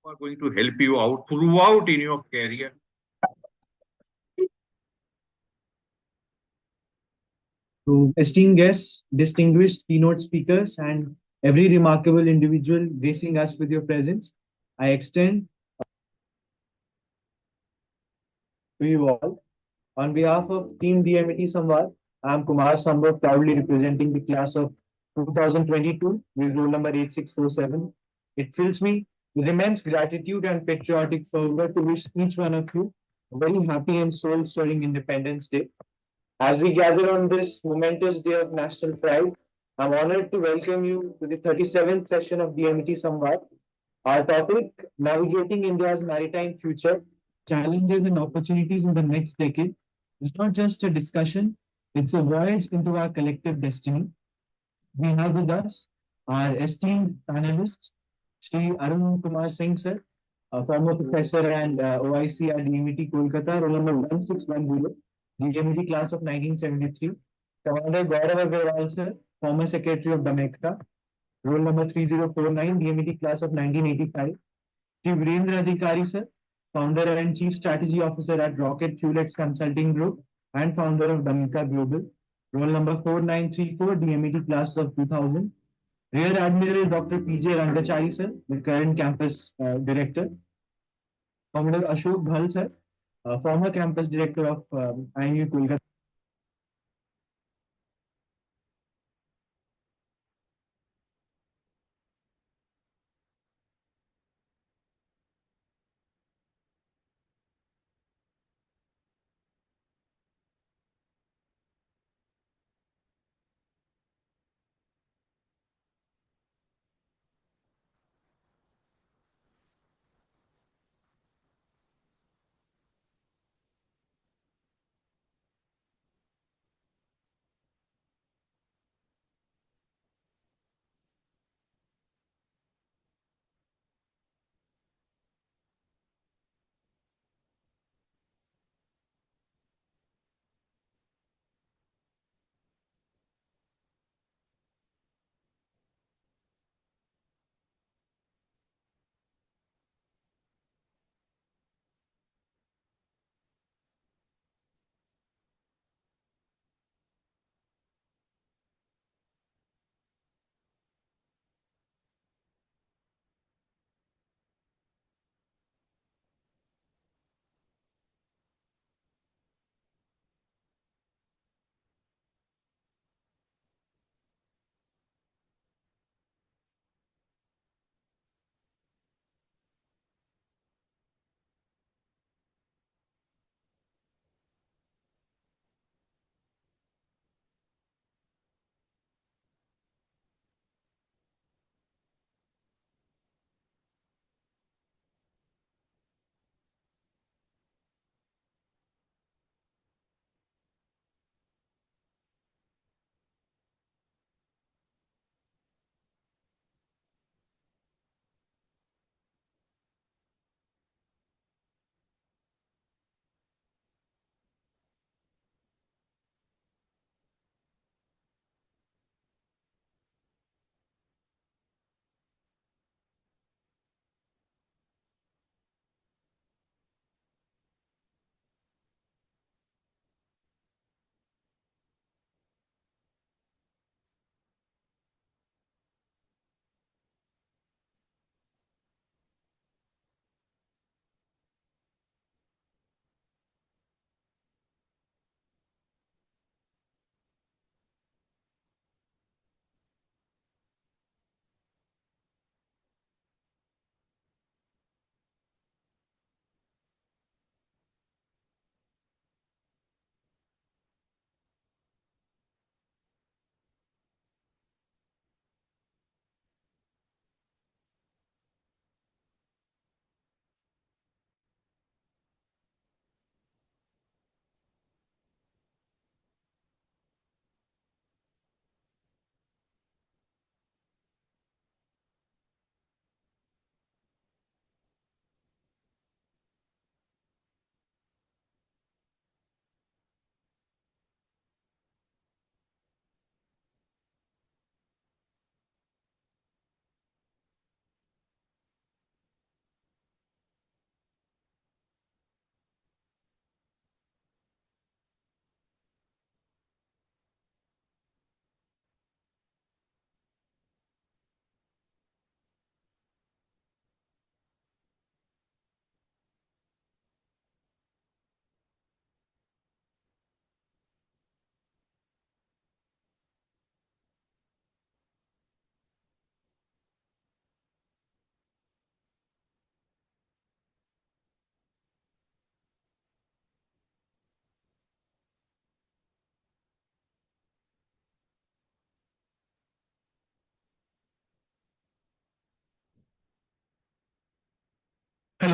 who are going to help you out throughout in your career. To esteemed guests, distinguished keynote speakers, and every remarkable individual gracing us with your presence, I extend to you all. On behalf of Team DMET Samvad, I am Kumar Sambhav, proudly representing the class of 2022 with roll number 8647. It fills me with immense gratitude and patriotic fervor to wish each one of you a very happy and soul-stirring Independence Day. As we gather on this momentous day of national pride, I'm honored to welcome you to the 37th session of DMET Samvad. Our topic, Navigating India's Maritime Future, Challenges and Opportunities in the Next Decade, is not just a discussion, it's a voyage into our collective destiny. We have with us our esteemed panelists, Shri Arun Kumar Singh sir, a former professor and OIC at DMET Kolkata, roll number 1610, DMET class of 1973. Commander Gaurav Agarwal sir, former secretary of DMECTA, roll number 3049, DMET class of 1985. Shri Virendra Adhikari sir, founder and chief strategy officer at Rocket Fuelix Consulting Group and founder of Damika Global, roll number 4934, DMET class of 2000. Rear Admiral Dr. P.J. Rangachari sir, the current campus director. Commodore Ashok Bhal sir, former campus director of IMU Kolkata.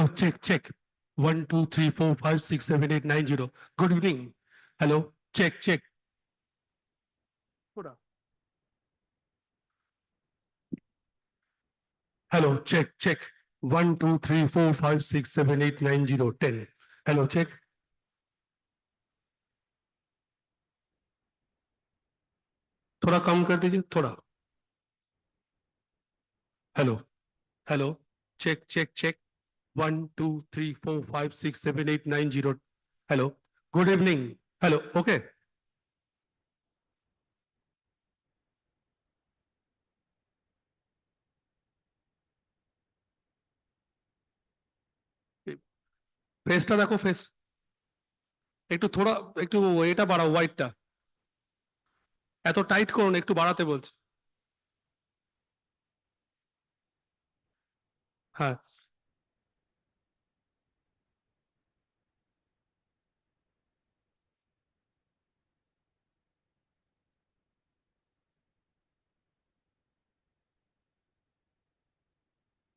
Hello, check, check. 1, 2, 3, 4, 5, 6, 7, 8, 9, 0. Good evening. Hello, check, check. Hello, check, check. 1, 2, 3, 4, 5, 6, 7, 8, 9, 0, 10. Hello, check. थोड़ा कम कर दीजिए थोड़ा. Hello hello check check check 1 2 3 4 5 6 7 8 9 0. Hello good evening. Hello okay. ফেসটা দেখো face একটু থোড়া একটু এটা বাড়াও হোয়াইটটা এত টাইট করুন একটু বাড়াতে বলছি. হ্যাঁ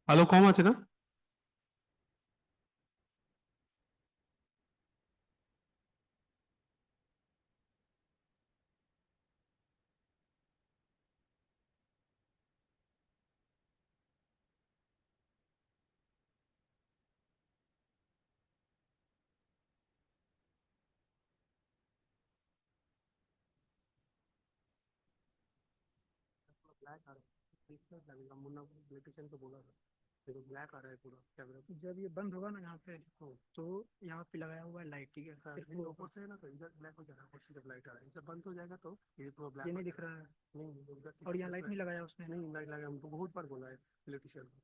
আলো কম আছে না. ब्लैक आ रहा है मुन्ना इलेक्ट्रिशियन को बोला था देखो ब्लैक आ रहा है पूरा कैमरा. जब ये बंद होगा ना यहाँ पे तो यहाँ पे लगाया हुआ है लाइट, ठीक है, हाँ, फिर लेकिन वो ऊपर से है ना तो इधर ब्लैक हो जाएगा ऊपर से जब लाइट आ रहा है जब बंद हो जाएगा तो ये पूरा ब्लैक ये नहीं दिख रहा है नहीं उधर और यहाँ लाइट नहीं लगाया उसने. नहीं लाइट लगा हमको बहुत बार बोला है इलेक्ट्रिशियन को.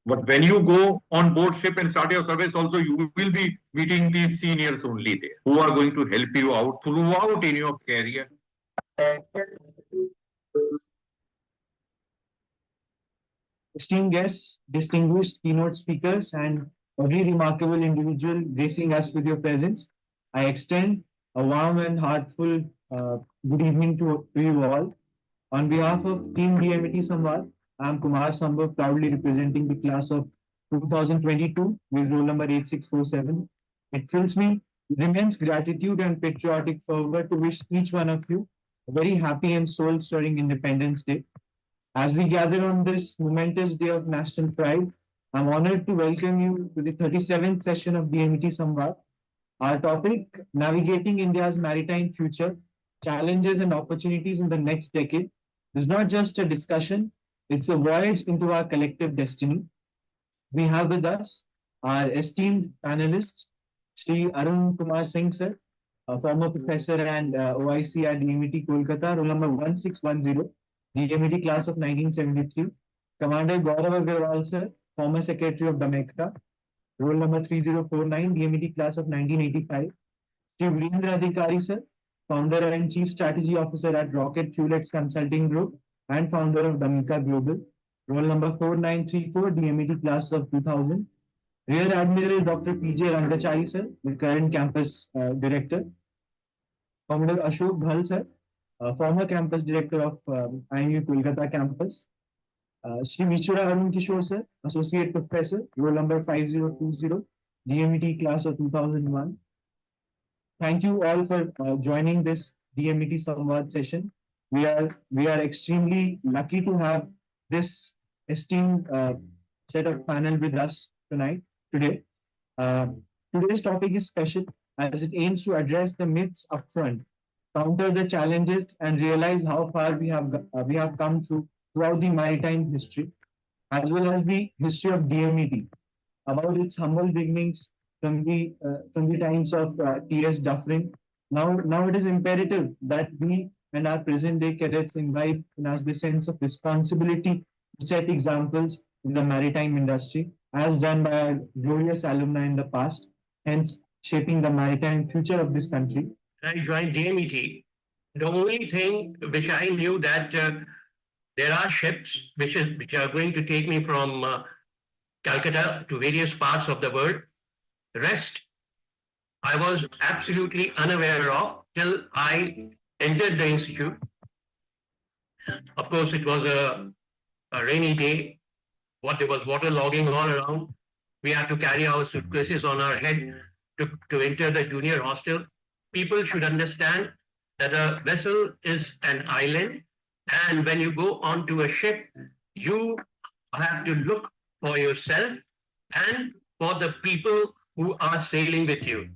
But when you go on board ship and start your service also, you will be meeting these seniors only there who are going to help you out throughout in your career. Esteemed guests, distinguished keynote speakers, and every remarkable individual gracing us with your presence, I extend a warm and heartful good evening to you all. On behalf of Team DMET Samvad, I am Kumar Sambhav, proudly representing the class of 2022 with roll number 8647. It fills me with immense gratitude and patriotic fervor to wish each one of you a very happy and soul-stirring Independence Day. As we gather on this momentous day of national pride, I'm honored to welcome you to the 37th session of DMET Samvad. Our topic, Navigating India's Maritime Future, Challenges and Opportunities in the Next Decade, is not just a discussion, it's a voyage into our collective destiny. We have with us our esteemed panelists, Shri Arun Kumar Singh sir, a former professor and OIC at DMET Kolkata, roll number 1610, DMET class of 1973. Commander Gaurav Agarwal sir, former secretary of DMECTA, roll number 3049, DMET class of 1985. Shri Virendra Adhikari sir, founder and chief strategy officer at Rocket Fuelex Consulting Group and founder of Damika Global, roll number 4934, DMET class of 2000. Rear Admiral Dr. P.J. Rangachari sir, the current campus director. Commodore Ashok Bhal sir, former campus director of IMU Kolkata campus. Shri Vishwara Arun Kishore sir, associate professor, roll number 5020, DMET class of 2001. Thank you all for joining this DMET Samvad session. We are extremely lucky to have this esteemed set of panel with us today. Uh, Today's topic is special as it aims to address the myths upfront, counter the challenges, and realize how far we have come throughout the maritime history, as well as the history of DMET, about its humble beginnings from the times of T.S. Dufferin. Now it is imperative that we and our present-day cadets imbibe in us the sense of responsibility to set examples in the maritime industry, as done by our glorious alumni in the past, hence shaping the maritime future of this country. I joined DMET, the only thing which I knew that there are ships which are going to take me from Calcutta to various parts of the world. The rest I was absolutely unaware of till I entered the institute. Of course, it was a rainy day. There was water logging all around. We had to carry our suitcases on our head to enter the junior hostel. People should understand that a vessel is an island, and when you go onto a ship, you have to look for yourself and for the people who are sailing with you.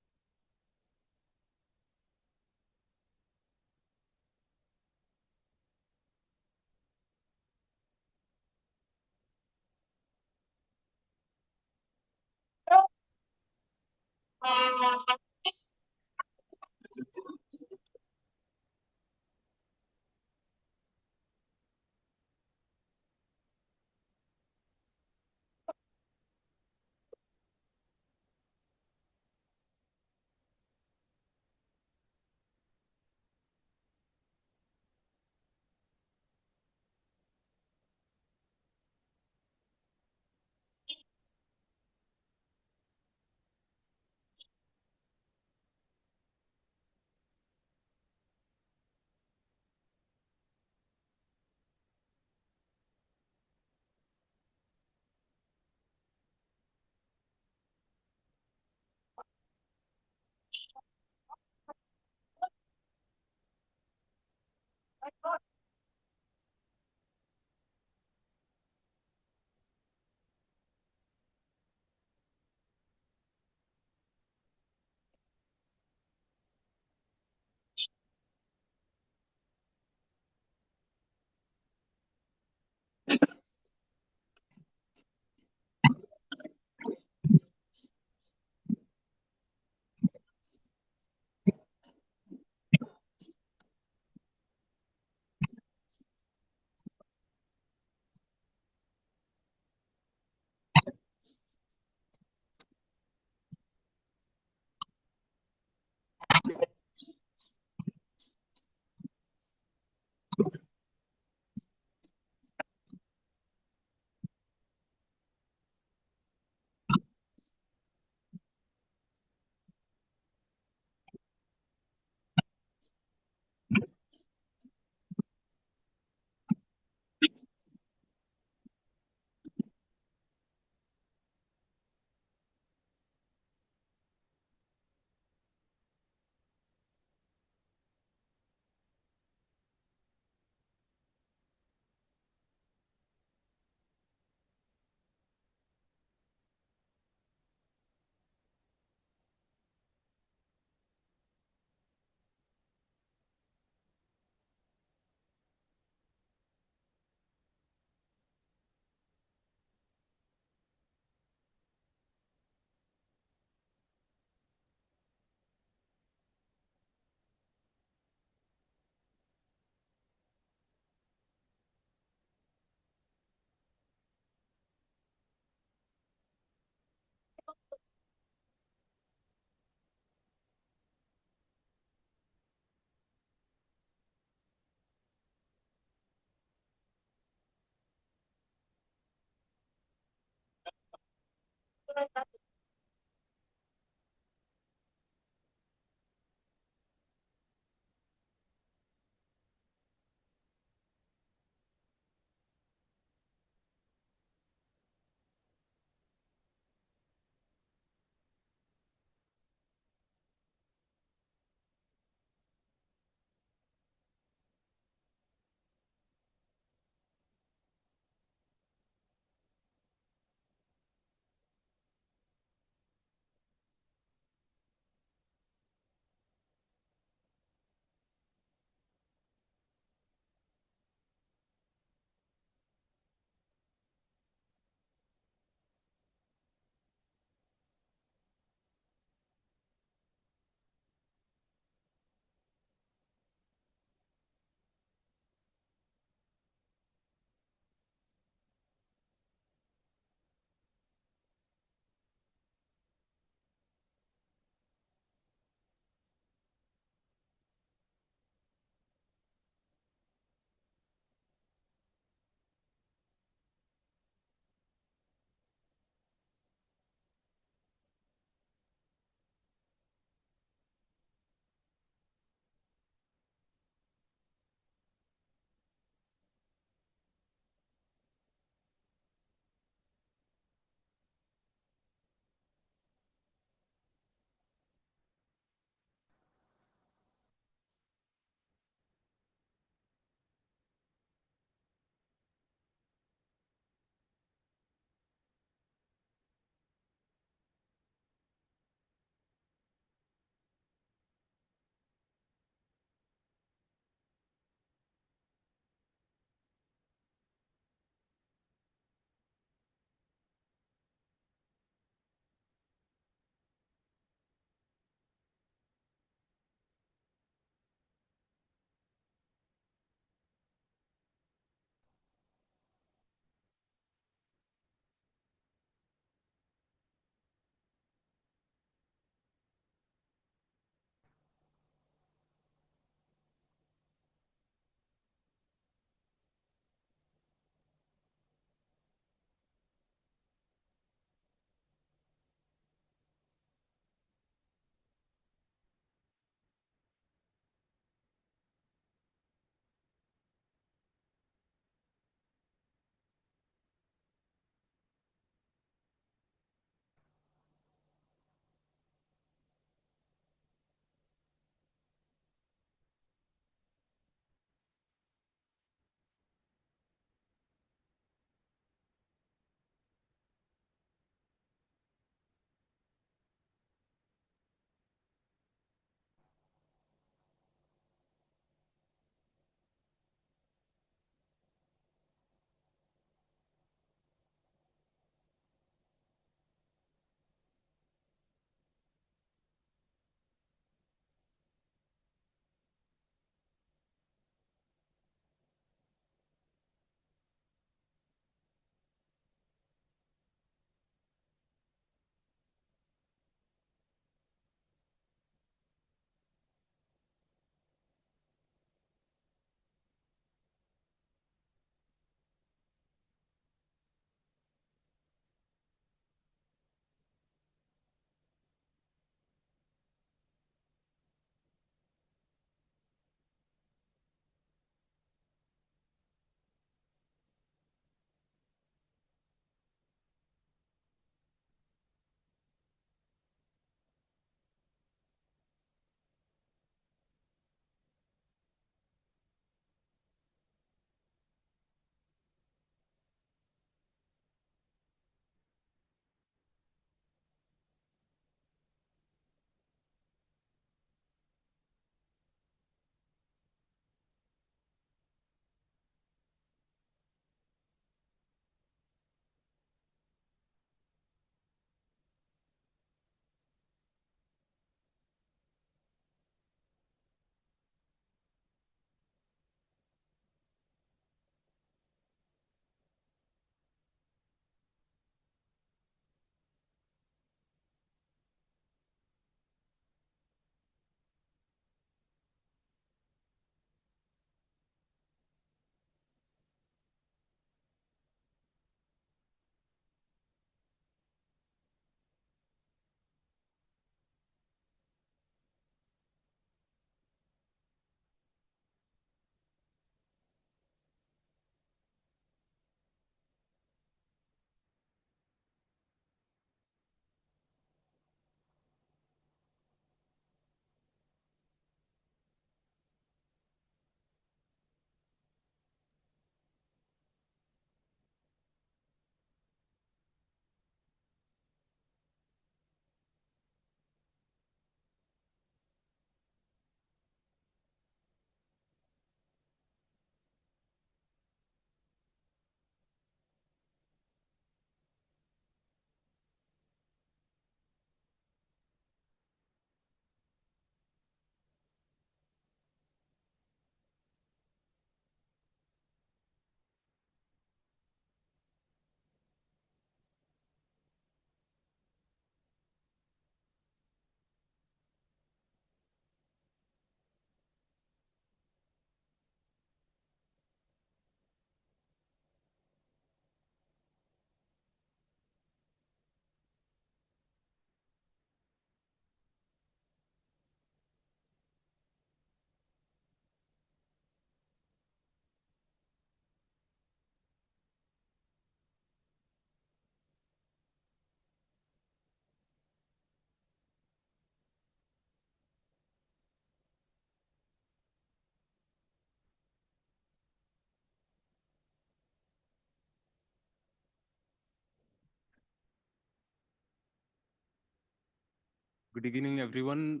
Good evening, everyone.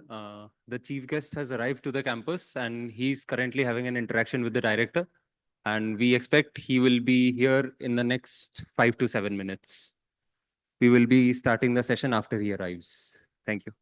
The chief guest has arrived to the campus and he's currently having an interaction with the director. And we expect he will be here in the next 5 to 7 minutes. We will be starting the session after he arrives. Thank you.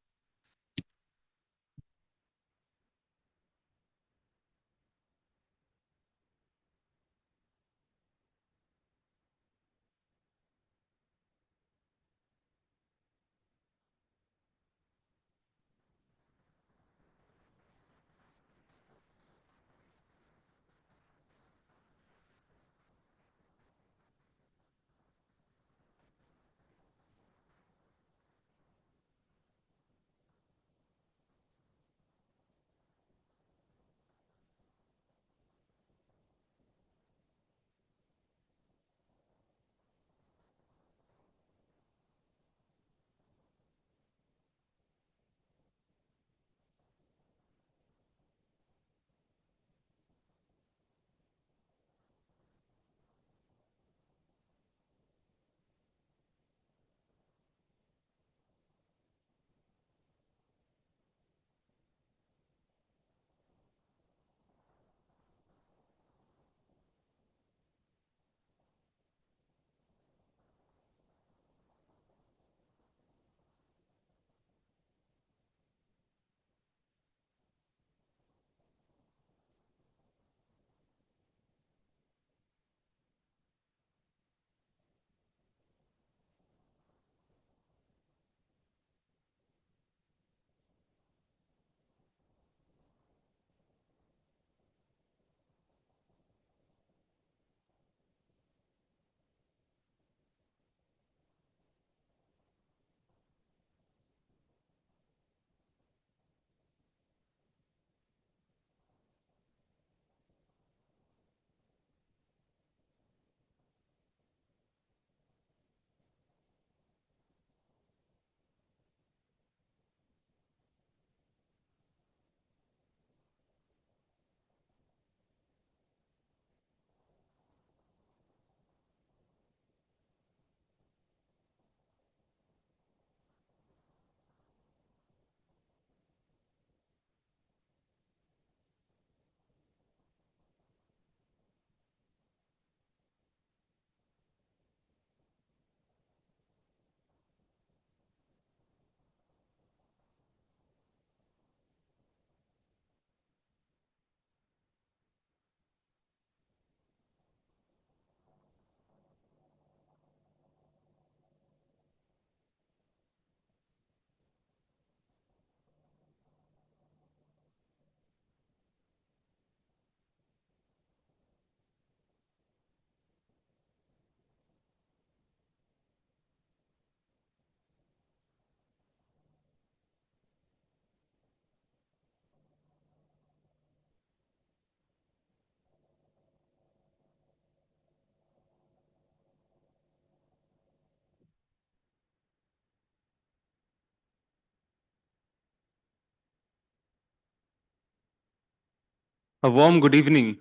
A warm good evening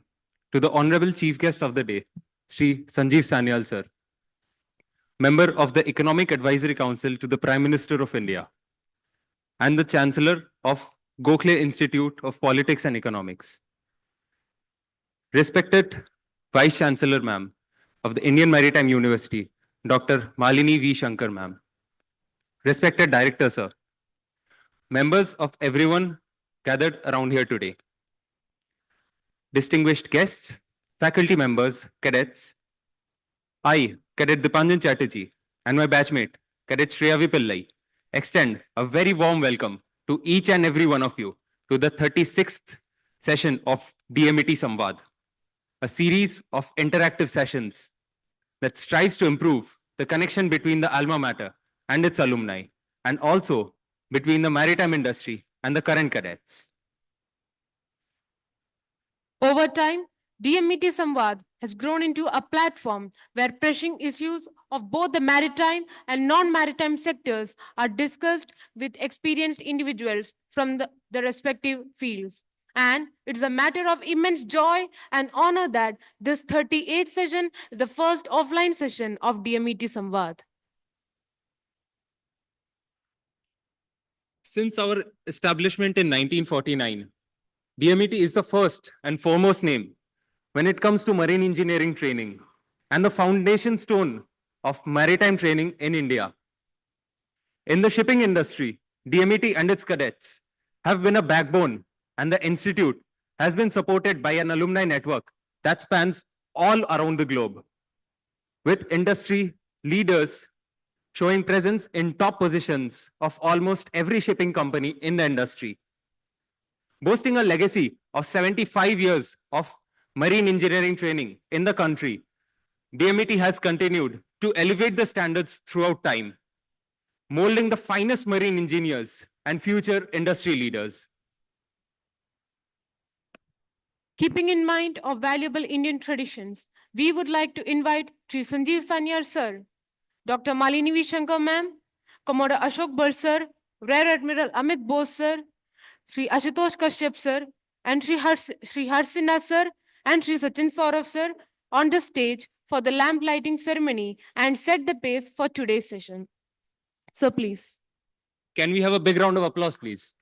to the Honorable Chief Guest of the day, Sri Sanjeev Sanyal, sir, member of the Economic Advisory Council to the Prime Minister of India and the Chancellor of Gokhale Institute of Politics and Economics. Respected Vice Chancellor, ma'am, of the Indian Maritime University, Dr. Malini V. Shankar, ma'am. Respected Director, sir. Members of everyone gathered around here today. Distinguished guests, faculty members, cadets, I, Cadet Dipanjan Chatterjee, and my batchmate, Cadet Shreya Vipillai, extend a very warm welcome to each and every one of you to the 36th session of DMET Samvad, a series of interactive sessions that strives to improve the connection between the alma mater and its alumni, and also between the maritime industry and the current cadets. Over time, DMET Samvad has grown into a platform where pressing issues of both the maritime and non-maritime sectors are discussed with experienced individuals from the respective fields. And it's a matter of immense joy and honor that this 38th session is the first offline session of DMET Samvad. Since our establishment in 1949, DMET is the first and foremost name when it comes to marine engineering training and the foundation stone of maritime training in India. In the shipping industry, DMET and its cadets have been a backbone, and the institute has been supported by an alumni network that spans all around the globe, with industry leaders showing presence in top positions of almost every shipping company in the industry. Boasting a legacy of 75 years of marine engineering training in the country, DMET has continued to elevate the standards throughout time, molding the finest marine engineers and future industry leaders. Keeping in mind of valuable Indian traditions, we would like to invite Sri Sanjeev Sanyal sir, Dr. Malini V. Shankar ma'am, Commodore Ashok Bur sir, Rear Admiral Amit Bose sir, Sri Ashutosh Kashyap sir, and Sri Harsina sir and Sri Sachin Saurav sir on the stage for the lamp lighting ceremony and set the pace for today's session. So please. Can we have a big round of applause, please?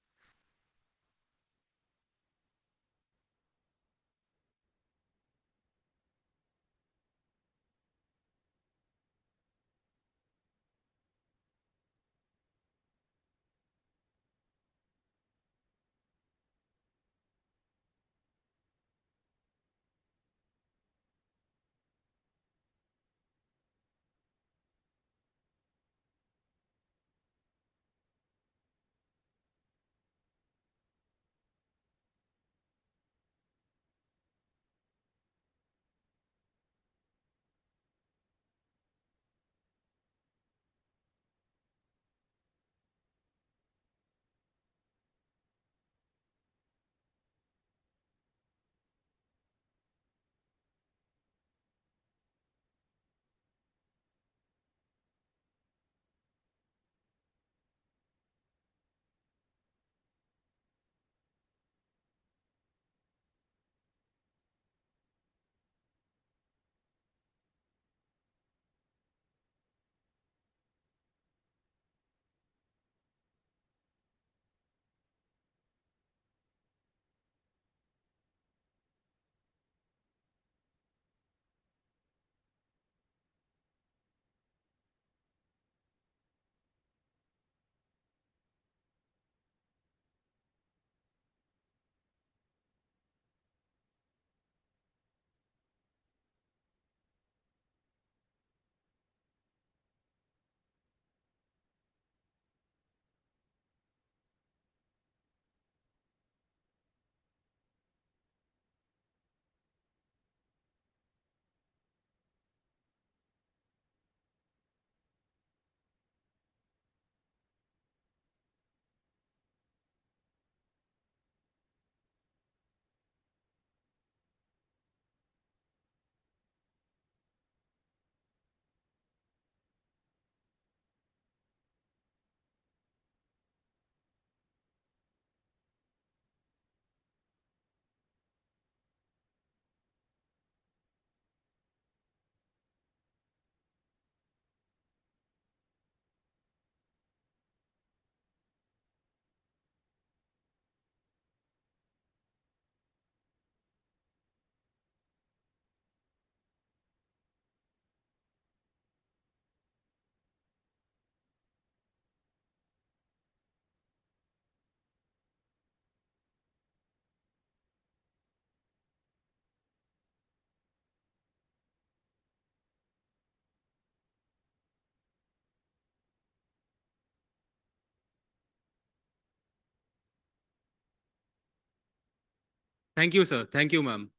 Thank you, sir. Thank you, ma'am.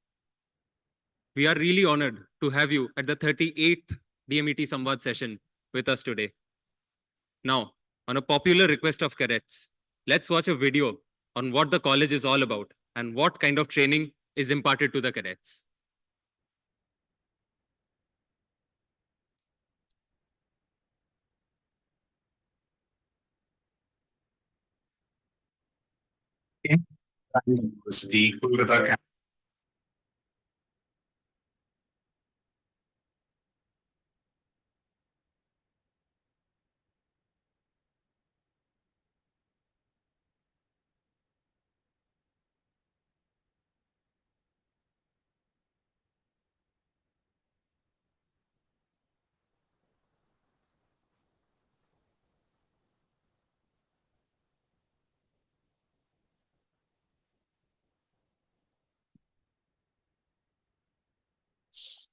We are really honored to have you at the 38th DMET Samvad session with us today. Now, on a popular request of cadets, let's watch a video on what the college is all about and what kind of training is imparted to the cadets. University, Kolkata.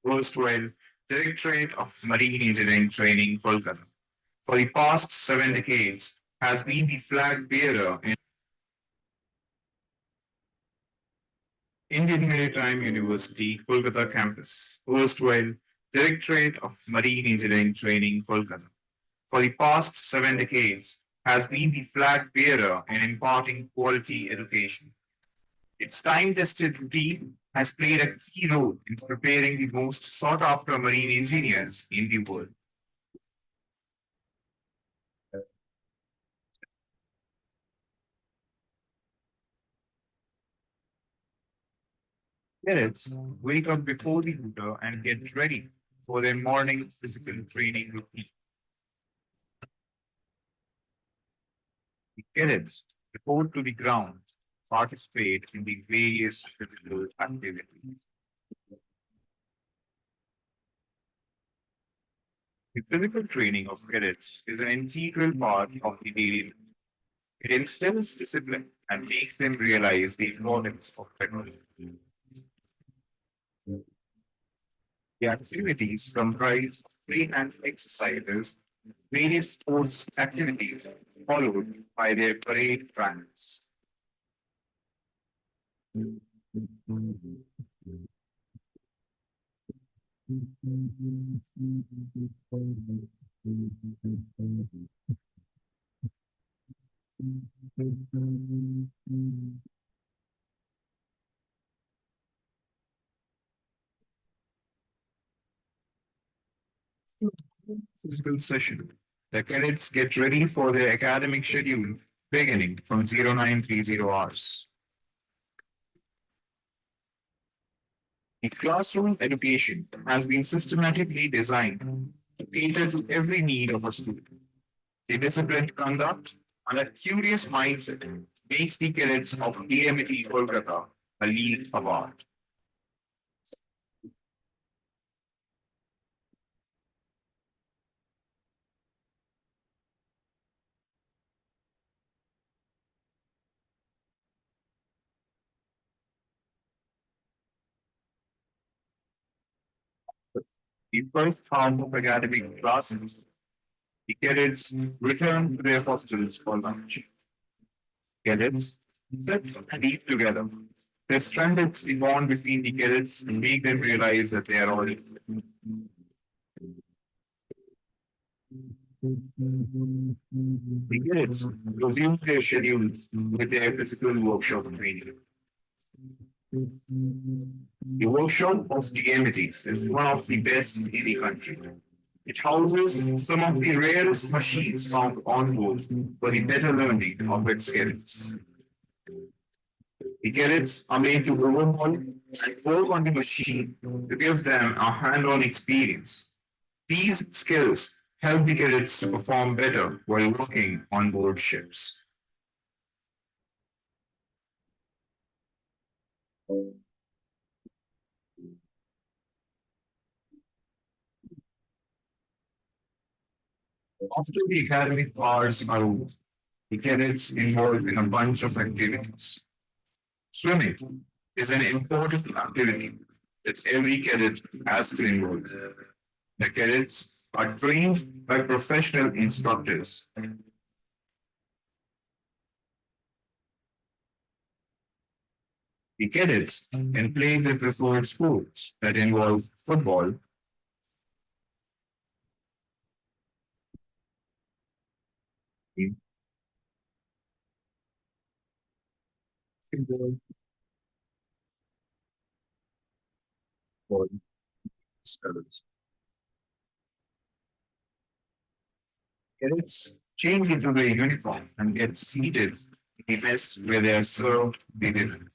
erstwhile Directorate of Marine Engineering Training, Kolkata, for the past 7 decades has been the flag bearer in Indian Maritime University, Kolkata campus, erstwhile Directorate of Marine Engineering Training, Kolkata, for the past 7 decades has been the flag bearer in imparting quality education. Its time-tested routine has played a key role in preparing the most sought-after marine engineers in the world. Cadets wake up before the hooter and get ready for their morning physical training routine. The cadets report to the ground, participate in the various physical activities. The physical training of cadets is an integral part of the daily life. It instills discipline and makes them realize the importance of technology. The activities comprise of freehand exercises, various sports activities, followed by their parade runs. Physical session. The cadets get ready for their academic schedule beginning from 0930 hours. The classroom education has been systematically designed to cater to every need of a student. The disciplined conduct and a curious mindset makes the cadets of DMET Kolkata a league apart. The first half of academic classes, the cadets return to their hostels for lunch. Cadets sit and eat together. This strengthens the bond between the cadets and make them realize that they are all equal. The cadets resume their schedules with their physical workshop training. The workshop of DMET is one of the best in the country. It houses some of the rarest machines found on board for the better learning of its cadets. The cadets are made to overhaul and work on the machine to give them a hand-on experience. These skills help the cadets to perform better while working on board ships. After the academic hours are over, the cadets involved in a bunch of activities. Swimming is an important activity that every cadet has to involve. The cadets are trained by professional instructors. The cadets can play their preferred sports that involve football, football, or spells. Cadets change into their uniform and get seated in the mess where they are served the dinner.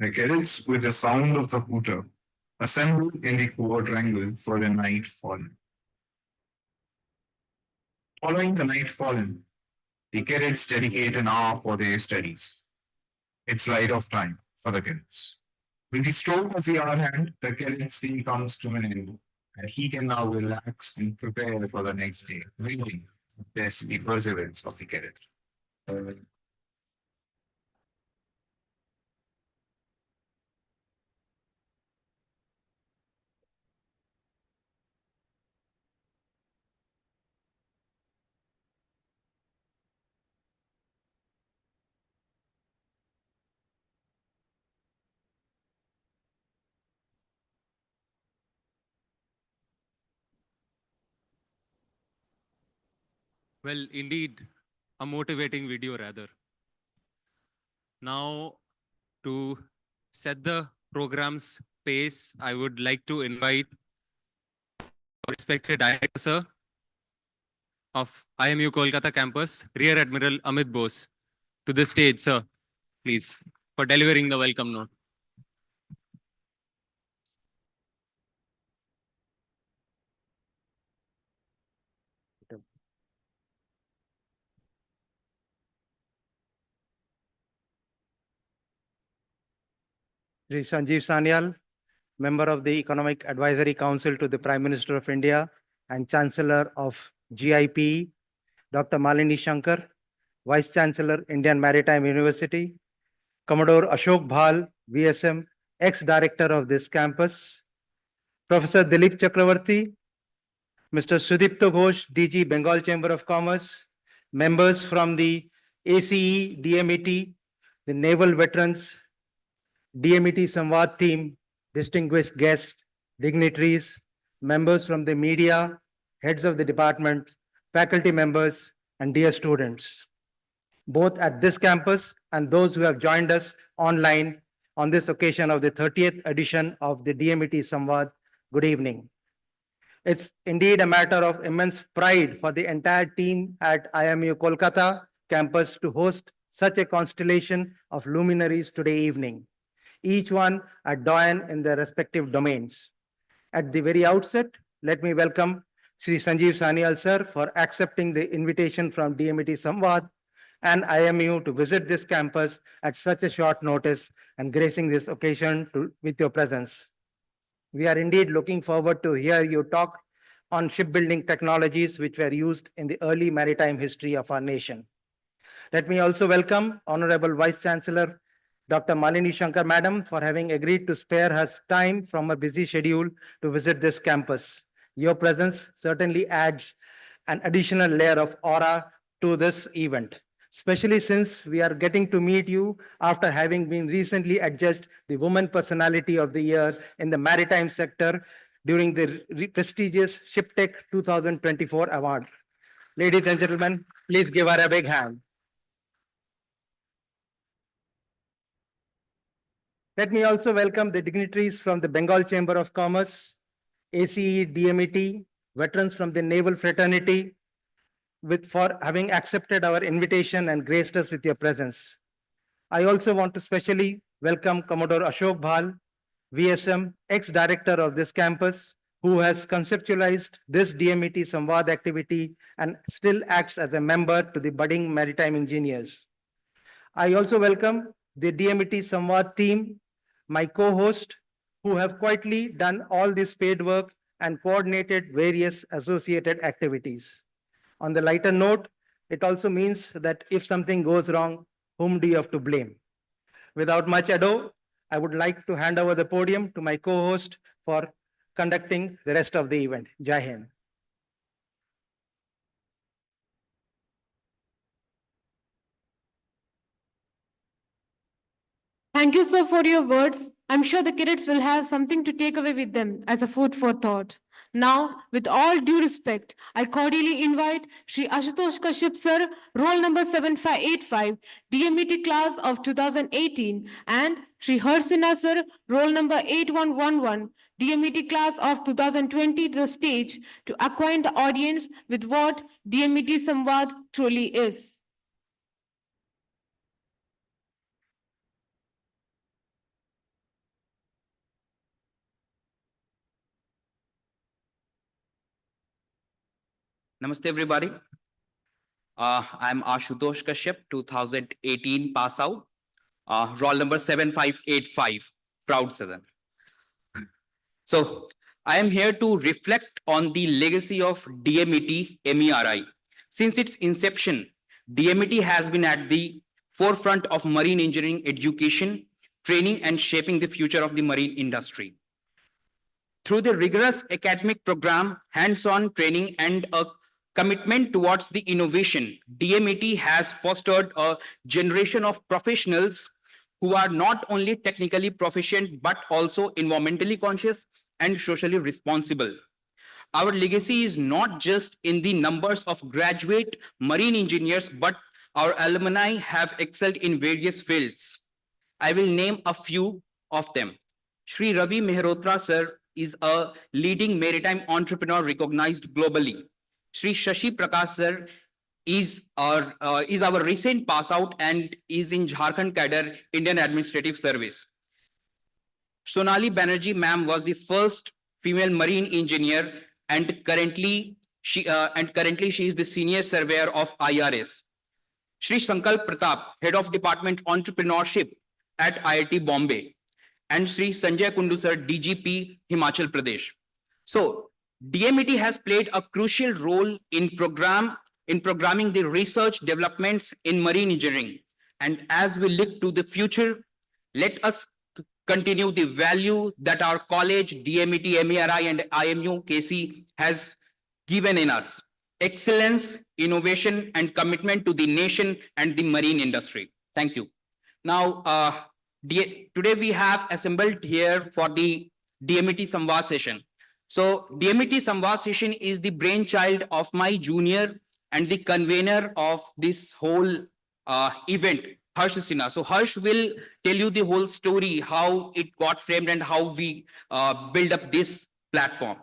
The cadets, with the sound of the hooter, assemble in the quadrangle for the night fallen. Following the night fallen, the cadets dedicate an hour for their studies. It's light off time for the cadets. With the stroke of the hour hand, the cadet's day comes to an end, and he can now relax and prepare for the next day, waiting to test the perseverance of the cadet. Well, indeed, a motivating video rather. Now, to set the program's pace, I would like to invite our respected director, sir, of IMU Kolkata campus, Rear Admiral Amit Bose, to the stage, sir, please, for delivering the welcome note. Sanjeev Sanyal, member of the Economic Advisory Council to the Prime Minister of India and Chancellor of GIP, Dr. Malini Shankar, Vice Chancellor, Indian Maritime University, Commodore Ashok Bhal, VSM, ex-director of this campus, Professor Dilip Chakravarti, Mr. Sudipto Ghosh, DG, Bengal Chamber of Commerce, members from the ACE, DMET, the Naval Veterans, DMET Samvad team, distinguished guests, dignitaries, members from the media, heads of the department, faculty members, and dear students, both at this campus and those who have joined us online on this occasion of the 30th edition of the DMET Samvad. Good evening. It's indeed a matter of immense pride for the entire team at IMU Kolkata campus to host such a constellation of luminaries today evening, each one a doyen in their respective domains. At the very outset, let me welcome Shri Sanjeev Sanyal sir for accepting the invitation from DMET Samvad and IMU to visit this campus at such a short notice and gracing this occasion with your presence. We are indeed looking forward to hear you talk on shipbuilding technologies which were used in the early maritime history of our nation. Let me also welcome Honorable Vice Chancellor Dr. Malini Shankar Madam for having agreed to spare her time from her busy schedule to visit this campus. Your presence certainly adds an additional layer of aura to this event, especially since we are getting to meet you after having been recently adjudged the Woman Personality of the Year in the maritime sector during the prestigious ShipTech 2024 award. Ladies and gentlemen, please give her a big hand. Let me also welcome the dignitaries from the Bengal Chamber of Commerce, ACE, DMET, veterans from the Naval Fraternity, for having accepted our invitation and graced us with your presence. I also want to specially welcome Commodore Ashok Bhal, VSM, ex-director of this campus, who has conceptualized this DMET Samvad activity and still acts as a member to the budding maritime engineers. I also welcome the DMET Samvad team, my co-host, who have quietly done all this paid work and coordinated various associated activities. On the lighter note, it also means that if something goes wrong, whom do you have to blame? Without much ado, I would like to hand over the podium to my co-host for conducting the rest of the event. Jai Hind. Thank you, sir, for your words. I'm sure the cadets will have something to take away with them as a food for thought. Now, with all due respect, I cordially invite Shri Ashutosh Kashyap sir, roll number 7585, DMET class of 2018, and Shri Harsina sir, roll number 8111, DMET class of 2020 to the stage to acquaint the audience with what DMET Samvad truly is. Namaste, everybody. I'm Ashutosh Kashyap, 2018 pass out, roll number 7585, proud Southern. So I am here to reflect on the legacy of DMET MERI. Since its inception, DMET has been at the forefront of marine engineering education, training, and shaping the future of the marine industry. Through the rigorous academic program, hands-on training, and a commitment towards the innovation, DMET has fostered a generation of professionals who are not only technically proficient, but also environmentally conscious and socially responsible. our legacy is not just in the numbers of graduate marine engineers, but our alumni have excelled in various fields. I will name a few of them. Shri Ravi Mehrotra sir is a leading maritime entrepreneur recognized globally. Shri Shashi Prakash sir is our recent pass out and is in Jharkhand Cadre Indian Administrative Service. Sonali Banerjee ma'am was the first female marine engineer and currently she is the senior surveyor of IRS. Shri Sankalp Pratap, head of department entrepreneurship at IIT Bombay, and Shri Sanjay Kundu sir, DGP Himachal Pradesh. So DMET has played a crucial role in programming the research developments in marine engineering. And as we look to the future, let us continue the value that our college, DMET, MERI, and IMU KC has given in us. Excellence, innovation, and commitment to the nation and the marine industry. Thank you. Now, today we have assembled here for the DMET Samvad session. So DMET Samvad session is the brainchild of my junior and the convener of this whole event, Harsh Sinha. So Harsh will tell you the whole story, how it got framed and how we build up this platform.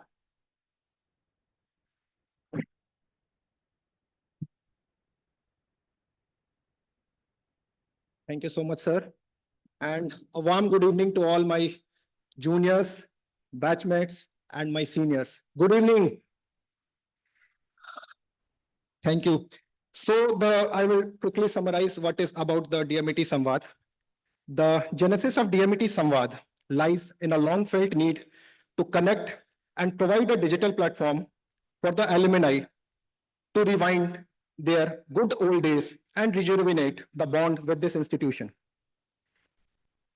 Thank you so much, sir. And a warm good evening to all my juniors, batchmates, and my seniors. Good evening. Thank you. So I will quickly summarize what is about the DMET Samvad. The genesis of DMET Samvad lies in a long-felt need to connect and provide a digital platform for the alumni to rewind their good old days and rejuvenate the bond with this institution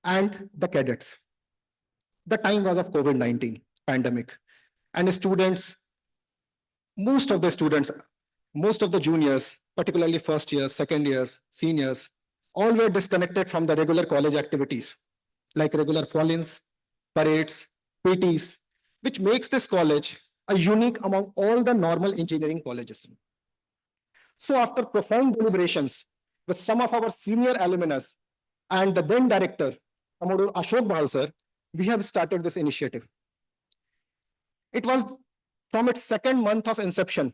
and the cadets. The time was of COVID-19 pandemic, and students, most of the juniors, particularly first years, second years, seniors, all were disconnected from the regular college activities like regular fall-ins, parades, PTs, which makes this college a unique among all the normal engineering colleges. So after profound deliberations with some of our senior alumnus and the then director, Commodore Ashok Bahal sir, we have started this initiative. It was from its second month of inception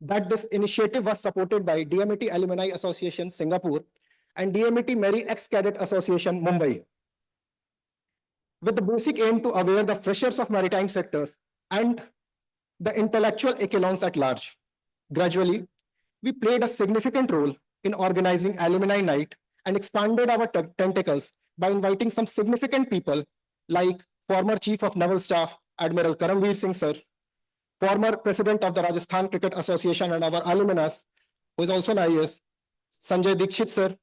that this initiative was supported by DMET Alumni Association, Singapore, and DMET Mary Ex-Cadet Association, Mumbai, with the basic aim to aware the freshers of maritime sectors and the intellectual echelons at large. Gradually, we played a significant role in organizing Alumni Night and expanded our tentacles by inviting some significant people like former Chief of Naval Staff, Admiral Karamveer Singh sir, former President of the Rajasthan Cricket Association and our alumnus, who is also an IAS, Sanjay Dikshit sir,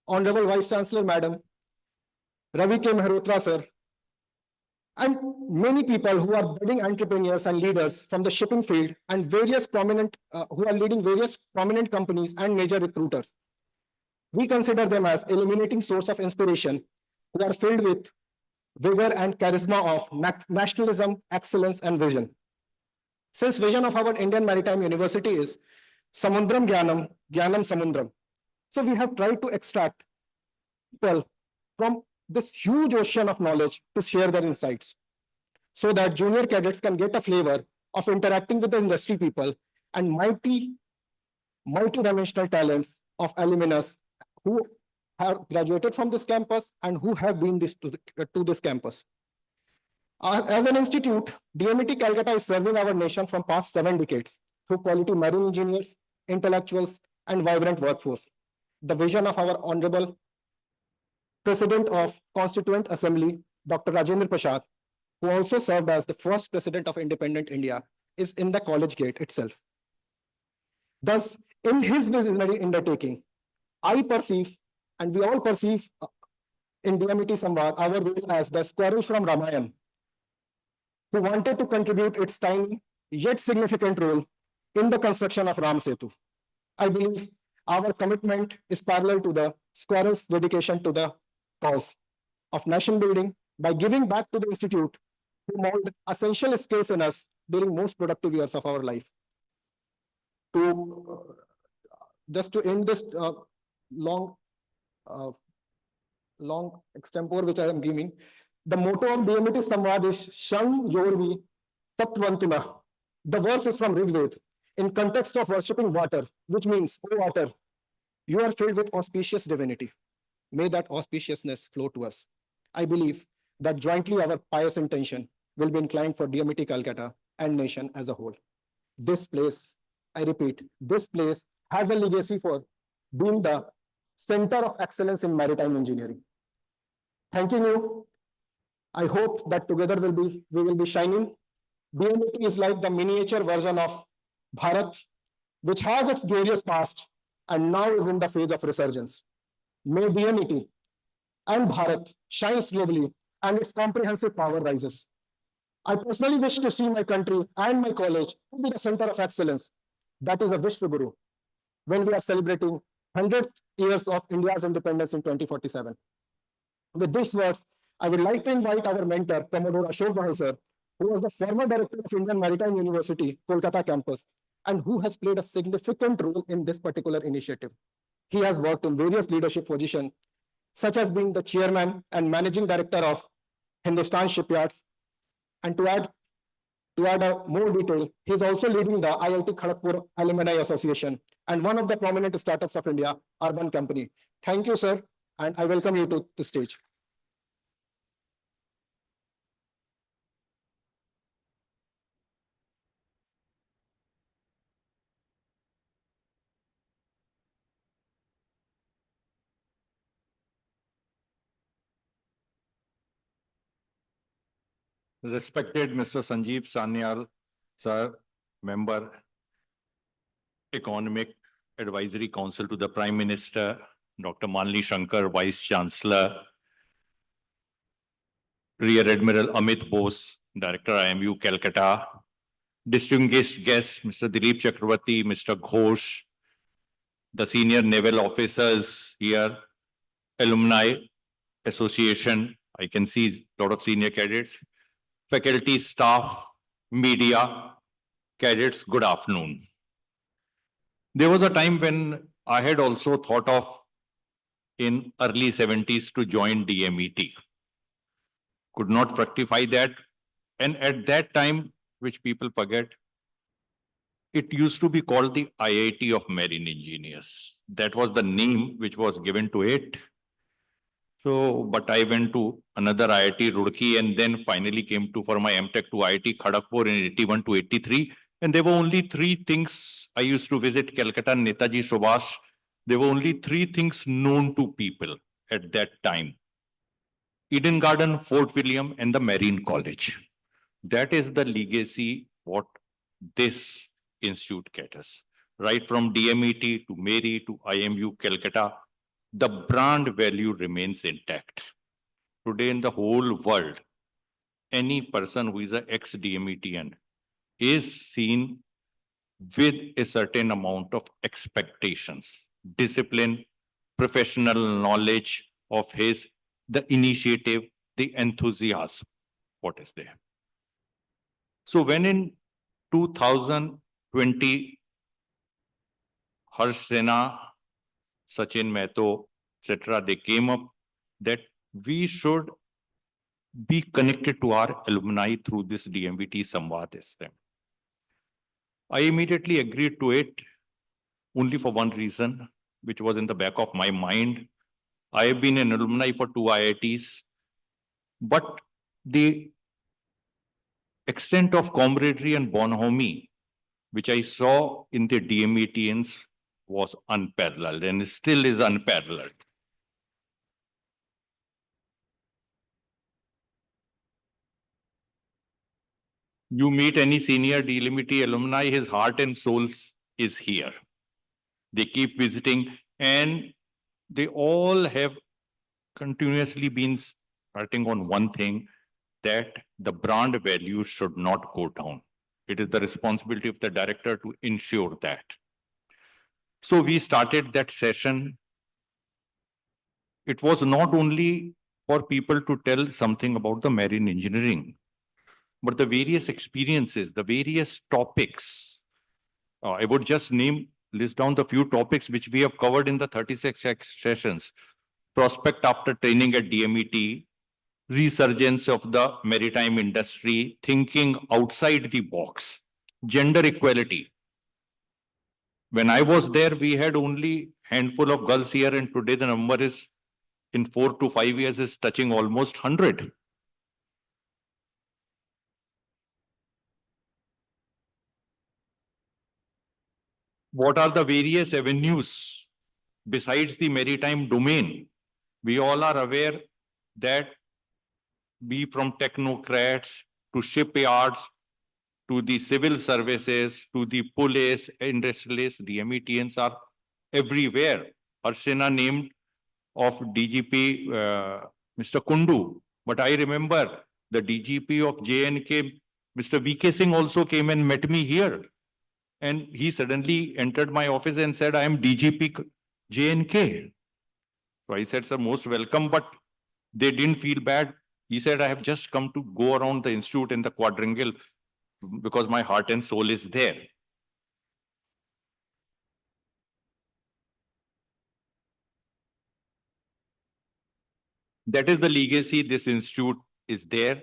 Honorable Vice Chancellor Madam, Ravi K. Mehrotra sir, and many people who are budding entrepreneurs and leaders from the shipping field and various prominent, who are leading various prominent companies and major recruiters. We consider them as illuminating source of inspiration who are filled with vigor and charisma of nationalism, excellence, and vision. Since vision of our Indian Maritime University is Samundram Gyanam, Gyanam Samundram. So we have tried to extract people from this huge ocean of knowledge to share their insights so that junior cadets can get a flavor of interacting with the industry people and multi-dimensional talents of alumnus who have graduated from this campus and who have been to this campus. As an institute, DMET Calcutta is serving our nation from past 7 decades through quality marine engineers, intellectuals, and vibrant workforce. The vision of our Honorable President of Constituent Assembly, Dr. Rajendra Prasad, who also served as the first President of Independent India, is in the college gate itself. Thus, in his visionary undertaking, I perceive, and we all perceive in DMET Samvad, our role as the squirrel from Ramayana, who wanted to contribute its tiny yet significant role in the construction of Ram Setu. I believe our commitment is parallel to the squirrel's dedication to the cause of nation building by giving back to the institute who mold essential skills in us during most productive years of our life. To just to end this long extempore which I am giving, the motto of DMET Samvad is Shang Yorvi Tatvantuna. The verse is from Rigved in context of worshipping water, which means, oh water, you are filled with auspicious divinity. May that auspiciousness flow to us. I believe that jointly our pious intention will be inclined for DMET Calcutta and nation as a whole. This place, I repeat, this place has a legacy for being the center of excellence in maritime engineering. Thanking you. I hope that together we will be shining. DMET is like the miniature version of Bharat, which has its glorious past and now is in the phase of resurgence. May DMET and Bharat shines globally and its comprehensive power rises. I personally wish to see my country and my college to be the center of excellence. That is a wish to Guru when we are celebrating 100 years of India's independence in 2047. With these words, I would like to invite our mentor, Commodore Ashok Bhai sir, who was the former director of Indian Maritime University, Kolkata campus, and who has played a significant role in this particular initiative. He has worked in various leadership positions, such as being the chairman and managing director of Hindustan Shipyards. And to add more detail, he is also leading the IIT Kharagpur Alumni Association and one of the prominent startups of India, Urban Company. Thank you, sir, and I welcome you to the stage. Respected Mr. Sanjeev Sanyal, sir, member, Economic Advisory Council to the Prime Minister, Dr. Malini Shankar, Vice Chancellor, Rear Admiral Amit Bose, Director IMU Calcutta, distinguished guests, Mr. Dilip Chakravarti, Mr. Ghosh, the senior naval officers here, alumni association, I can see a lot of senior cadets, faculty, staff, media, cadets, good afternoon. There was a time when I had also thought of in early 70s to join DMET. Could not fructify that. And at that time, which people forget, it used to be called the IIT of Marine Engineers. That was the name which was given to it. So, but I went to another IIT, Roorkee, and then finally came to for my MTech to IIT Kharagpur in 81 to 83. And there were only three things. I used to visit Calcutta, Netaji Subhash. There were only three things known to people at that time: Eden Garden, Fort William, and the Marine College. That is the legacy what this institute caters. Right from DMET to Mary to IMU Calcutta, the brand value remains intact. Today in the whole world, any person who is an ex-DMETian is seen with a certain amount of expectations, discipline, professional knowledge of his, the initiative, the enthusiasm, what is there. So when in 2020, Harsh Sena, Sachin Mehto, etc., they came up that we should be connected to our alumni through this DMET Samvad system. I immediately agreed to it only for one reason, which was in the back of my mind. I have been an alumni for 2 IITs, but the extent of camaraderie and bonhomie, which I saw in the DMETians, was unparalleled and still is unparalleled. You meet any senior DMET alumni, his heart and soul is here. They keep visiting and they all have continuously been starting on one thing, that the brand value should not go down. It is the responsibility of the director to ensure that. So we started that session. It was not only for people to tell something about the marine engineering, but the various experiences, the various topics. I would just list down the few topics which we have covered in the 36 sessions. Prospect after training at DMET, resurgence of the maritime industry, thinking outside the box, gender equality. When I was there, we had only handful of girls here, and today the number is in 4 to 5 years is touching almost 100. What are the various avenues besides the maritime domain? We all are aware that be from technocrats to shipyards, to the civil services, to the police, industrialists, the METNs are everywhere. Arsena named of DGP Mr. Kundu, but I remember the DGP of JNK, Mr. VK Singh also came and met me here. And he suddenly entered my office and said, I am DGP JNK. So I said, sir, most welcome, but they didn't feel bad. He said, I have just come to go around the institute in the quadrangle because my heart and soul is there. That is the legacy. This institute is there.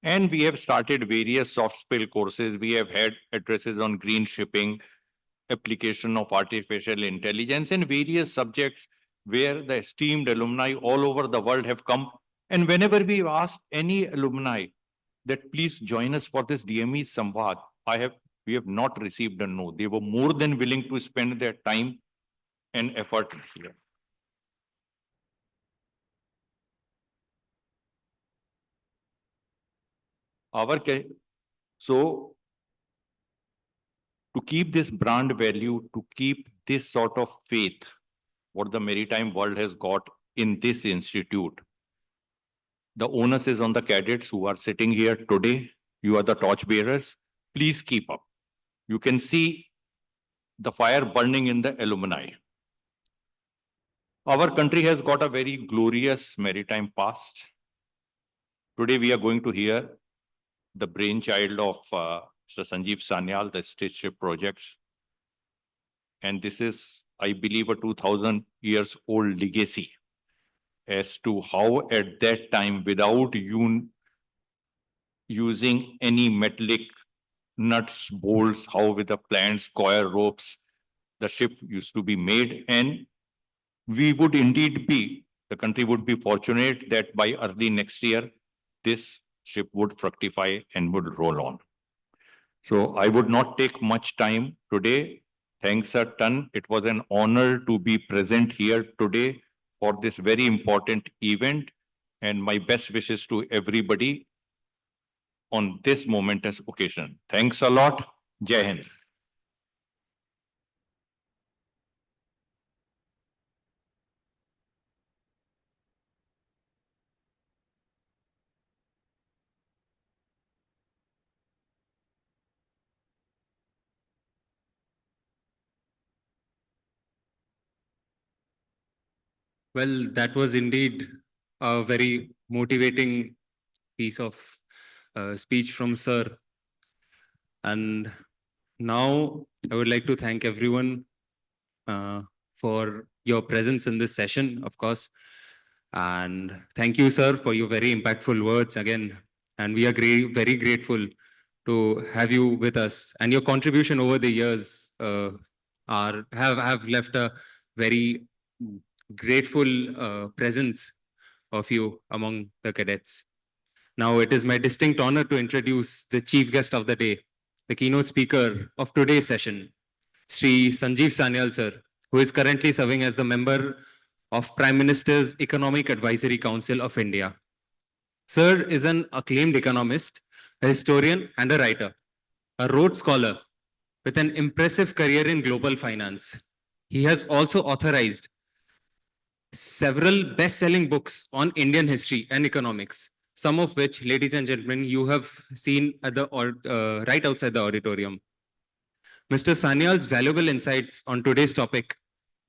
And we have started various soft skill courses. We have had addresses on green shipping, application of artificial intelligence, and various subjects where the esteemed alumni all over the world have come. And whenever we ask any alumni that please join us for this DMET Samvad, we have not received a no. They were more than willing to spend their time and effort here. So to keep this brand value, to keep this sort of faith, what the maritime world has got in this institute, the onus is on the cadets who are sitting here today. You are the torchbearers. Please keep up. You can see the fire burning in the alumni. Our country has got a very glorious maritime past. Today we are going to hear the brainchild of Mr. Sanjeev Sanyal, the Stitched Ship Project. And this is, I believe, a 2000 years old legacy as to how at that time, without using any metallic nuts, bolts, how with the plants, coir ropes, the ship used to be made. And we would indeed be, the country would be fortunate that by early next year, this ship would fructify and would roll on. So I would not take much time today. Thanks a ton. It was an honor to be present here today for this very important event. And my best wishes to everybody on this momentous occasion. Thanks a lot. Jai Hind. Well, that was indeed a very motivating piece of speech from Sir. And now I would like to thank everyone for your presence in this session, of course. And thank you, sir, for your very impactful words again. And we are very grateful to have you with us. And your contribution over the years have left a very grateful presence of you among the cadets. Now it is my distinct honor to introduce the chief guest of the day, the keynote speaker of today's session, Sri Sanjeev Sanyal sir, who is currently serving as the member of Prime Minister's Economic Advisory Council of India. Sir is an acclaimed economist, a historian and a writer, a Rhodes Scholar with an impressive career in global finance. He has also authorized several best-selling books on Indian history and economics, some of which, ladies and gentlemen, you have seen at the right outside the auditorium. Mr. Sanyal's valuable insights on today's topic,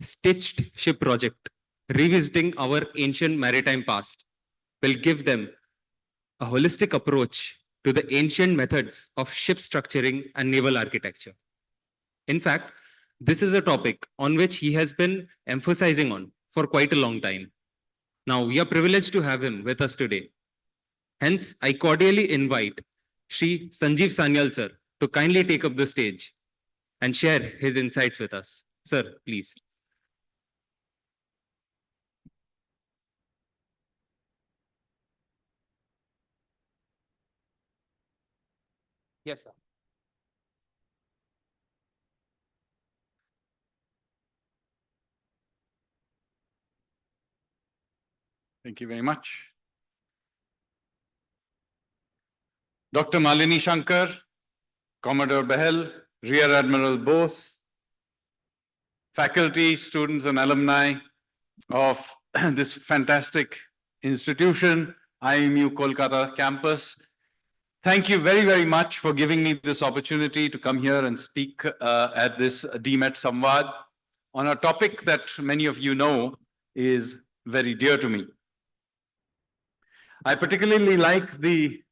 Stitched Ship Project, Revisiting Our Ancient Maritime Past, will give them a holistic approach to the ancient methods of ship structuring and naval architecture. In fact, this is a topic on which he has been emphasizing on for quite a long time. Now, we are privileged to have him with us today. Hence, I cordially invite Shri Sanjeev Sanyal sir to kindly take up the stage and share his insights with us. Sir, please. Yes, sir. Thank you very much. Dr. Malini Shankar, Commodore Behel, Rear Admiral Bose, faculty, students, and alumni of this fantastic institution, IMU Kolkata campus. Thank you very, very much for giving me this opportunity to come here and speak at this DMET Samvad on a topic that many of you know is very dear to me. I particularly like the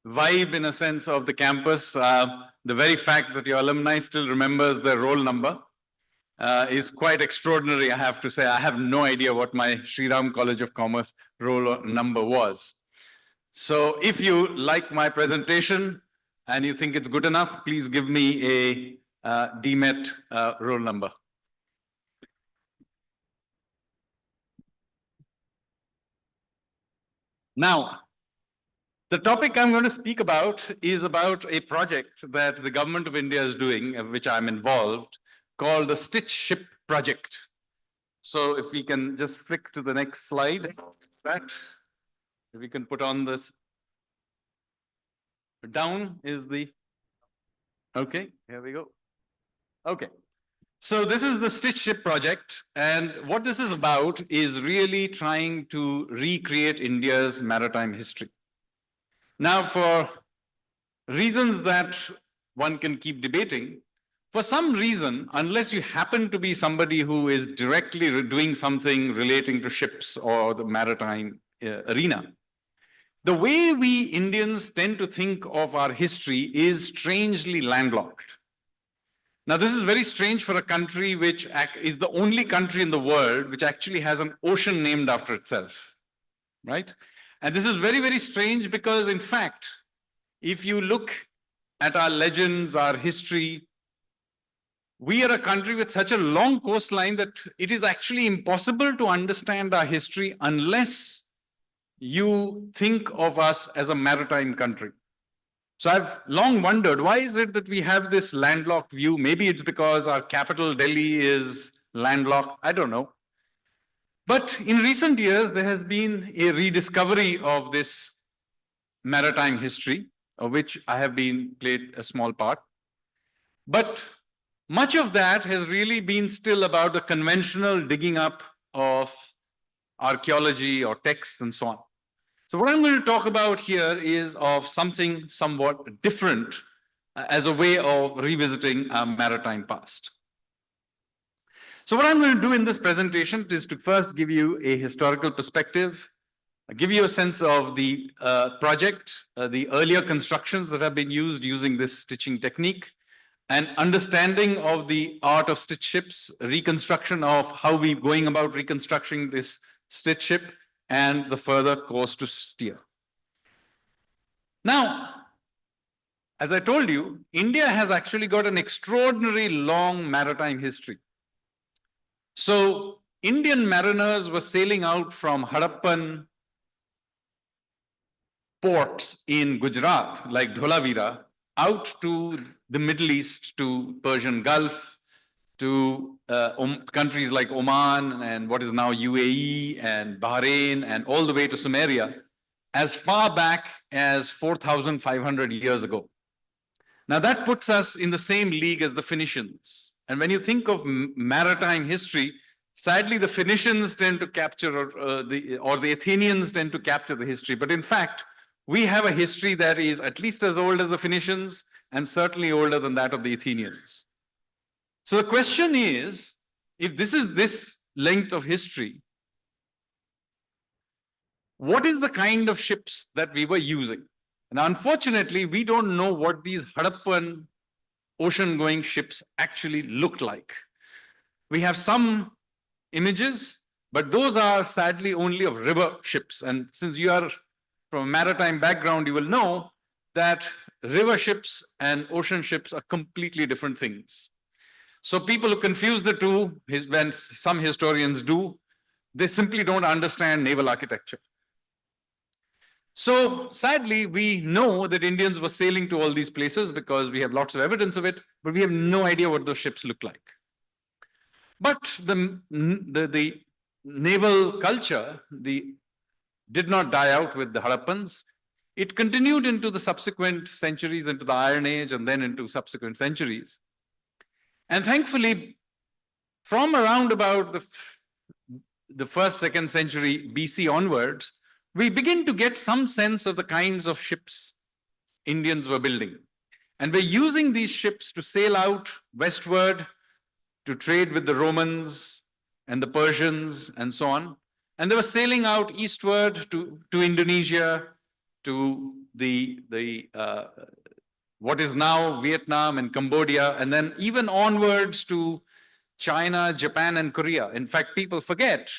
vibe, in a sense, of the campus. The very fact that your alumni still remembers their roll number is quite extraordinary, I have to say. I have no idea what my Sri Ram College of Commerce roll number was. So if you like my presentation and you think it's good enough, please give me a DMET roll number. Now, the topic I'm going to speak about is about a project that the government of India is doing, of which I'm involved, called the Stitched Ship Project. So if we can just flick to the next slide, right? If we can put on this. Down is the, okay, here we go. Okay. So this is the Stitched Ship Project, and what this is about is really trying to recreate India's maritime history. Now, for reasons that one can keep debating, for some reason, unless you happen to be somebody who is directly doing something relating to ships or the maritime arena, the way we Indians tend to think of our history is strangely landlocked. Now, this is very strange for a country which is the only country in the world which actually has an ocean named after itself, right? And this is very, very strange because, in fact, if you look at our legends, our history, we are a country with such a long coastline that it is actually impossible to understand our history unless you think of us as a maritime country. So I've long wondered, why is it that we have this landlocked view? Maybe it's because our capital, Delhi, is landlocked. I don't know. But in recent years, there has been a rediscovery of this maritime history, of which I have played a small part. But much of that has really been still about the conventional digging up of archaeology or texts and so on. So what I'm going to talk about here is of something somewhat different as a way of revisiting our maritime past. So what I'm going to do in this presentation is to first give you a historical perspective, give you a sense of the project, the earlier constructions that have been used using this stitching technique, and understanding of the art of stitched ships, reconstruction of how we're going about reconstructing this stitched ship, and the further course to steer. Now, as I told you, India has actually got an extraordinary long maritime history. So Indian mariners were sailing out from Harappan ports in Gujarat, like Dholavira, out to the Middle East, to Persian Gulf, to countries like Oman and what is now UAE and Bahrain, and all the way to Sumeria, as far back as 4,500 years ago. Now that puts us in the same league as the Phoenicians. And when you think of maritime history, sadly the Phoenicians tend to capture, or the Athenians tend to capture the history. But in fact, we have a history that is at least as old as the Phoenicians and certainly older than that of the Athenians. So the question is, if this is this length of history, what is the kind of ships that we were using? And unfortunately, we don't know what these Harappan ocean-going ships actually looked like. We have some images, but those are sadly only of river ships. And since you are from a maritime background, you will know that river ships and ocean ships are completely different things. So people who confuse the two, when some historians do, they simply don't understand naval architecture. So sadly, we know that Indians were sailing to all these places because we have lots of evidence of it, but we have no idea what those ships look like. But the naval culture did not die out with the Harappans. It continued into the subsequent centuries, into the Iron Age, and then into subsequent centuries. And thankfully, from around about the first, second century BC onwards, we begin to get some sense of the kinds of ships Indians were building. And we're using these ships to sail out westward, to trade with the Romans and the Persians and so on. And they were sailing out eastward to Indonesia, to what is now Vietnam and Cambodia, and then even onwards to China, Japan, and Korea. In fact, people forget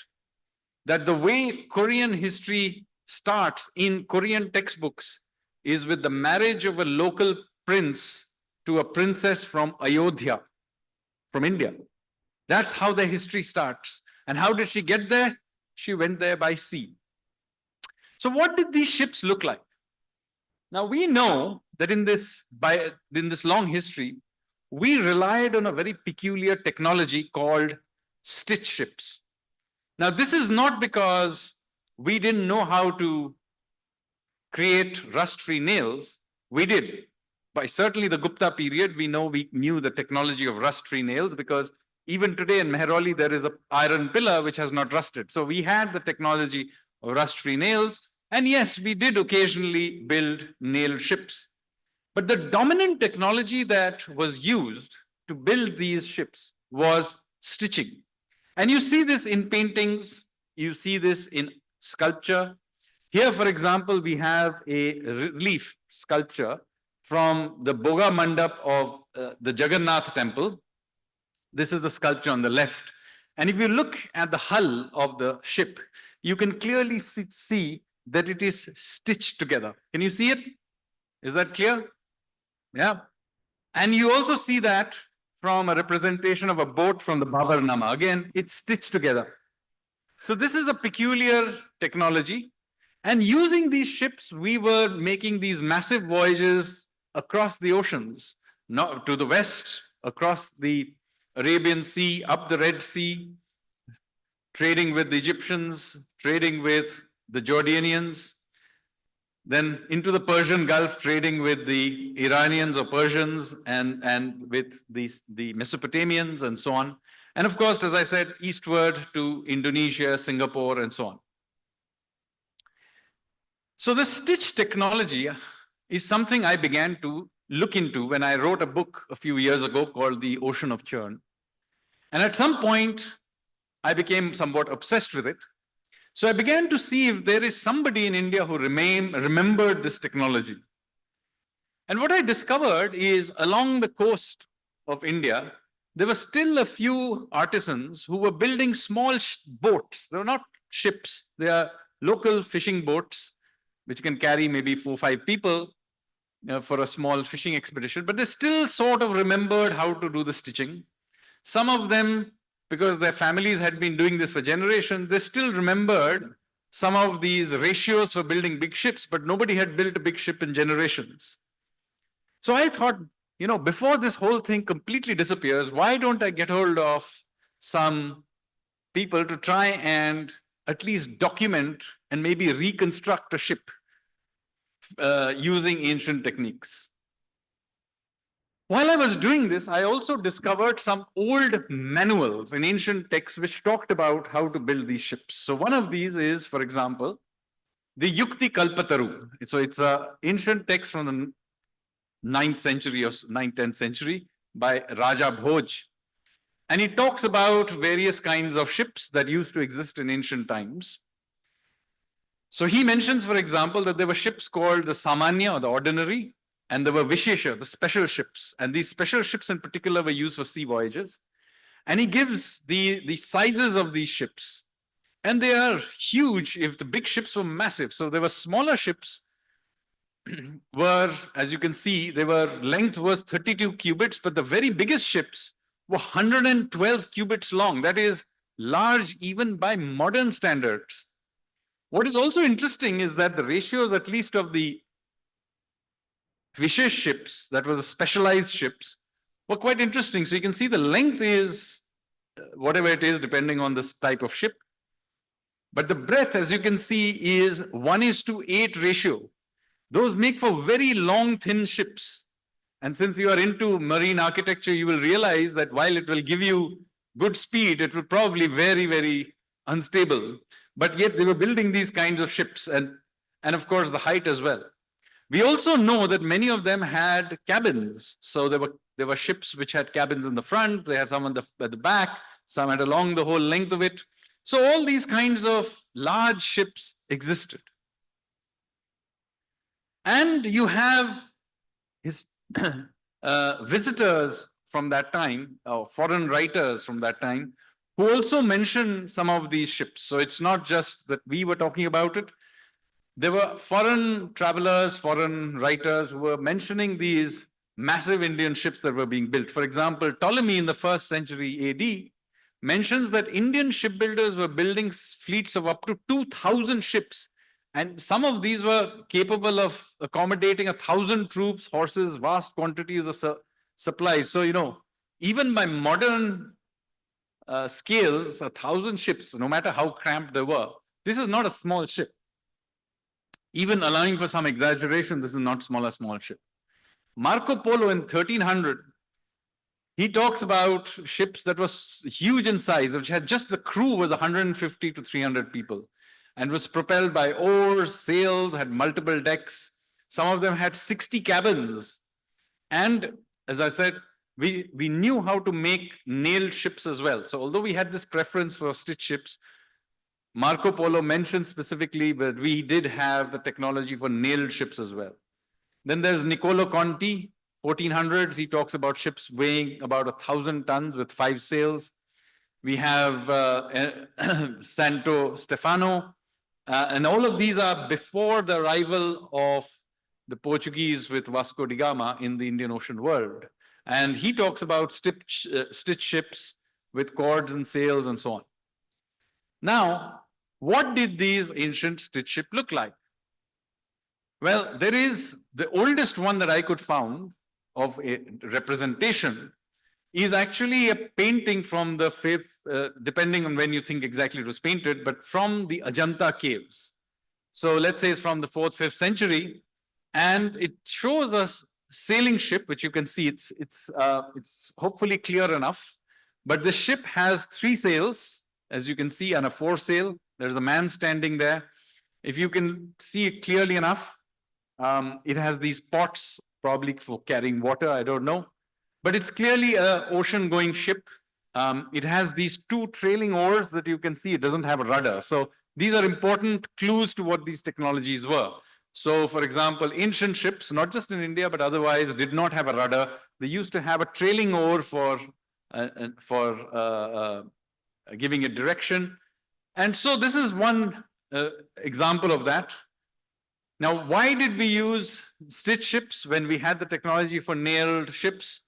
that the way Korean history starts in Korean textbooks is with the marriage of a local prince to a princess from Ayodhya, from India. That's how their history starts. And how did she get there? She went there by sea. So what did these ships look like? Now we know that in this long history, we relied on a very peculiar technology called stitched ships. Now this is not because we didn't know how to create rust-free nails. We did. By certainly the Gupta period, we knew the technology of rust-free nails, because even today in Mehrauli, there is an iron pillar which has not rusted. So we had the technology of rust-free nails. And yes, we did occasionally build nailed ships. But the dominant technology that was used to build these ships was stitching. And you see this in paintings, you see this in sculpture. Here, for example, we have a relief sculpture from the Boga Mandap of the Jagannath temple. This is the sculpture on the left. And if you look at the hull of the ship, you can clearly see that it is stitched together. Can you see it? Is that clear? Yeah. And you also see that from a representation of a boat from the Babarnama. Again, it's stitched together. So this is a peculiar technology. And using these ships, we were making these massive voyages across the oceans, not to the west, across the Arabian Sea, up the Red Sea, trading with the Egyptians, trading with the Jordanians, then into the Persian Gulf, trading with the Iranians or Persians and with the Mesopotamians and so on. And of course, as I said, eastward to Indonesia, Singapore, and so on. So the stitch technology is something I began to look into when I wrote a book a few years ago called The Ocean of Churn. And at some point, I became somewhat obsessed with it. So I began to see if there is somebody in India who remembered this technology. And what I discovered is along the coast of India, there were still a few artisans who were building small boats. They were not ships. They are local fishing boats, which can carry maybe 4 or 5 people for a small fishing expedition. But they still sort of remembered how to do the stitching. Some of them, because their families had been doing this for generations, they still remembered some of these ratios for building big ships, but nobody had built a big ship in generations. So I thought, you know, before this whole thing completely disappears, why don't I get hold of some people to try and at least document and maybe reconstruct a ship using ancient techniques. While I was doing this, I also discovered some old manuals in ancient texts which talked about how to build these ships. So one of these is, for example, the Yukti Kalpataru. So it's an ancient text from the 9th century or 9th, 10th century by Raja Bhoj. And he talks about various kinds of ships that used to exist in ancient times. So he mentions, for example, that there were ships called the Samanya or the ordinary, and there were Vishesha, the special ships. And these special ships in particular were used for sea voyages. And he gives the sizes of these ships. And they are huge if the big ships were massive. So there were smaller ships were, as you can see, they were length was 32 cubits, but the very biggest ships were 112 cubits long. That is large even by modern standards. What is also interesting is that the ratios, at least of the Vishesh ships, that was the specialized ships, were quite interesting. So you can see the length is whatever it is, depending on this type of ship. But the breadth, as you can see, is 1:8 ratio. Those make for very long, thin ships. And since you are into marine architecture, you will realize that while it will give you good speed, it will probably very, very unstable. But yet they were building these kinds of ships and of course the height as well. We also know that many of them had cabins. So there were ships which had cabins in the front, they had some at the back, some had along the whole length of it. So all these kinds of large ships existed. And you have his visitors from that time, or foreign writers from that time, who also mention some of these ships. So it's not just that we were talking about it. There were foreign travelers, foreign writers who were mentioning these massive Indian ships that were being built. For example, Ptolemy in the 1st century AD mentions that Indian shipbuilders were building fleets of up to 2,000 ships. And some of these were capable of accommodating 1,000 troops, horses, vast quantities of supplies. So, you know, even by modern scales, 1,000 ships, no matter how cramped they were, this is not a small ship. Even allowing for some exaggeration, this is not small ship. Marco Polo in 1300, he talks about ships that was huge in size, which had just the crew was 150 to 300 people and was propelled by oars, sails, had multiple decks. Some of them had 60 cabins. And as I said, we knew how to make nailed ships as well. So although we had this preference for stitched ships, Marco Polo mentioned specifically that we did have the technology for nailed ships as well. Then there's Niccolo Conti, 1400s. He talks about ships weighing about 1,000 tons with 5 sails. We have Santo Stefano. And all of these are before the arrival of the Portuguese with Vasco da Gama in the Indian Ocean world. And he talks about stitched ships with cords and sails and so on. Now, what did these ancient stitched ships look like? Well, there is the oldest one that I could find of a representation is actually a painting from the 5th, depending on when you think exactly it was painted, but from the Ajanta caves. So let's say it's from the 4th, 5th century, and it shows us sailing ship, which you can see it's hopefully clear enough. But the ship has 3 sails, as you can see, and a foresail. There's a man standing there. If you can see it clearly enough, it has these pots, probably for carrying water, I don't know. But it's clearly an ocean-going ship. It has these 2 trailing oars that you can see. It doesn't have a rudder. So these are important clues to what these technologies were. So, for example, ancient ships, not just in India, but otherwise, did not have a rudder. They used to have a trailing oar for giving it direction. And so this is one example of that. Now, why did we use stitched ships when we had the technology for nailed ships?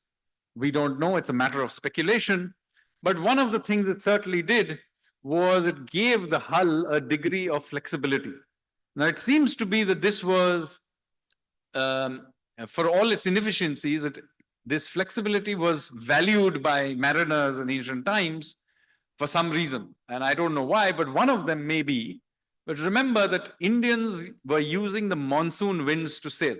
We don't know. It's a matter of speculation. But one of the things it certainly did was it gave the hull a degree of flexibility. Now, it seems to be that this was, for all its inefficiencies, this flexibility was valued by mariners in ancient times for some reason. And I don't know why, but one of them may be, but remember that Indians were using the monsoon winds to sail,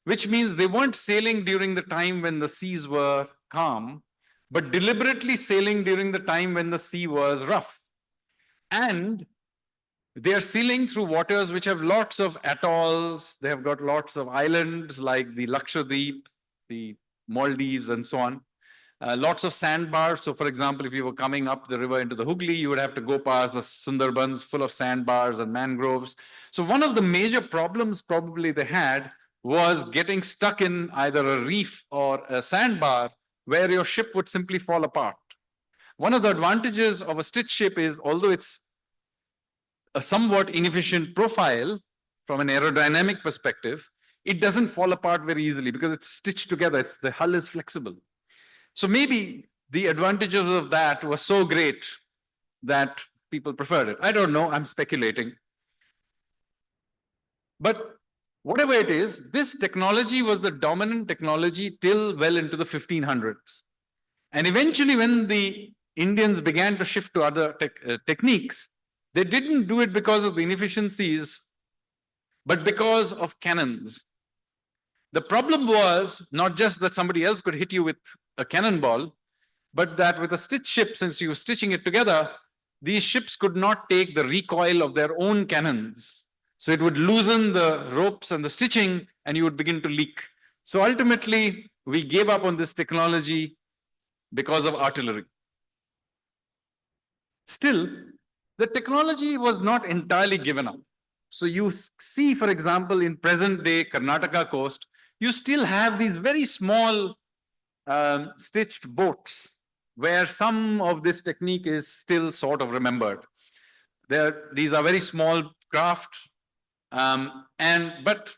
which means they weren't sailing during the time when the seas were calm, but deliberately sailing during the time when the sea was rough. And they are sailing through waters which have lots of atolls. They have got lots of islands like the Lakshadweep, the Maldives, and so on. Lots of sandbars. So for example, if you were coming up the river into the Hooghly, you would have to go past the Sundarbans full of sandbars and mangroves. So one of the major problems probably they had was getting stuck in either a reef or a sandbar where your ship would simply fall apart. One of the advantages of a stitched ship is, although it's a somewhat inefficient profile from an aerodynamic perspective, it doesn't fall apart very easily because it's stitched together. The hull is flexible. So maybe the advantages of that were so great that people preferred it. I don't know, I'm speculating. But whatever it is, this technology was the dominant technology till well into the 1500s. And eventually when the Indians began to shift to other techniques, they didn't do it because of the inefficiencies, but because of cannons. The problem was not just that somebody else could hit you with a cannonball, but that with a stitched ship, since you were stitching it together, these ships could not take the recoil of their own cannons. So it would loosen the ropes and the stitching, and you would begin to leak. So ultimately, we gave up on this technology because of artillery. Still, the technology was not entirely given up. So you see, for example, in present day Karnataka coast, you still have these very small stitched boats where some of this technique is still sort of remembered. These are very small craft, but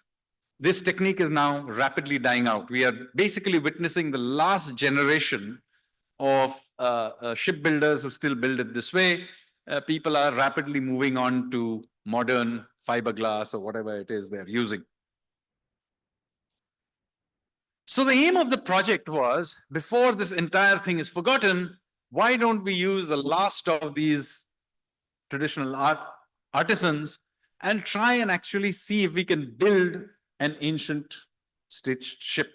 this technique is now rapidly dying out. We are basically witnessing the last generation of shipbuilders who still build it this way. People are rapidly moving on to modern fiberglass or whatever it is they're using. So the aim of the project was, before this entire thing is forgotten, why don't we use the last of these traditional artisans and try and actually see if we can build an ancient stitched ship.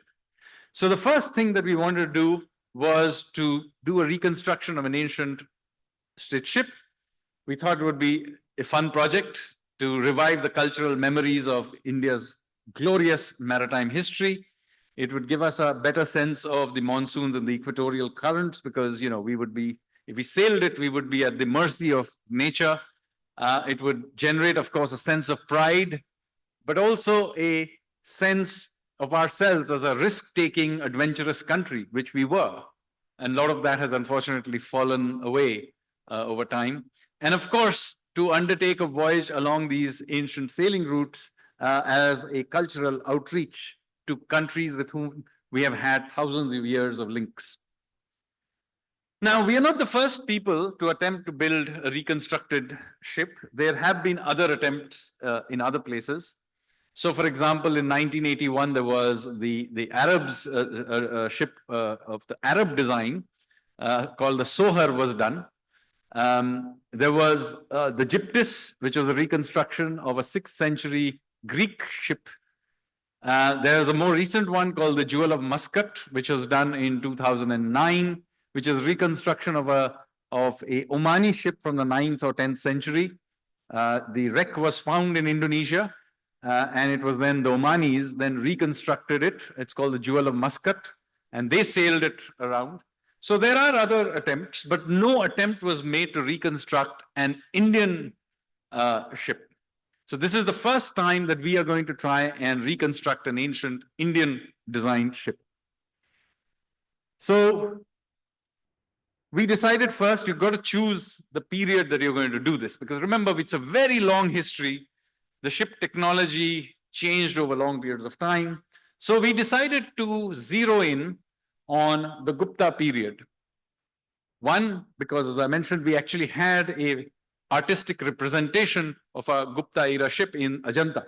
So the first thing that we wanted to do was to do a reconstruction of an ancient stitched ship. We thought it would be a fun project to revive the cultural memories of India's glorious maritime history. It would give us a better sense of the monsoons and the equatorial currents because, you know, we would be, if we sailed it, we would be at the mercy of nature. It would generate, of course, a sense of pride, but also a sense of ourselves as a risk-taking, adventurous country, which we were. And a lot of that has unfortunately fallen away over time. And of course, to undertake a voyage along these ancient sailing routes as a cultural outreach to countries with whom we have had thousands of years of links. Now, we are not the first people to attempt to build a reconstructed ship. There have been other attempts in other places. So, for example, in 1981, there was the Arabs ship of the Arab design called the Sohar was done. There was the Gyptus, which was a reconstruction of a 6th century Greek ship. There's a more recent one called the Jewel of Muscat, which was done in 2009, which is reconstruction of a Omani ship from the 9th or 10th century. The wreck was found in Indonesia, and it was then the Omanis then reconstructed it. It's called the Jewel of Muscat, and they sailed it around. So there are other attempts, but no attempt was made to reconstruct an Indian ship. So this is the first time that we are going to try and reconstruct an ancient Indian designed ship. So we decided first you've got to choose the period that you're going to do this, because remember, it's a very long history. The ship technology changed over long periods of time. So we decided to zero in on the Gupta period. One, because as I mentioned, we actually had a artistic representation of a Gupta era ship in Ajanta.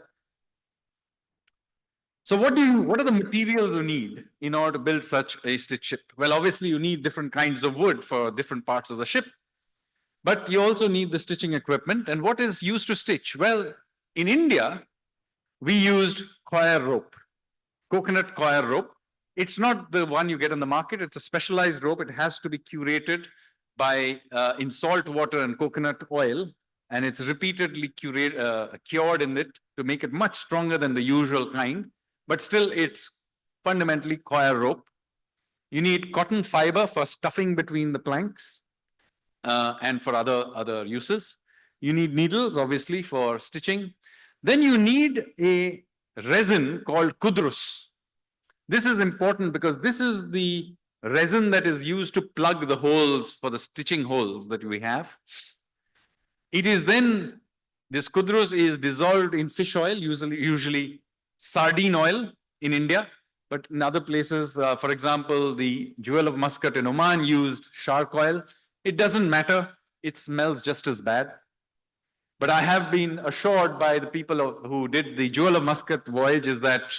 So what are the materials you need in order to build such a stitched ship? Well, obviously you need different kinds of wood for different parts of the ship, but you also need the stitching equipment. And what is used to stitch? Well, in India, we used coir rope, coconut coir rope. It's not the one you get in the market. It's a specialized rope. It has to be curated by in salt water and coconut oil, and it's repeatedly cured in it to make it much stronger than the usual kind, but still it's fundamentally coir rope. You need cotton fiber for stuffing between the planks and for other uses. You need needles, obviously, for stitching. Then you need a resin called kudrus. This is important because this is the resin that is used to plug the holes for the stitching holes that we have. It is then, this kudrus is dissolved in fish oil, usually sardine oil in India, but in other places, for example, the Jewel of Muscat in Oman used shark oil. It doesn't matter, it smells just as bad. But I have been assured by the people who did the Jewel of Muscat voyage is that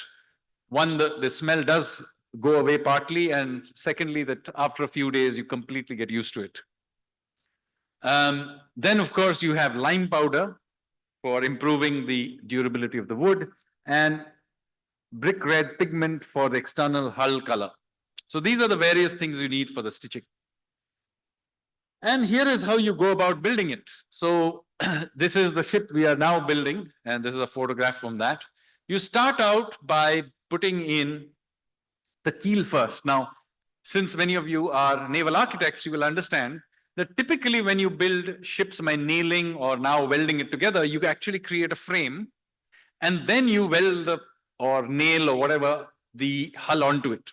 one, the smell does go away partly, and secondly, that after a few days, you completely get used to it. Then, of course, you have lime powder for improving the durability of the wood, and brick red pigment for the external hull color. So these are the various things you need for the stitching. And here is how you go about building it. So this is the ship we are now building, and this is a photograph from that. You start out by putting in the keel first. Now, since many of you are naval architects, you will understand that typically when you build ships by nailing or now welding it together, you actually create a frame, and then you weld or nail or whatever the hull onto it.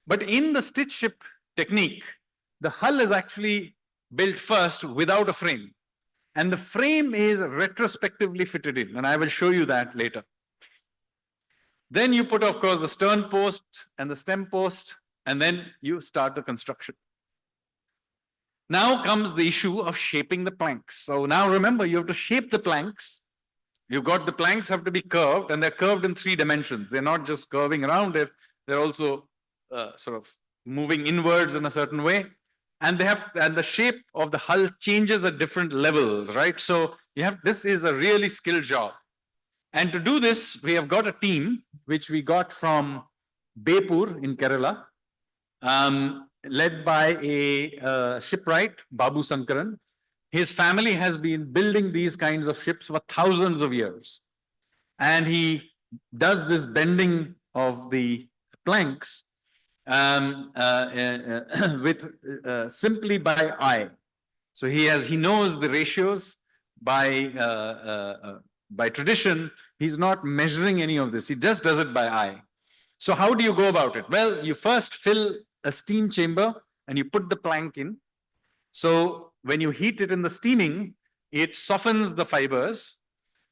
But in the stitch ship technique, the hull is actually built first without a frame, and the frame is retrospectively fitted in, and I will show you that later. Then you put, of course, the stern post and the stem post, and then you start the construction. Now comes the issue of shaping the planks. So now remember, you have to shape the planks. You've got the planks have to be curved, and they're curved in 3 dimensions. They're not just curving around it, they're also sort of moving inwards in a certain way. And the shape of the hull changes at different levels, right? So this is a really skilled job. And to do this, we have got a team which we got from Bepur in Kerala, led by a shipwright, Babu Sankaran. His family has been building these kinds of ships for thousands of years. And he does this bending of the planks with simply by eye. So he knows the ratios by tradition. He's not measuring any of this. He just does it by eye. So how do you go about it? Well, you first fill a steam chamber and you put the plank in. So when you heat it in the steaming, it softens the fibers.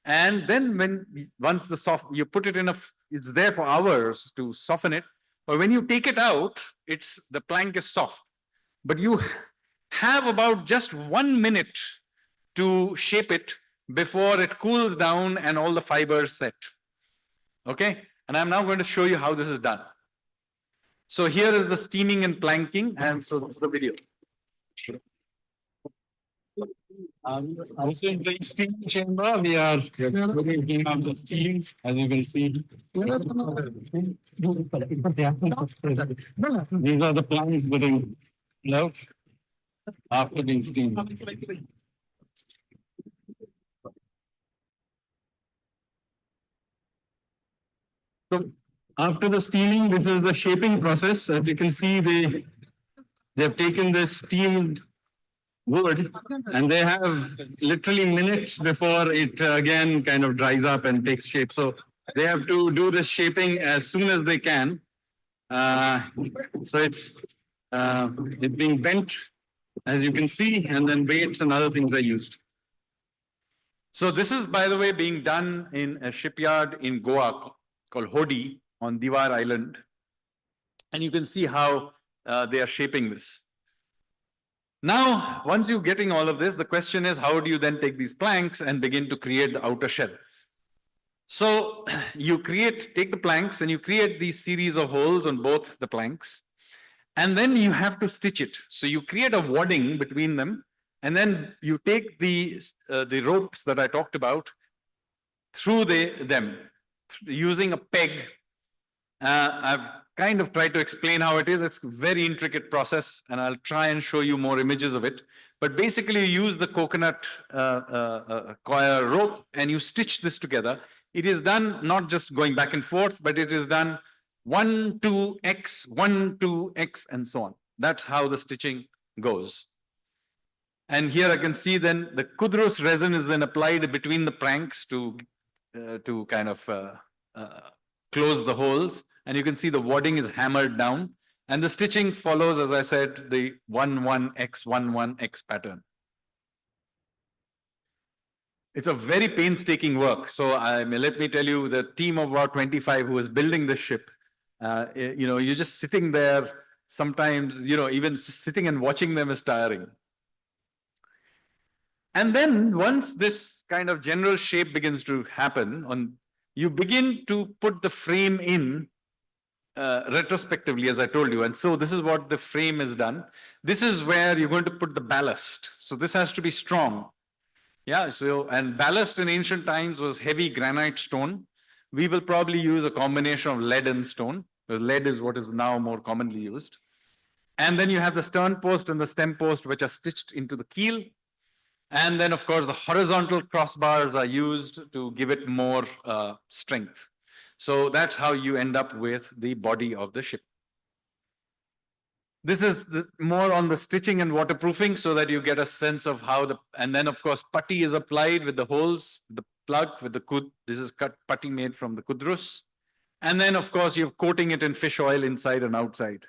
And then once you put it in it's there for hours to soften it. But when you take it out, the plank is soft. But you have about just 1 minute to shape it before it cools down and all the fibers set. Okay? And I'm now going to show you how this is done. So here is the steaming and planking, and so this is the video. Also in the steam chamber, we are putting on the steam, as you can see. These are the planks getting left after being steamed. So after the steaming, this is the shaping process. As you can see, they have taken this steamed wood and they have literally minutes before it again kind of dries up and takes shape. So they have to do this shaping as soon as they can. So it's being bent, as you can see, and then weights and other things are used. So this is, by the way, being done in a shipyard in Goa called Hodi on Diwar Island. And you can see how they are shaping this. Now, once you're getting all of this, the question is, how do you then take these planks and begin to create the outer shell? So you take the planks and you create these series of holes on both the planks. And then you have to stitch it. So you create a wadding between them. And then you take the ropes that I talked about through them using a peg. I've kind of tried to explain how it is. It's a very intricate process, and I'll try and show you more images of it. But basically, you use the coconut coir rope, and you stitch this together. It is done not just going back and forth, but it is done 1, 2, X, 1, 2, X, and so on. That's how the stitching goes. And here I can see then the Kudrus resin is then applied between the pranks to kind of close the holes. And you can see the wadding is hammered down. And the stitching follows, as I said, the 1, 1, X, 1, 1, X pattern. It's a very painstaking work. So let me tell you, the team of about 25 who is building this ship, you're just sitting there. Sometimes, even sitting and watching them is tiring. And then once this kind of general shape begins to happen, you begin to put the frame in retrospectively, as I told you. And so this is what the frame is done. This is where you're going to put the ballast. So this has to be strong. Yeah, and ballast in ancient times was heavy granite stone. We will probably use a combination of lead and stone, because lead is what is now more commonly used. And then you have the stern post and the stem post, which are stitched into the keel. And then, of course, the horizontal crossbars are used to give it more strength. So that's how you end up with the body of the ship. This is more on the stitching and waterproofing so that you get a sense of how and then, of course, putty is applied with the holes, the plug with the this is putty made from the kudrus. And then, of course, you're coating it in fish oil inside and outside.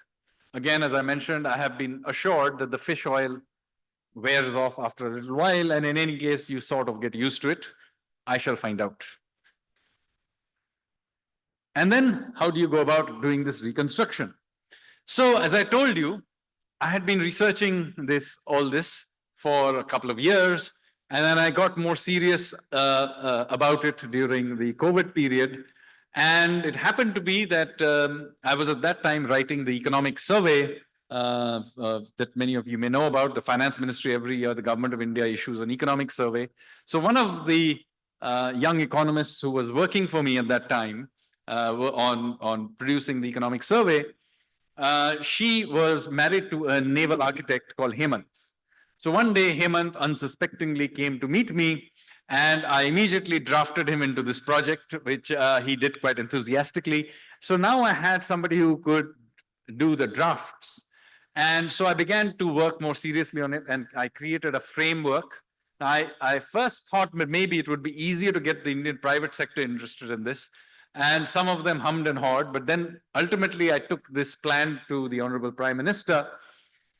Again, as I mentioned, I have been assured that the fish oil wears off after a little while, and in any case, you sort of get used to it. I shall find out. And then, how do you go about doing this reconstruction? So, as I told you, I had been researching all this for a couple of years, and then I got more serious about it during the COVID period. And it happened to be that I was at that time writing the economic survey that many of you may know about. The finance ministry, every year, the government of India issues an economic survey. So one of the young economists who was working for me at that time on producing the economic survey, she was married to a naval architect called Hemant. So one day, Hemant unsuspectingly came to meet me, and I immediately drafted him into this project, which he did quite enthusiastically. So now I had somebody who could do the drafts. And so I began to work more seriously on it, and I created a framework. I first thought that maybe it would be easier to get the Indian private sector interested in this. And some of them hummed and hawed, but then ultimately I took this plan to the Honorable Prime Minister,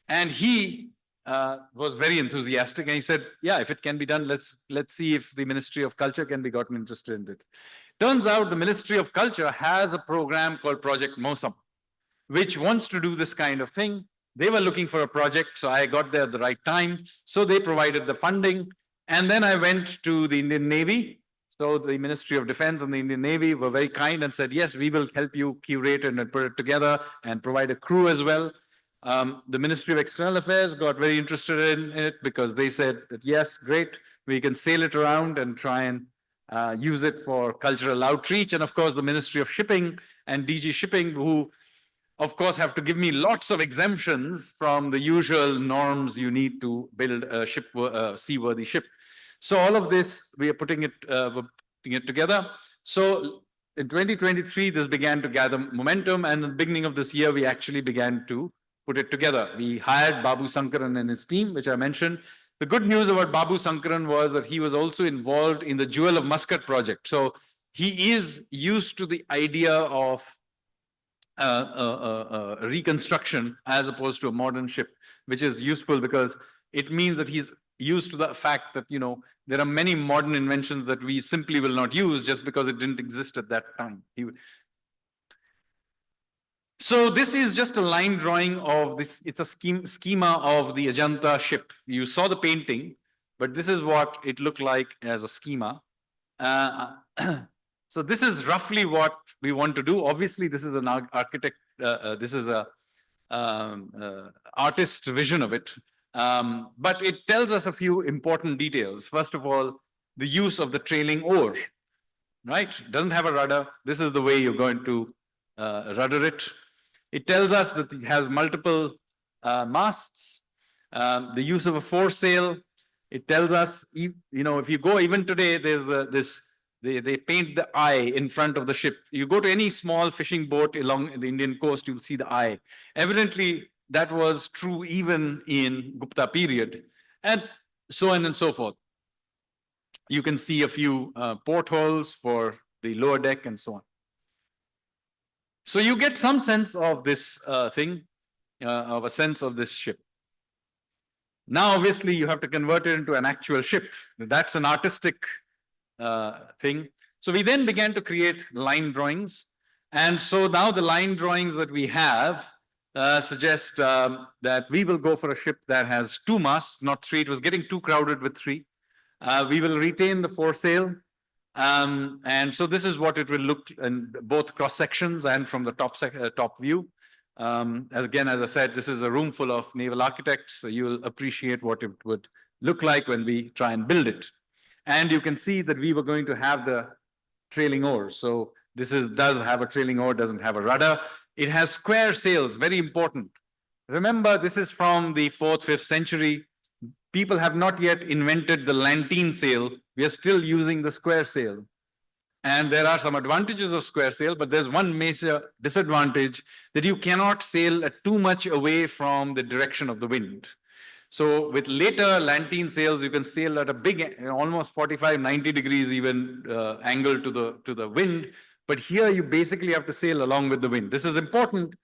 and he was very enthusiastic, and he said, yeah, if it can be done, let's see if the Ministry of Culture can be gotten interested in it. Turns out the Ministry of Culture has a program called Project Mosam, which wants to do this kind of thing. They were looking for a project, so I got there at the right time. So they provided the funding, and then I went to the Indian Navy. So the Ministry of Defense and the Indian Navy were very kind and said, yes, we will help you curate and put it together and provide a crew as well. The Ministry of External Affairs got very interested in it because they said that, yes, great, we can sail it around and try and use it for cultural outreach. And of course, the Ministry of Shipping and DG Shipping, who of course have to give me lots of exemptions from the usual norms you need to build a seaworthy ship. So all of this, we are putting it together. So in 2023, this began to gather momentum, and at the beginning of this year, we actually began to put it together. We hired Babu Sankaran and his team, which I mentioned. The good news about Babu Sankaran was that he was also involved in the Jewel of Muscat project. So he is used to the idea of reconstruction as opposed to a modern ship, which is useful because it means that he's used to the fact that, there are many modern inventions that we simply will not use just because it didn't exist at that time. So this is just a line drawing of this. It's a schema of the Ajanta ship. You saw the painting, but this is what it looked like as a schema. So this is roughly what we want to do. Obviously, this is an architect. This is a artist's vision of it. But it tells us a few important details. First of all, the use of the trailing oar, right? It doesn't have a rudder. This is the way you're going to rudder it. It tells us that it has multiple masts, the use of a foresail. It tells us, if you go even today, there's They paint the eye in front of the ship. You go to any small fishing boat along the Indian coast, you'll see the eye. Evidently, that was true even in Gupta period, and so on and so forth. You can see a few portholes for the lower deck and so on. So you get some sense of this thing, of a sense of this ship. Now, obviously, you have to convert it into an actual ship. That's an artistic thing. So we then began to create line drawings. And so now the line drawings that we have suggest that we will go for a ship that has 2 masts, not 3. It was getting too crowded with 3. We will retain the foresail. And so this is what it will look in both cross sections and from the top view. Again, as I said, this is a room full of naval architects, so you will appreciate what it would look like when we try and build it. And you can see that we were going to have the trailing oars. So this does have a trailing oar, doesn't have a rudder. It has square sails, very important. Remember, this is from the 4th, 5th century. People have not yet invented the lantern sail. We are still using the square sail. And there are some advantages of square sail, but there's one major disadvantage, that you cannot sail too much away from the direction of the wind. So with later lantern sails, you can sail at a big, almost 45, 90 degrees even angle to the wind. But here you basically have to sail along with the wind. This is important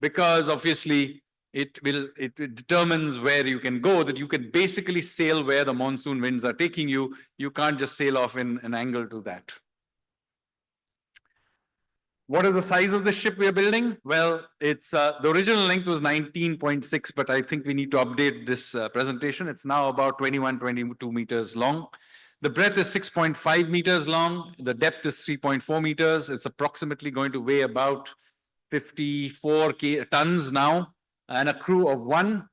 because obviously it determines where you can go, that you can basically sail where the monsoon winds are taking you. You can't just sail off in an angle to that. What is the size of the ship we are building? Well, it's the original length was 19.6, but I think we need to update this presentation. It's now about 21, 22 meters long. The breadth is 6.5 meters long. The depth is 3.4 meters. It's approximately going to weigh about 54 tons now, and a crew of one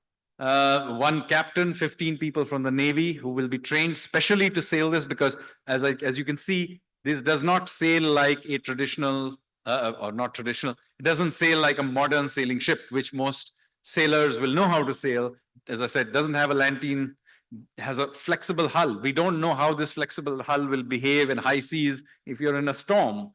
captain, 15 people from the Navy who will be trained specially to sail this, because as you can see, this does not sail like a traditional or not traditional. It doesn't sail like a modern sailing ship, which most sailors will know how to sail. As I said, doesn't have a lantern, has a flexible hull. We don't know how this flexible hull will behave in high seas if you're in a storm.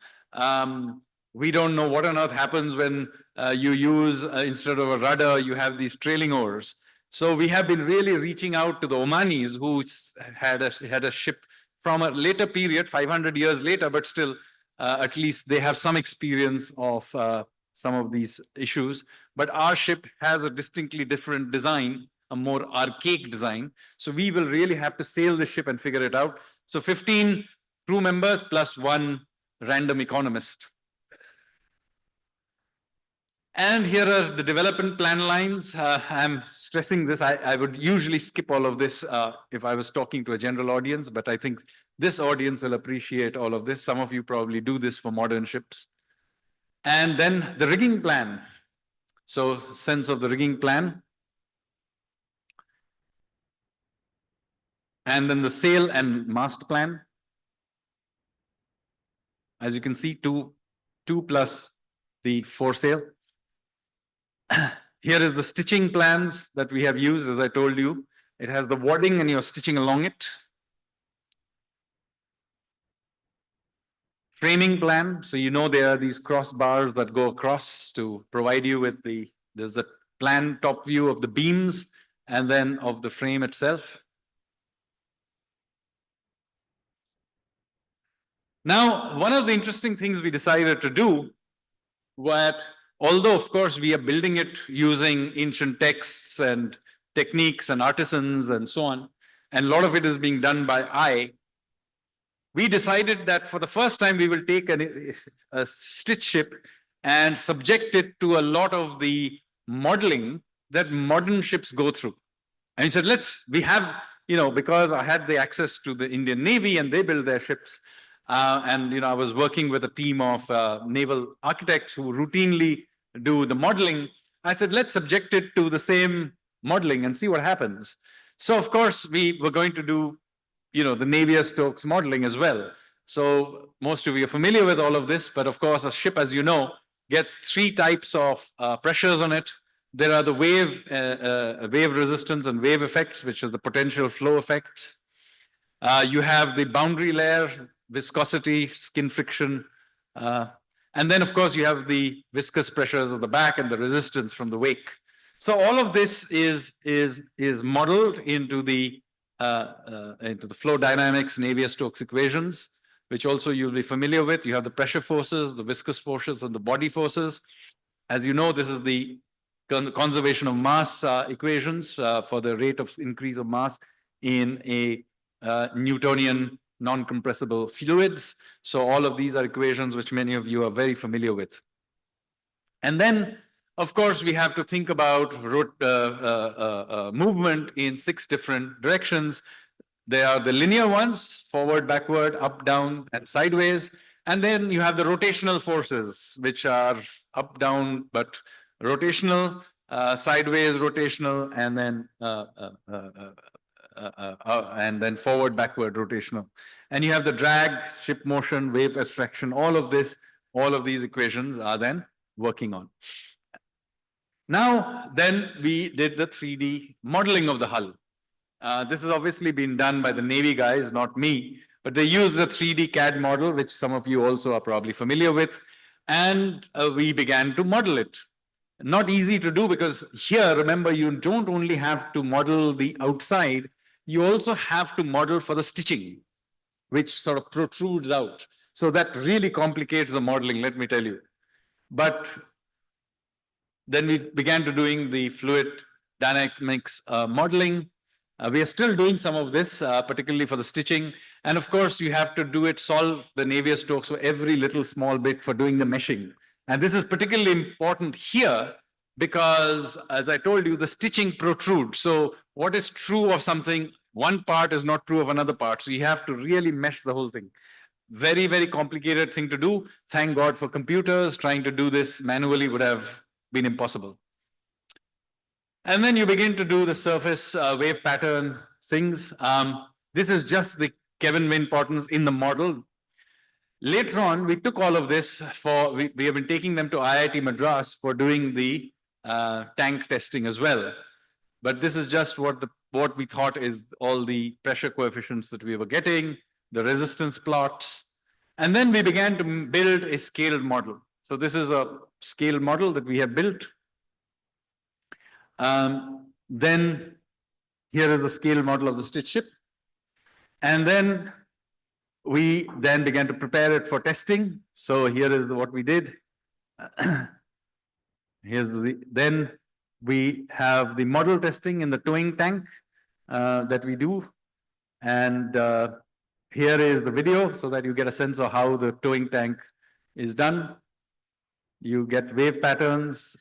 We don't know what on earth happens when you use, instead of a rudder, you have these trailing oars. So we have been really reaching out to the Omanis, who had a ship from a later period, 500 years later, but still, at least they have some experience of some of these issues. But our ship has a distinctly different design, a more archaic design. So we will really have to sail the ship and figure it out. So 15 crew members plus 1 random economist. And here are the development plan lines. I'm stressing this. I would usually skip all of this if I was talking to a general audience, but I think this audience will appreciate all of this. Some of you probably do this for modern ships. And then the rigging plan. So sense of the rigging plan. And then the sail and mast plan. As you can see, two plus the foresail. Here is the stitching plans that we have used, as I told you. It has the wadding and you're stitching along it. Framing plan. So you know there are these crossbars that go across to provide you with there's the plan top view of the beams and then of the frame itself. Now, one of the interesting things we decided to do, although of course we are building it using ancient texts and techniques and artisans and so on, and a lot of it is being done by eye, we decided that for the first time we will take a stitch ship and subject it to a lot of the modeling that modern ships go through. And he said, because I had the access to the Indian Navy and they build their ships, and I was working with a team of naval architects who routinely do the modeling. I said, let's subject it to the same modeling and see what happens. So of course we were going to do the Navier-Stokes modeling as well. So most of you are familiar with all of this, but of course a ship, as you know, gets 3 types of pressures on it. There are the wave resistance and wave effects, which is the potential flow effects. You have the boundary layer, viscosity, skin friction. And then, of course, you have the viscous pressures of the back and the resistance from the wake. So all of this is modeled into the flow dynamics Navier-Stokes equations, which also you'll be familiar with. You have the pressure forces, the viscous forces, and the body forces. As you know, this is the conservation of mass equations for the rate of increase of mass in a Newtonian non-compressible fluids. So all of these are equations which many of you are very familiar with. And then, of course, we have to think about movement in 6 different directions. They are the linear ones, forward, backward, up, down, and sideways. And then you have the rotational forces, which are up, down, but rotational, sideways, rotational, and then forward, backward, rotational. And you have the drag, ship motion, wave attraction, all of these equations are then working on. Now, then we did the 3D modeling of the hull. This has obviously been done by the Navy guys, not me, but they used a 3D CAD model, which some of you also are probably familiar with. And we began to model it. Not easy to do because here, remember, you don't only have to model the outside, you also have to model for the stitching, which sort of protrudes out. So that really complicates the modeling, let me tell you. But then we began to doing the fluid dynamics modeling. We are still doing some of this, particularly for the stitching. And of course, you have to do it, solve the Navier-Stokes for every little small bit for doing the meshing. And this is particularly important here because, as I told you, the stitching protrudes. So what is true of something, one part is not true of another part. So you have to really mesh the whole thing. Very, very complicated thing to do. Thank God for computers. Trying to do this manually would have been impossible. And then you begin to do the surface wave pattern things. This is just the Kevin Wynne patterns in the model. Later on, we took all of this for, we have been taking them to IIT Madras for doing the tank testing as well. But this is just what we thought is all the pressure coefficients that we were getting, the resistance plots. And then we began to build a scaled model. So this is a scaled model that we have built. Then here is the scale model of the Stitched Ship. And then we then began to prepare it for testing. So here is what we did. Then we have the model testing in the towing tank that we do. And here is the video so that you get a sense of how the towing tank is done. You get wave patterns.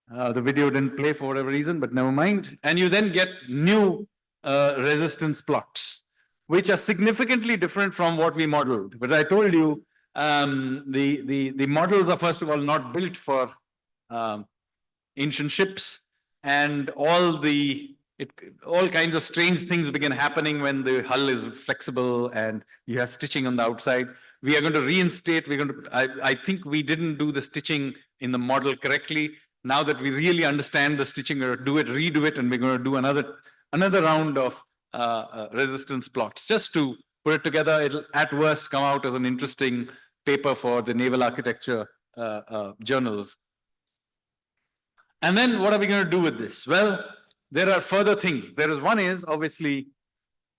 The video didn't play for whatever reason, but never mind. And you then get new resistance plots, which are significantly different from what we modeled. But I told you, the models are first of all not built for ancient ships, and all kinds of strange things begin happening when the hull is flexible and you have stitching on the outside. We are going to reinstate. I think we didn't do the stitching in the model correctly. Now that we really understand the stitching, we're going to redo it, and we're going to do another round of resistance plots just to put it together. It'll at worst come out as an interesting paper for the naval architecture journals. And then what are we going to do with this? Well, there are further things. One is obviously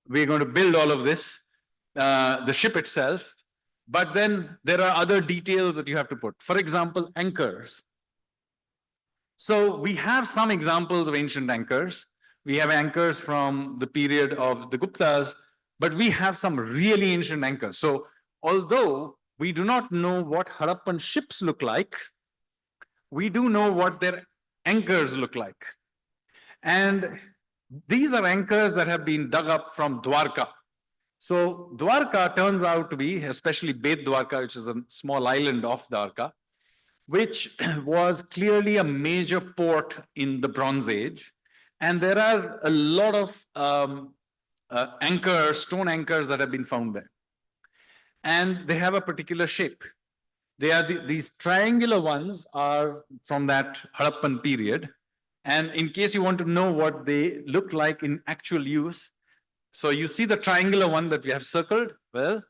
we're going to build all of this, the ship itself, but then there are other details that you have to put. For example, anchors. So we have some examples of ancient anchors. We have anchors from the period of the Guptas, but we have some really ancient anchors. So although we do not know what Harappan ships look like, we do know what their anchors look like. And these are anchors that have been dug up from Dwarka. So Dwarka turns out to be, especially Bet Dwarka, which is a small island off Dwarka, which was clearly a major port in the Bronze Age. And there are a lot of stone anchors that have been found there. And they have a particular shape. They are these triangular ones are from that Harappan period. And in case you want to know what they look like in actual use, So you see the triangular one that we have circled? Well,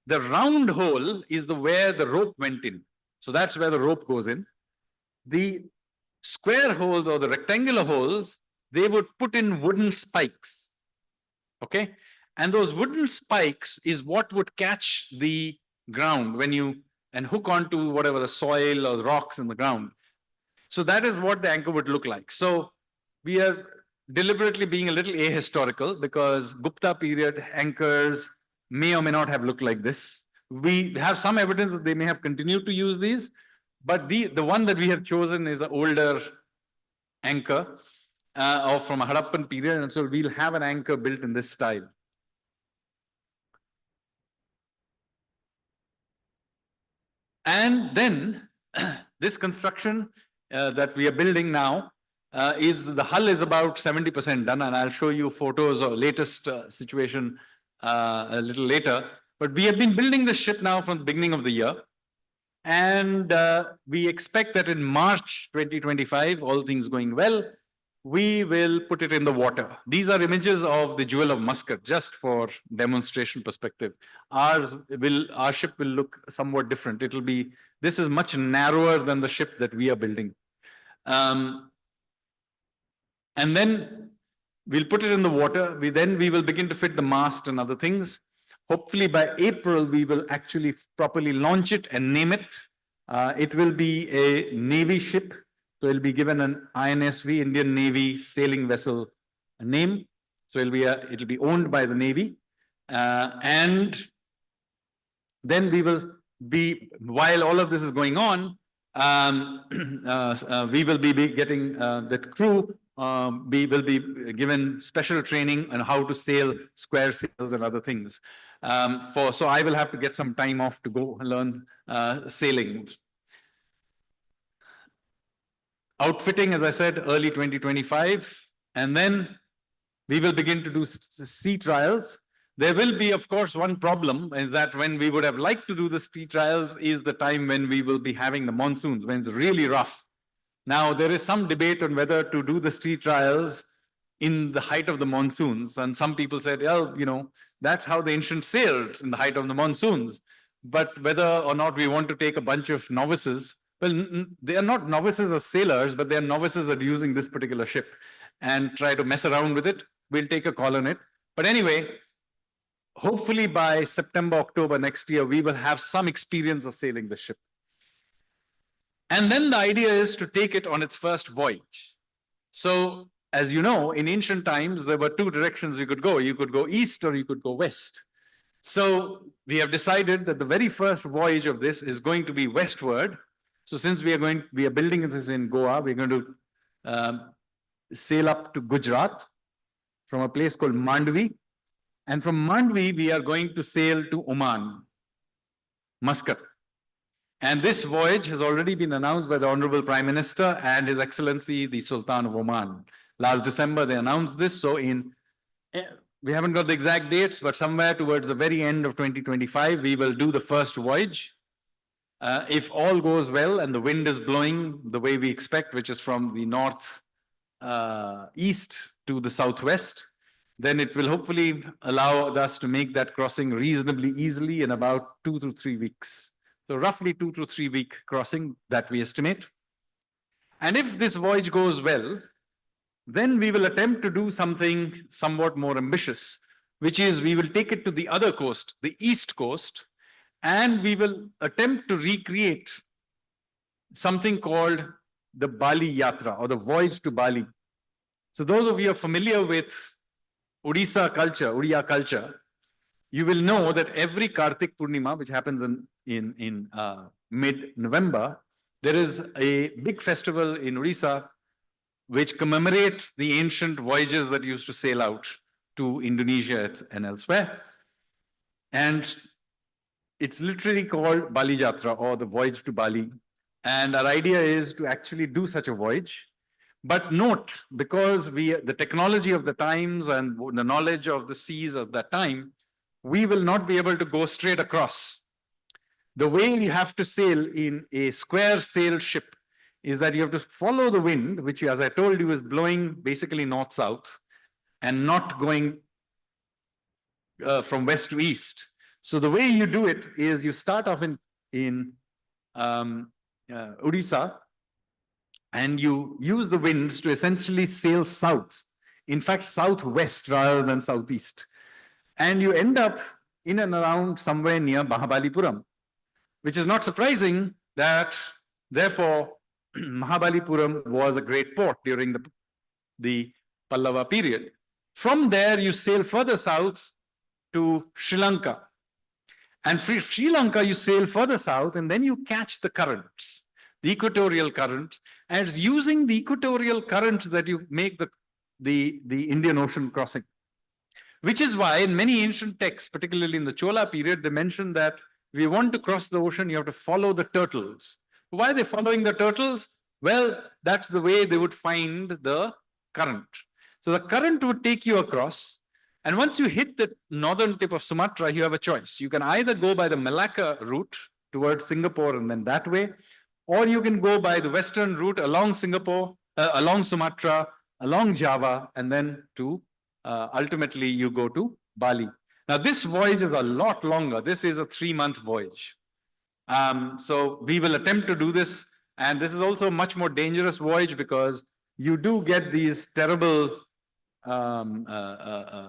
the round hole is where the rope went in. So that's where the rope goes in. The square holes or the rectangular holes, they would put in wooden spikes. Okay. And those wooden spikes is what would catch the ground when you and hook onto whatever the soil or the rocks in the ground. So that is what the anchor would look like. So we are deliberately being a little ahistorical because Gupta period anchors may or may not have looked like this. We have some evidence that they may have continued to use these, but the one that we have chosen is an older anchor or from a Harappan period, and so we'll have an anchor built in this style. And then this construction that we are building now is the hull is about 70% done, and I'll show you photos of latest situation a little later. But we have been building the ship now from the beginning of the year, and we expect that in March 2025, all things going well, we will put it in the water. These are images of the Jewel of Muscat, just for demonstration perspective. Our ship will look somewhat different. It'll be, this is much narrower than the ship that we are building. And then we'll put it in the water. Then we will begin to fit the mast and other things. Hopefully by April, we will actually properly launch it and name it. It will be a Navy ship. So it'll be given an INSV, Indian Navy sailing vessel name. So it'll be owned by the Navy. And then we will be, while all of this is going on, we will be getting that crew. We will be given special training on how to sail square sails and other things. So I will have to get some time off to go learn sailing. Outfitting, as I said, early 2025, and then we will begin to do sea trials. There will be, of course, one problem is that when we would have liked to do the sea trials is the time when we will be having the monsoons, when it's really rough. Now, there is some debate on whether to do the sea trials in the height of the monsoons. And some people said, well, you know, that's how the ancients sailed in the height of the monsoons. But whether or not we want to take a bunch of novices, well, they are not novices as sailors, but they are novices at using this particular ship and try to mess around with it. We'll take a call on it. But anyway, hopefully by September, October next year, we will have some experience of sailing the ship. And then the idea is to take it on its first voyage. So, as you know, in ancient times, there were two directions you could go. You could go east or you could go west. So we have decided that the very first voyage of this is going to be westward. So since we are building this in Goa, we're going to sail up to Gujarat from a place called Mandvi. And from Mandvi, we are going to sail to Oman, Muscat. And this voyage has already been announced by the Honorable Prime Minister and His Excellency, the Sultan of Oman. Last December, they announced this. So we haven't got the exact dates, but somewhere towards the very end of 2025, we will do the first voyage. If all goes well and the wind is blowing the way we expect, which is from the north east to the southwest, then it will hopefully allow us to make that crossing reasonably easily in about 2 to 3 weeks. So roughly 2 to 3 week crossing that we estimate. And if this voyage goes well, then we will attempt to do something somewhat more ambitious, which is we will take it to the other coast, the east coast, and we will attempt to recreate something called the Bali Yatra or the voyage to Bali. So those of you who are familiar with Odisha culture, Odia culture, you will know that every Kartik Purnima, which happens in mid-November, there is a big festival in Odisha which commemorates the ancient voyages that used to sail out to Indonesia and elsewhere. And it's literally called Bali Yatra or the voyage to Bali. And our idea is to actually do such a voyage. But note, because the technology of the times and the knowledge of the seas of that time, we will not be able to go straight across. The way we have to sail in a square sail ship is that you have to follow the wind, which, as I told you, is blowing basically north-south and not going from west to east. So the way you do it is you start off in Odisha, and you use the winds to essentially sail south. In fact, southwest rather than southeast. And you end up in and around somewhere near Mahabalipuram, which is not surprising that, therefore, Mahabalipuram was a great port during the Pallava period. From there, you sail further south to Sri Lanka. And from Sri Lanka, you sail further south, and then you catch the currents, the equatorial currents. And it's using the equatorial currents that you make the Indian Ocean crossing. Which is why in many ancient texts, particularly in the Chola period, they mention that if you want to cross the ocean, you have to follow the turtles. Why are they following the turtles? Well, that's the way they would find the current. So the current would take you across. And once you hit the northern tip of Sumatra, you have a choice. You can either go by the Malacca route towards Singapore and then that way, or you can go by the western route along Singapore, along Sumatra, along Java, and then to ultimately you go to Bali. Now this voyage is a lot longer. This is a 3-month voyage. So we will attempt to do this. And this is also a much more dangerous voyage because you do get these terrible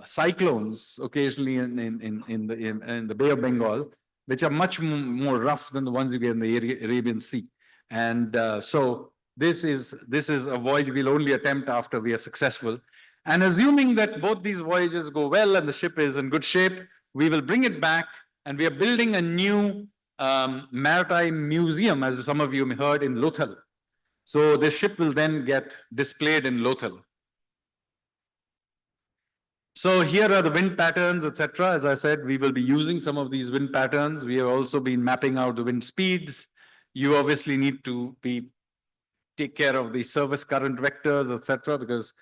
cyclones occasionally in the Bay of Bengal, which are much more rough than the ones you get in the Arabian Sea. And so this is a voyage we'll only attempt after we are successful. And assuming that both these voyages go well and the ship is in good shape, we will bring it back, and we are building a new maritime museum, as some of you heard, in Lothal. So the ship will then get displayed in Lothal. So here are the wind patterns, etc. As I said, we will be using some of these wind patterns. We have also been mapping out the wind speeds. You obviously need to take care of the service current vectors, etc., because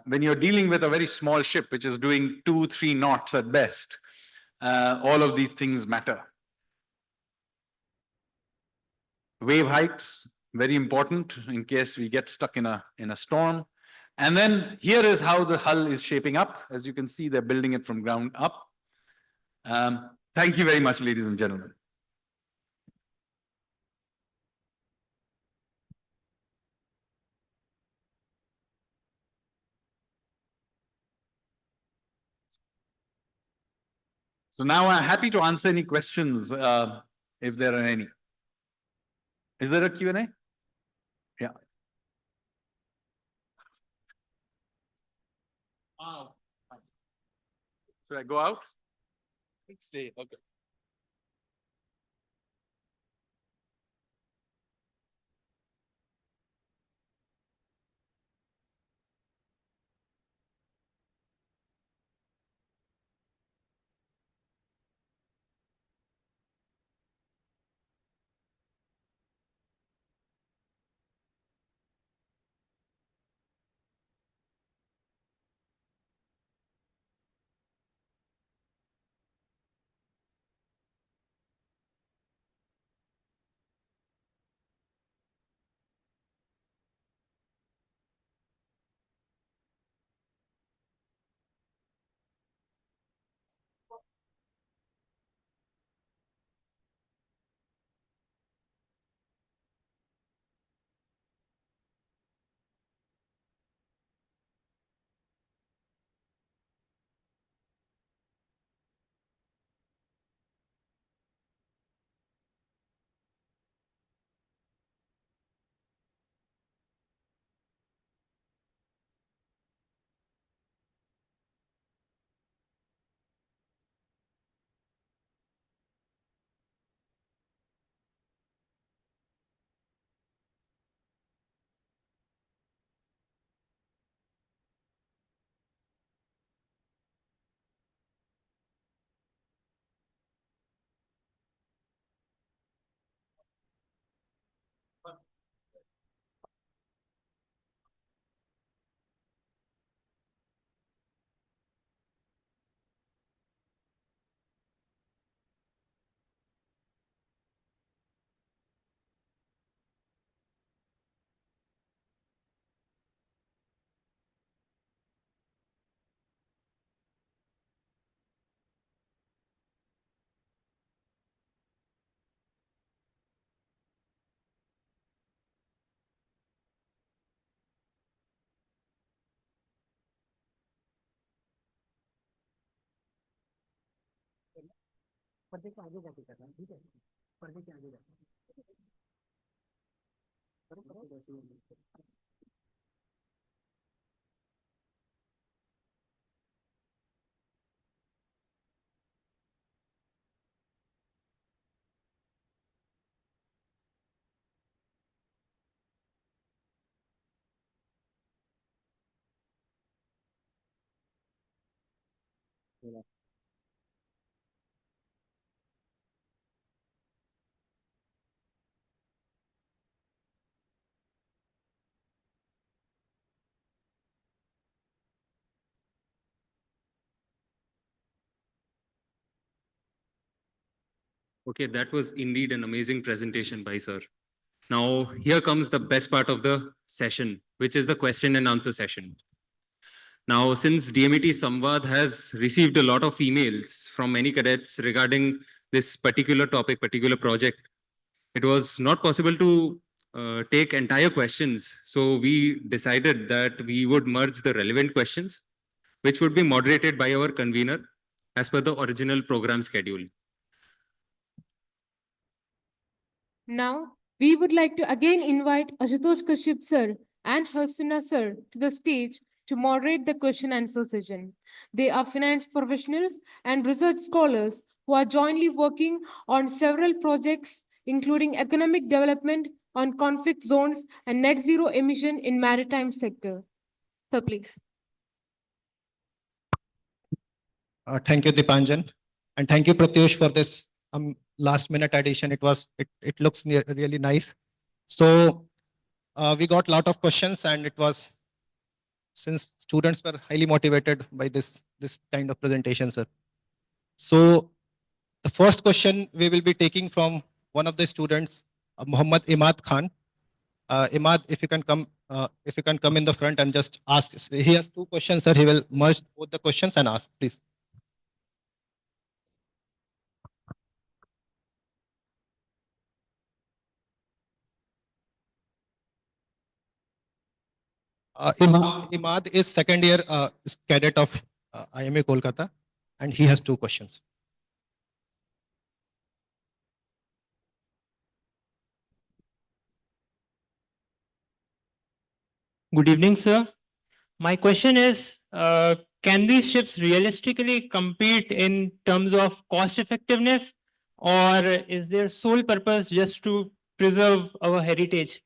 when you're dealing with a very small ship, which is doing 2-3 knots at best, all of these things matter. Wave heights, very important in case we get stuck in a storm. And then here is how the hull is shaping up. As you can see, they're building it from ground up. Thank you very much, ladies and gentlemen. So now I'm happy to answer any questions if there are any. Is there a Q&A? Yeah. Should I go out? Stay. Okay. पर्दे के आगे जाके करना, ठीक है, पर्दे के आगे जाके करो, करो। Okay, that was indeed an amazing presentation by sir. Now, here comes the best part of the session, which is the question and answer session. Now, since DMET Samvad has received a lot of emails from many cadets regarding this particular topic, particular project, it was not possible to take entire questions. So we decided that we would merge the relevant questions, which would be moderated by our convener as per the original program schedule. Now, we would like to again invite Ashutosh Kashyap sir and Harsuna sir to the stage to moderate the question answer session. They are finance professionals and research scholars who are jointly working on several projects, including economic development on conflict zones and net zero emission in maritime sector. Sir, please. Thank you, Dipanjan. And thank you, Pratyush, for this last minute addition. It looks really nice. So we got a lot of questions, and it was, since students were highly motivated by this kind of presentation, sir. So the first question we will be taking from one of the students, Muhammad Imad Khan. Imad, if you can come in the front and just ask. He has two questions, sir. He will merge both the questions and ask, please. Imad is second year cadet of IMA Kolkata, and he has two questions. Good evening, sir. My question is, can these ships realistically compete in terms of cost effectiveness, or is their sole purpose just to preserve our heritage?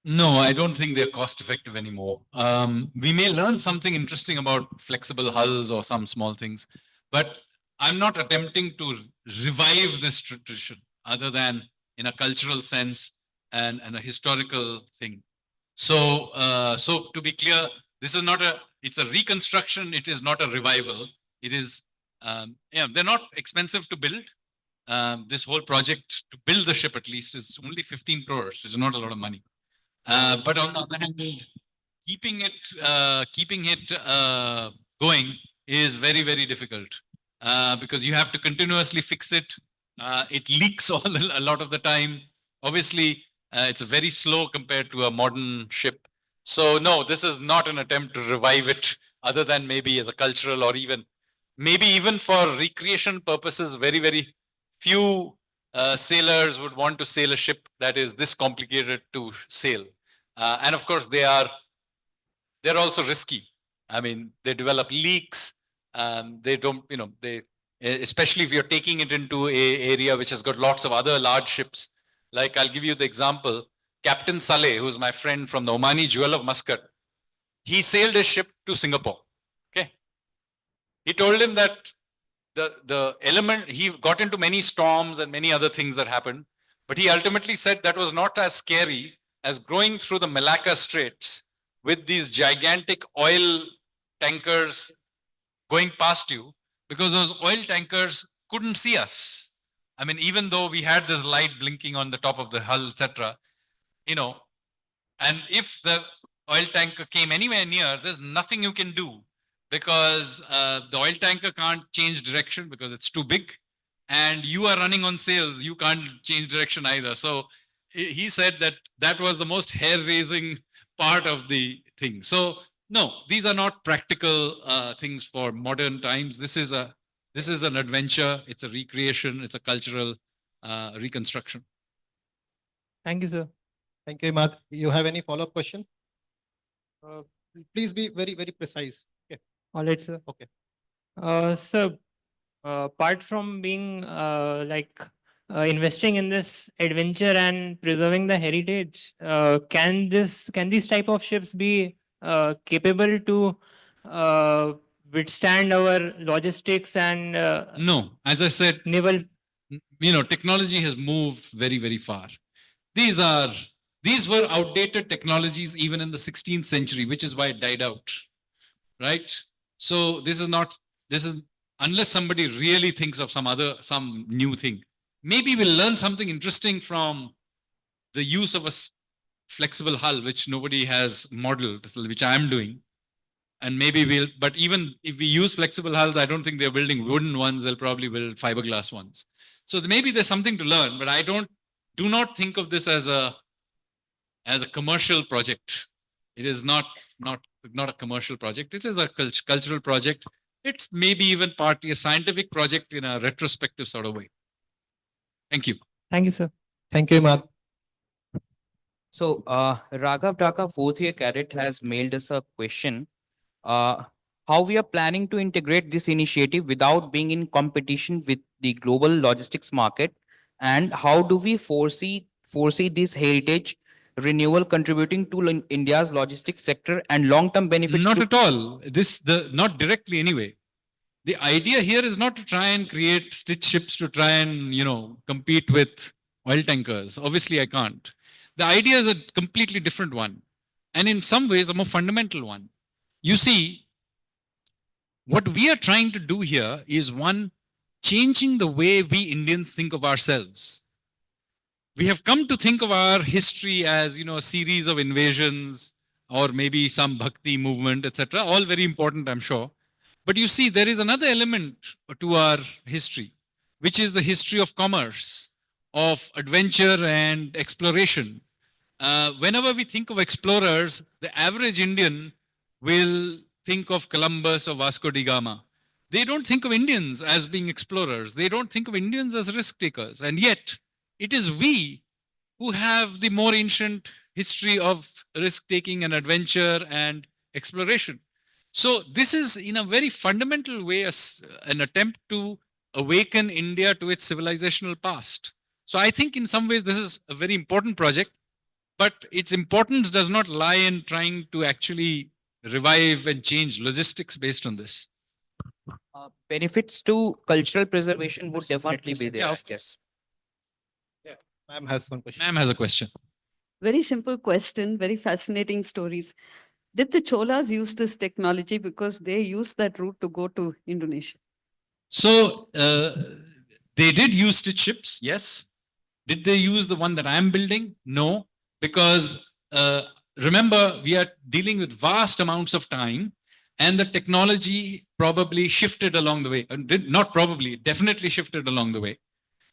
No, I don't think they're cost effective anymore. We may learn something interesting about flexible hulls or some small things, but I'm not attempting to revive this tradition other than in a cultural sense and a historical thing. So, so to be clear, this is not it's a reconstruction. It is not a revival. It is, yeah, they're not expensive to build. This whole project to build the ship at least is only 15 crores. It's not a lot of money. But on the other hand, keeping it going is very, very difficult because you have to continuously fix it. It leaks a lot of the time. Obviously, it's very slow compared to a modern ship. So no, this is not an attempt to revive it other than maybe as a cultural or maybe even for recreation purposes. Very, very few sailors would want to sail a ship that is this complicated to sail. And of course, they're also risky. I mean, they develop leaks. They don't, especially if you're taking it into an area which has got lots of other large ships. Like I'll give you the example, Captain Saleh, who's my friend from the Omani Jewel of Muscat. He sailed his ship to Singapore. Okay. He told him that the element, he got into many storms and many other things that happened, but he ultimately said that was not as scary as going through the Malacca Straits with these gigantic oil tankers going past you, because those oil tankers couldn't see us. I mean, even though we had this light blinking on the top of the hull, etc., and if the oil tanker came anywhere near, there's nothing you can do because the oil tanker can't change direction because it's too big, and you are running on sails, you can't change direction either. So he said that was the most hair-raising part of the thing. So no, these are not practical things for modern times. This is This is an adventure, it's a recreation, it's a cultural reconstruction. Thank you, sir. Thank you, Imad. You have any follow-up question? Uh, Please be very, very precise. Okay. All right, sir. Okay. Sir, apart from being investing in this adventure and preserving the heritage, can these type of ships be capable to withstand our logistics and No, as I said, naval? Technology has moved very, very far. These were outdated technologies even in the 16th century, which is why it died out, right? So this is unless somebody really thinks of some new thing. Maybe we'll learn something interesting from the use of a flexible hull, which nobody has modeled, which I am doing. And maybe but even if we use flexible hulls, I don't think they're building wooden ones, they'll probably build fiberglass ones. So maybe there's something to learn, but I do not think of this as a commercial project. It is not a commercial project. It is a cultural project. It's maybe even partly a scientific project in a retrospective sort of way. Thank you. Thank you, sir. Thank you, Imad. So, Raghav Dhaka, fourth year cadet, has mailed us a question. How we are planning to integrate this initiative without being in competition with the global logistics market, and how do we foresee this heritage renewal contributing to India's logistics sector and long-term benefits? Not at all. Not directly anyway. The idea here is not to try and create stitched ships to try and compete with oil tankers. Obviously, I can't. The idea is a completely different one, and in some ways a more fundamental one. You see, what we are trying to do here is changing the way we Indians think of ourselves. We have come to think of our history as, a series of invasions or maybe some bhakti movement, etc. All very important, I'm sure. But you see, there is another element to our history, which is the history of commerce, of adventure and exploration. Whenever we think of explorers, the average Indian will think of Columbus or Vasco da Gama. They don't think of Indians as being explorers. They don't think of Indians as risk takers. And yet, it is we who have the more ancient history of risk taking and adventure and exploration. So this is, in a very fundamental way, an attempt to awaken India to its civilizational past. So I think in some ways this is a very important project, but its importance does not lie in trying to actually revive and change logistics based on this. Benefits to cultural preservation would definitely be there, I guess. Ma'am has one question. Ma'am has a question. Very simple question, very fascinating stories. Did the Cholas use this technology because they used that route to go to Indonesia? So they did use stitched ships, yes. Did they use the one that I'm building? No, because remember, we are dealing with vast amounts of time, and the technology probably shifted along the way. Not probably, definitely shifted along the way.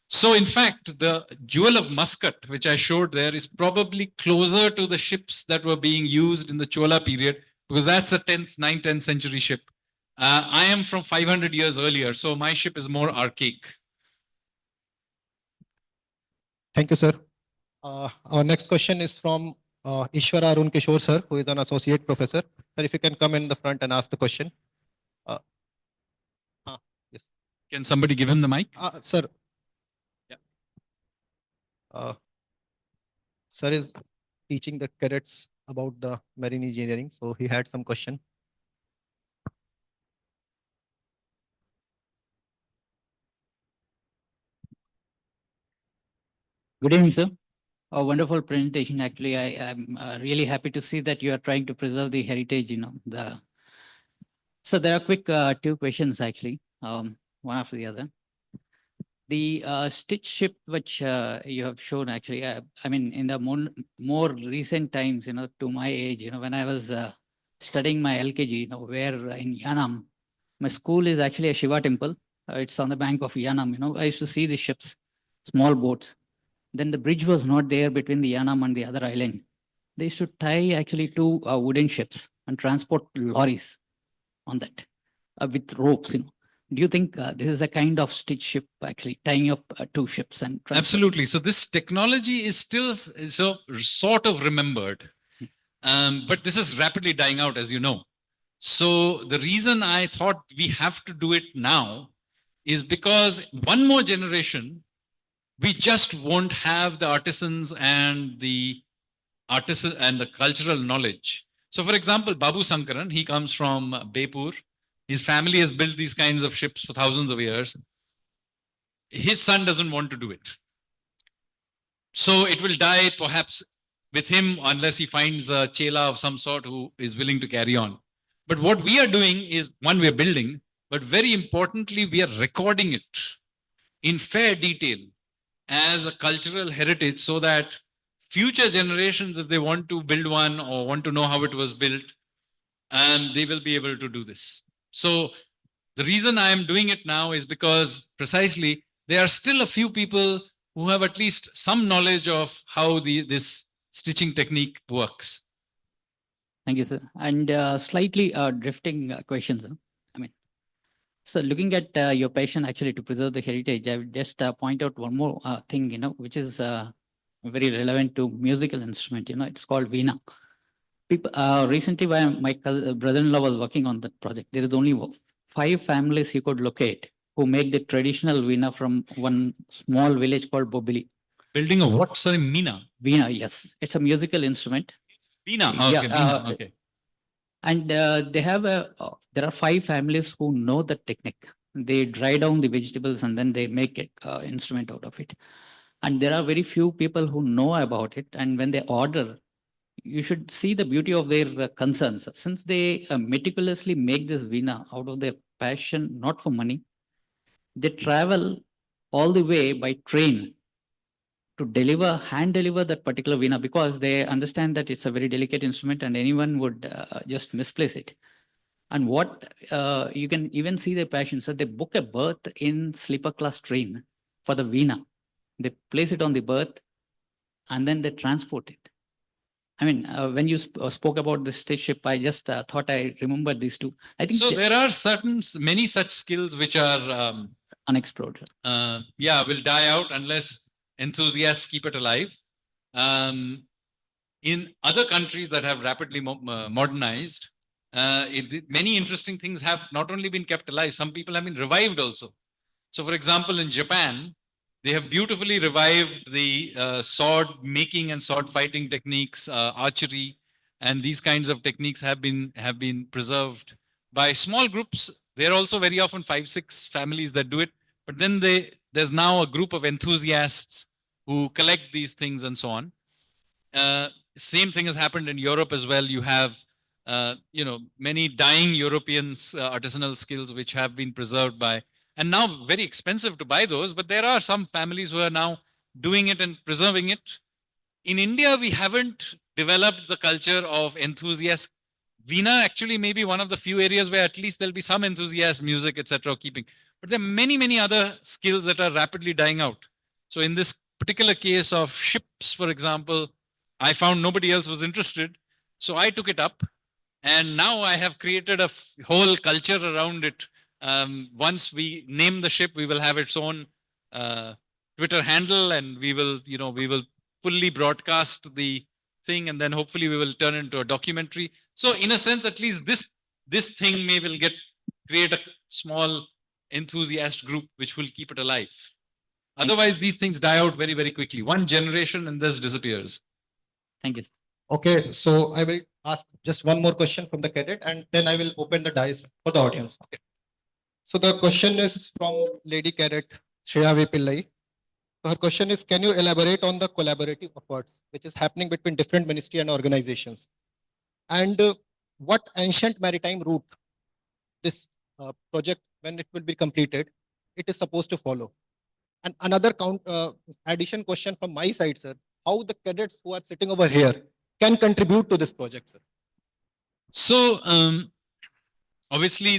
So in fact, the Jewel of Muscat, which I showed there, is probably closer to the ships that were being used in the Chola period, because that's a 9th, 10th century ship. I am from 500 years earlier, so my ship is more archaic. Thank you, sir. Our next question is from Ishwara Arun Kishore, sir, who is an associate professor. Sir, if you can come in the front and ask the question. Yes. Can somebody give him the mic? Sir. Sir is teaching the cadets about the marine engineering, so he had some question. Good evening, sir. A wonderful presentation. Actually, I am really happy to see that you are trying to preserve the heritage. So there are quick two questions actually, one after the other. The stitched ship which you have shown actually, I mean, in the more recent times, to my age, when I was studying my LKG, where in Yanam, my school is actually a Shiva temple. It's on the bank of Yanam. I used to see the ships, small boats. Then the bridge was not there between the Yanam and the other island. They used to tie actually two wooden ships and transport lorries on that with ropes. Do you think this is a kind of stitch ship, actually tying up two ships and Absolutely. So this technology is still so sort of remembered, but this is rapidly dying out, as you know. So the reason I thought we have to do it now is because one more generation, we just won't have the artisans and the cultural knowledge. So for example, Babu Sankaran, he comes from Bepur. His family has built these kinds of ships for thousands of years. His son doesn't want to do it. So it will die perhaps with him unless he finds a chela of some sort who is willing to carry on. But what we are doing is, one, we are building, but very importantly, we are recording it in fair detail as a cultural heritage so that future generations, if they want to build one or want to know how it was built, they will be able to do this. So the reason I am doing it now is because precisely there are still a few people who have at least some knowledge of how this stitching technique works. Thank you, sir. And slightly drifting questions. I mean, so looking at your passion actually to preserve the heritage, I would just point out one more thing, which is very relevant to musical instrument. It's called Veena. People recently, when my brother-in-law was working on that project, there is only 5 families he could locate who make the traditional Veena from one small village called Bobili. Building a what? Sorry, Meena? Veena, yes. It's a musical instrument. Veena, okay, Veena, okay. And there are 5 families who know the technique. They dry down the vegetables and then they make an instrument out of it. And there are very few people who know about it. And when they order, you should see the beauty of their concerns. Since they meticulously make this Veena out of their passion, not for money, they travel all the way by train to hand deliver that particular Veena because they understand that it's a very delicate instrument and anyone would just misplace it. And what you can even see their passion. So they book a berth in sleeper class train for the Veena. They place it on the berth and then they transport it. I mean, when you spoke about the Stitched Ship, I just thought I remembered these two. I think so. There are many such skills which are unexplored. Yeah, will die out unless enthusiasts keep it alive. In other countries that have rapidly modernized, many interesting things have not only been kept alive, some people have been revived also. So for example, in Japan, they have beautifully revived the sword making and sword fighting techniques, archery, and these kinds of techniques have been preserved by small groups. There are also very often 5-6 families that do it, but then there's now a group of enthusiasts who collect these things and so on. Same thing has happened in Europe as well. You have many dying Europeans artisanal skills which have been preserved by. And now very expensive to buy those, but there are some families who are now doing it and preserving it. In India, we haven't developed the culture of enthusiasts. Veena actually may be one of the few areas where at least there'll be some enthusiast music, etc. keeping. But there are many, many other skills that are rapidly dying out. So in this particular case of ships, for example, I found nobody else was interested. So I took it up. And now I have created a whole culture around it. Once we name the ship, we will have its own Twitter handle, and we will fully broadcast the thing, and then hopefully we will turn into a documentary. So in a sense, at least this thing will create a small enthusiast group which will keep it alive. Otherwise, these things die out very, very quickly. One generation and this disappears. Thank you. Okay, so I will ask just one more question from the cadet, and then I will open the dice for the audience. Okay. So the question is from Lady Cadet Shreya V. Pillai. So her question is, can you elaborate on the collaborative efforts which is happening between different ministry and organizations? And what ancient maritime route this project, when it will be completed, it is supposed to follow? And another addition question from my side, sir, how the cadets who are sitting over here can contribute to this project, sir? So obviously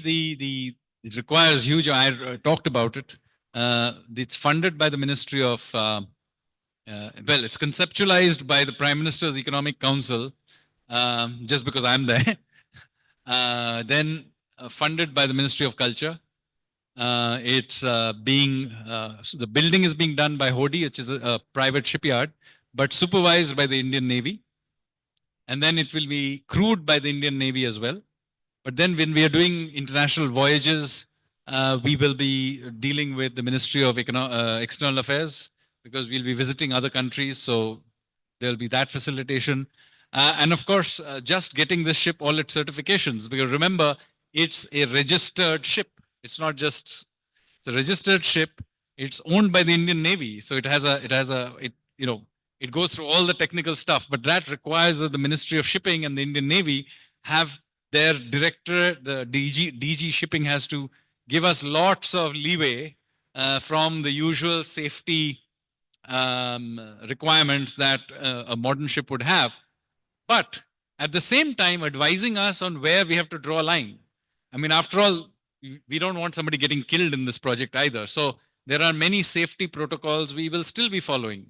it requires huge, I talked about it. It's funded by the Ministry of, it's conceptualized by the Prime Minister's Economic Council, just because I'm there. Then funded by the Ministry of Culture. So the building is being done by Hodi, which is a private shipyard, but supervised by the Indian Navy. And then it will be crewed by the Indian Navy as well. But then when we are doing international voyages, we will be dealing with the Ministry of External Affairs, because we'll be visiting other countries. So there'll be that facilitation. And of course, just getting this ship all its certifications, because remember, it's a registered ship. It's not just, it's a registered ship. It's owned by the Indian Navy. So it goes through all the technical stuff, but that requires that the Ministry of Shipping and the Indian Navy have their director, the DG Shipping has to give us lots of leeway from the usual safety requirements that a modern ship would have. But at the same time, advising us on where we have to draw a line. I mean, after all, we don't want somebody getting killed in this project either. So there are many safety protocols we will still be following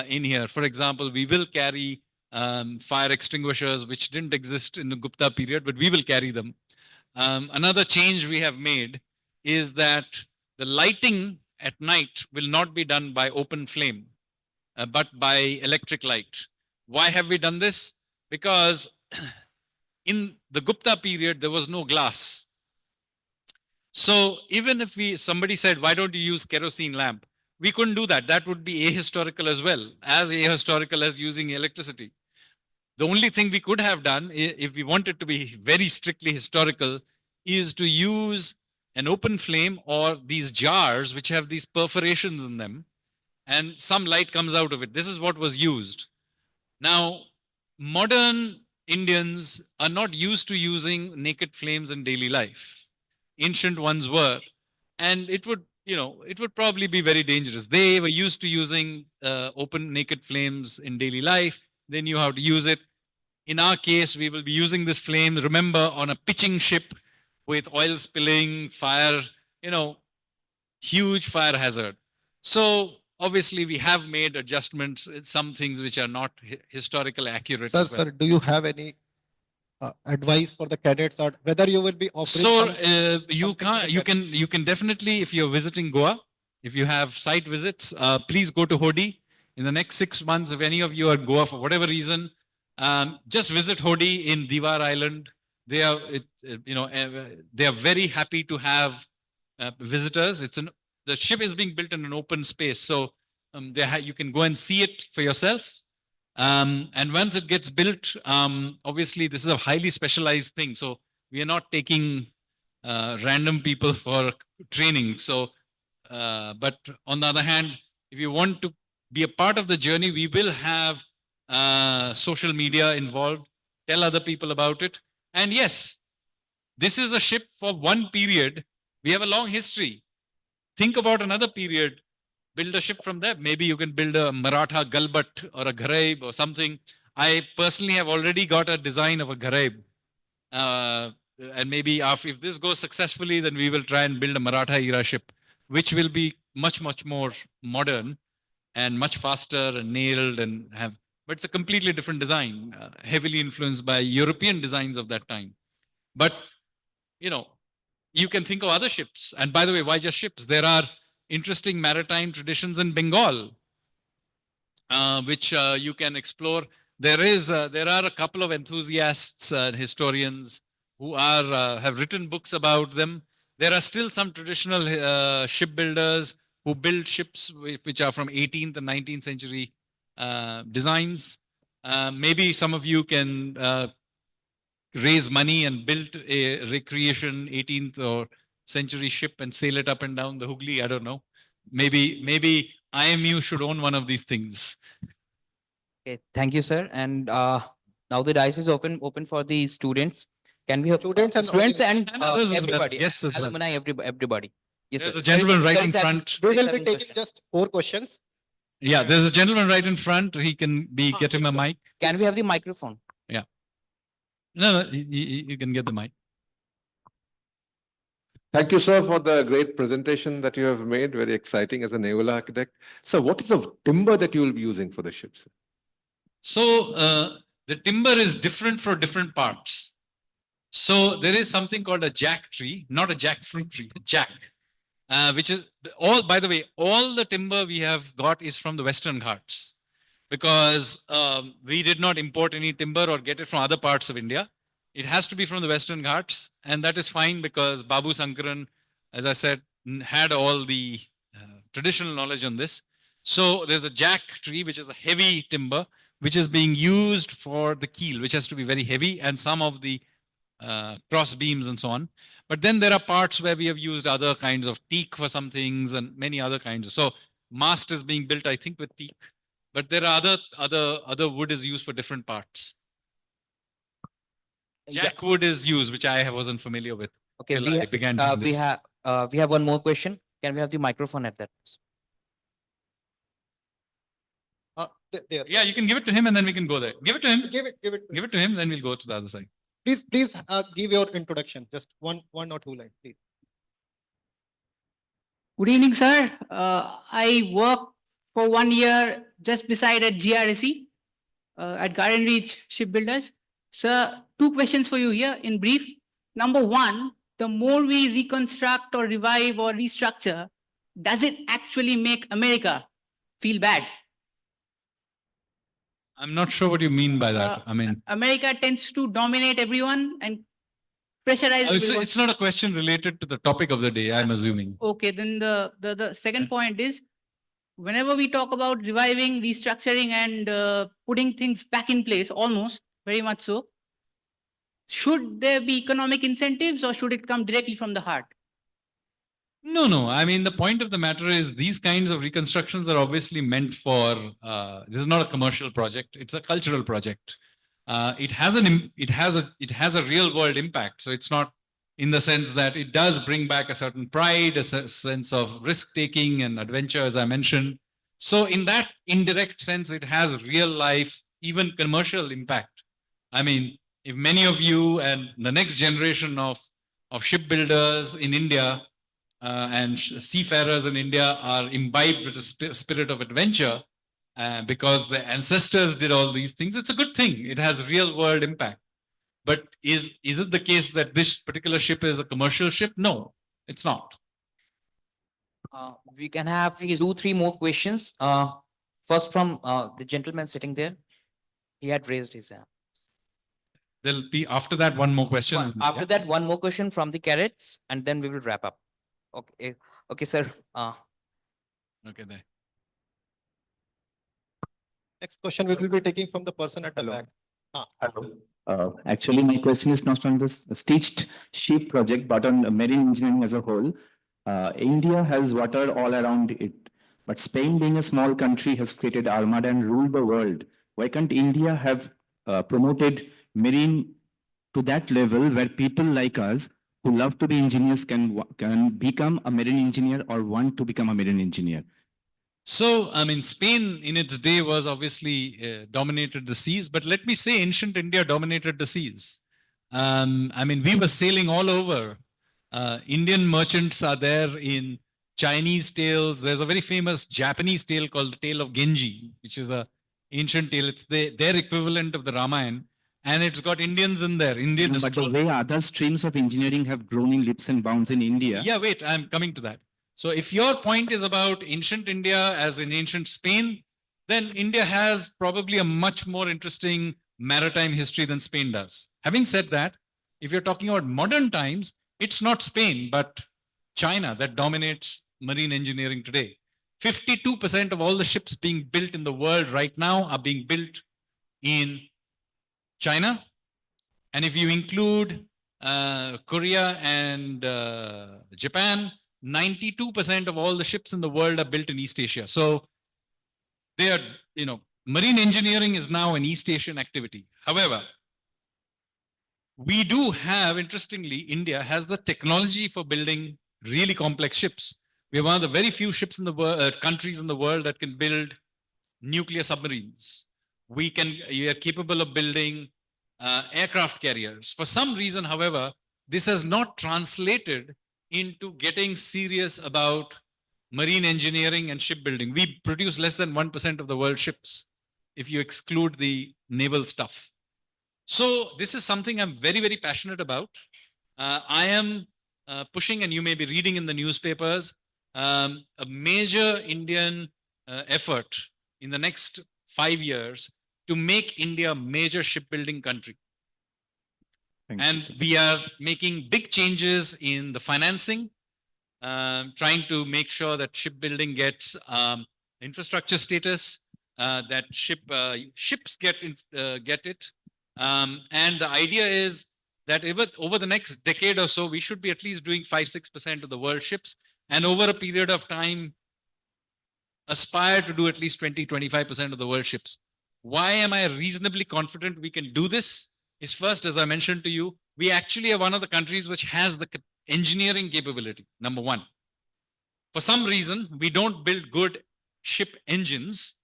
in here. For example, we will carry fire extinguishers, which didn't exist in the Gupta period, but we will carry them. Another change we have made is that the lighting at night will not be done by open flame, but by electric light. Why have we done this? Because in the Gupta period, there was no glass. So even if somebody said, why don't you use kerosene lamp? We couldn't do that. That would be ahistorical as well, as ahistorical as using electricity. The only thing we could have done, if we wanted to be very strictly historical, is to use an open flame or these jars which have these perforations in them, and some light comes out of it. This is what was used. Now, modern Indians are not used to using naked flames in daily life. Ancient ones were, and it would probably be very dangerous. They were used to using open naked flames in daily life. They knew how to use it. In our case, we will be using this flame, remember, on a pitching ship with oil spilling, fire, huge fire hazard. So obviously we have made adjustments in some things which are not historically accurate. Sir, do you have any advice for the cadets, or whether you will be offering? So you can definitely, if you're visiting Goa, if you have site visits, please go to Hodi. In the next 6 months, if any of you are in Goa for whatever reason, just visit Hodi in Diwar Island. They are very happy to have visitors. The ship is being built in an open space, so you can go and see it for yourself. And once it gets built, obviously this is a highly specialized thing. So we are not taking random people for training. So, but on the other hand, if you want to be a part of the journey, we will have social media involved. Tell other people about it. And yes, this is a ship for one period. We have a long history. Think about another period. Build a ship from there. Maybe you can build a Maratha Galbat or a Gharaib or something. I personally have already got a design of a Gharaib. And maybe if this goes successfully, then we will try and build a Maratha era ship, which will be much, much more modern and much faster and nailed but it's a completely different design, heavily influenced by European designs of that time. But, you can think of other ships. And by the way, why just ships? There are interesting maritime traditions in Bengal, which you can explore. There are a couple of enthusiasts and historians who have written books about them. There are still some traditional shipbuilders who build ships which are from 18th and 19th century designs. Maybe some of you can raise money and build a recreation 18th or century ship and sail it up and down the Hooghly. I don't know. Maybe IMU should own one of these things. Okay, thank you, sir. And now the dice is open for the students. Can we have students and everybody? Yes, alumni, everybody. Yes, there's a gentleman right in front. We will be taking just 4 questions. Yeah, there's a gentleman right in front. He can get him a mic. Can we have the microphone? Yeah. No, you can get the mic. Thank you, sir, for the great presentation that you have made. Very exciting as a naval architect. So what is the timber that you will be using for the ships? So the timber is different for different parts. So there is something called a jack tree, not a jackfruit tree, a jack. which is all, by the way, all the timber we have got is from the Western Ghats, because we did not import any timber or get it from other parts of India. It has to be from the Western Ghats, and that is fine because Babu Sankaran, as I said, had all the traditional knowledge on this. So there's a jack tree, which is a heavy timber, which is being used for the keel, which has to be very heavy, and some of the cross beams and so on. But then there are parts where we have used other kinds of teak for some things and many other kinds. So mast is being built, I think, with teak. But there are other wood is used for different parts. Jack wood is used, which I wasn't familiar with. Okay, till I began doing this. we have one more question. Can we have the microphone at that? There. Yeah, you can give it to him and then we can go there. Give it to him. Give it. Give it to him, then we'll go to the other side. Please, give your introduction. Just one or two lines, please. Good evening, sir. I work for 1 year just beside at GRSE at Garden Reach Shipbuilders. Sir, two questions for you here in brief. Number one, the more we reconstruct or revive or restructure, does it actually make America feel bad? I'm not sure what you mean by that. I mean, America tends to dominate everyone and pressurize everyone. it's not a question related to the topic of the day, I'm assuming. Okay, then the second point is, whenever we talk about reviving, restructuring, and putting things back in place, almost very much so, should there be economic incentives or should it come directly from the heart? No. I mean, the point of the matter is these kinds of reconstructions are obviously meant for, this is not a commercial project. It's a cultural project. It has a real world impact. So it's not in the sense that it does bring back a certain pride, a sense of risk taking and adventure, as I mentioned. So in that indirect sense, it has real life, even commercial impact. I mean, if many of you and the next generation of shipbuilders in India and seafarers in India are imbibed with a spirit of adventure because their ancestors did all these things, it's a good thing. It has real world impact. But is it the case that this particular ship is a commercial ship? No, it's not. We can have 2-3 more questions. First from the gentleman sitting there. He had raised his hand. There'll be after that one more question. After that, one more question from the cadets, and then we will wrap up. Okay, sir. Okay, there. Next question we will be taking from the person at the back. Hello. Actually, my question is not on this Stitched Ship project, but on marine engineering as a whole. India has water all around it, but Spain, being a small country, has created armada and ruled the world. Why can't India have promoted marine to that level where people like us who love to be engineers can become a marine engineer or want to become a marine engineer? So, I mean, Spain in its day was obviously dominated the seas, but let me say ancient India dominated the seas. I mean, we were sailing all over. Indian merchants are there in Chinese tales. There's a very famous Japanese tale called the Tale of Genji, which is an ancient tale. It's their equivalent of the Ramayana. And it's got Indians in there. But the way other streams of engineering have grown in leaps and bounds in India. Yeah, wait, I'm coming to that. So if your point is about ancient India as in ancient Spain, then India has probably a much more interesting maritime history than Spain does. Having said that, if you're talking about modern times, it's not Spain, but China that dominates marine engineering today. 52% of all the ships being built in the world right now are being built in China. And if you include Korea and Japan, 92% of all the ships in the world are built in East Asia. So they are, marine engineering is now an East Asian activity. However, we do have, interestingly, India has the technology for building really complex ships. We are one of the very few ships in the world, countries in the world that can build nuclear submarines. We are capable of building aircraft carriers. For some reason, however, this has not translated into getting serious about marine engineering and shipbuilding. We produce less than 1% of the world's ships, if you exclude the naval stuff. So this is something I'm very, very passionate about. I am pushing, and you may be reading in the newspapers, a major Indian effort in the next 5 years to make India a major shipbuilding country. And we are making big changes in the financing, trying to make sure that shipbuilding gets infrastructure status, that ships get it. And the idea is that over the next decade or so, we should be at least doing 5-6% of the world ships, and over a period of time, aspire to do at least 20-25% of the world ships. Why am I reasonably confident we can do this? Is first, as I mentioned to you, we actually are one of the countries which has the engineering capability, number one. For some reason, we don't build good ship engines.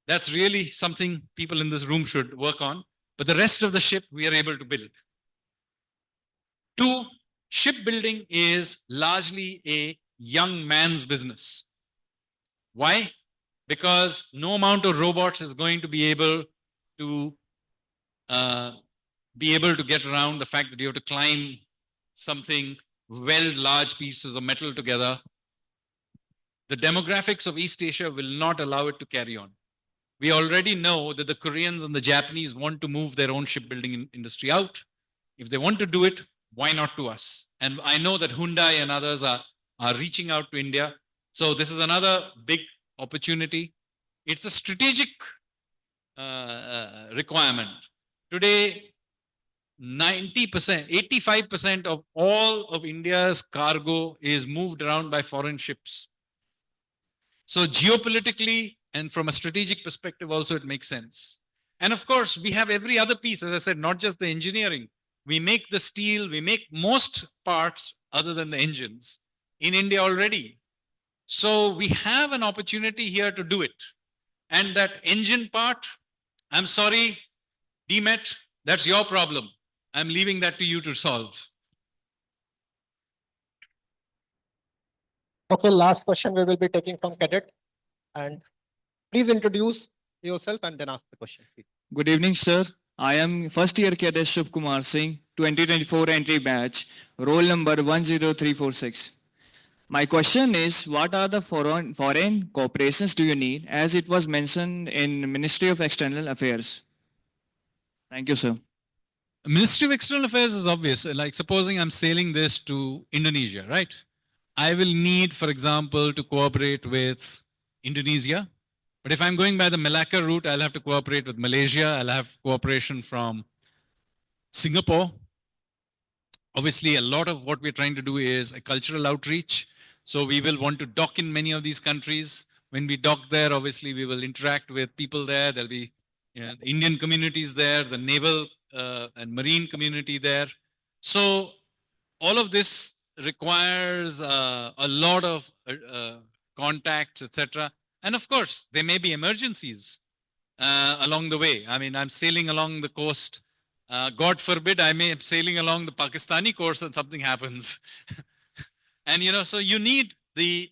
That's really something people in this room should work on. But the rest of the ship, we are able to build. Two, shipbuilding is largely a young man's business. Why? Because no amount of robots is going to be able to get around the fact that you have to climb something, weld large pieces of metal together. The demographics of East Asia will not allow it to carry on. We already know that the Koreans and the Japanese want to move their own shipbuilding industry out. If they want to do it, why not to us? And I know that Hyundai and others are reaching out to India. So this is another big opportunity. It's a strategic requirement. Today, 90%, 85% of all of India's cargo is moved around by foreign ships. So geopolitically and from a strategic perspective also, it makes sense. And of course, we have every other piece, as I said, not just the engineering. We make the steel, we make most parts other than the engines in India already. So we have an opportunity here to do it. And that engine part, I'm sorry, DMET, that's your problem. I'm leaving that to you to solve. Okay, last question we will be taking from Cadet. And please introduce yourself and then ask the question, please. Good evening, sir. I am first year cadet Shiv Kumar Singh, 2024 entry batch, roll number 10346. My question is, what are the foreign cooperations do you need, as it was mentioned in Ministry of External Affairs? Thank you, sir. Ministry of External Affairs is obvious. Like supposing I'm sailing this to Indonesia, right? I will need, for example, to cooperate with Indonesia. But if I'm going by the Malacca route, I'll have to cooperate with Malaysia. I'll have cooperation from Singapore. Obviously, a lot of what we're trying to do is a cultural outreach. So we will want to dock in many of these countries. When we dock there, obviously, we will interact with people there. There'll be the Indian communities there, the naval and marine community there. So all of this requires a lot of contacts, etc. And of course, there may be emergencies along the way. I mean, I'm sailing along the coast. God forbid, I may be sailing along the Pakistani coast and something happens. And, you know, so you need the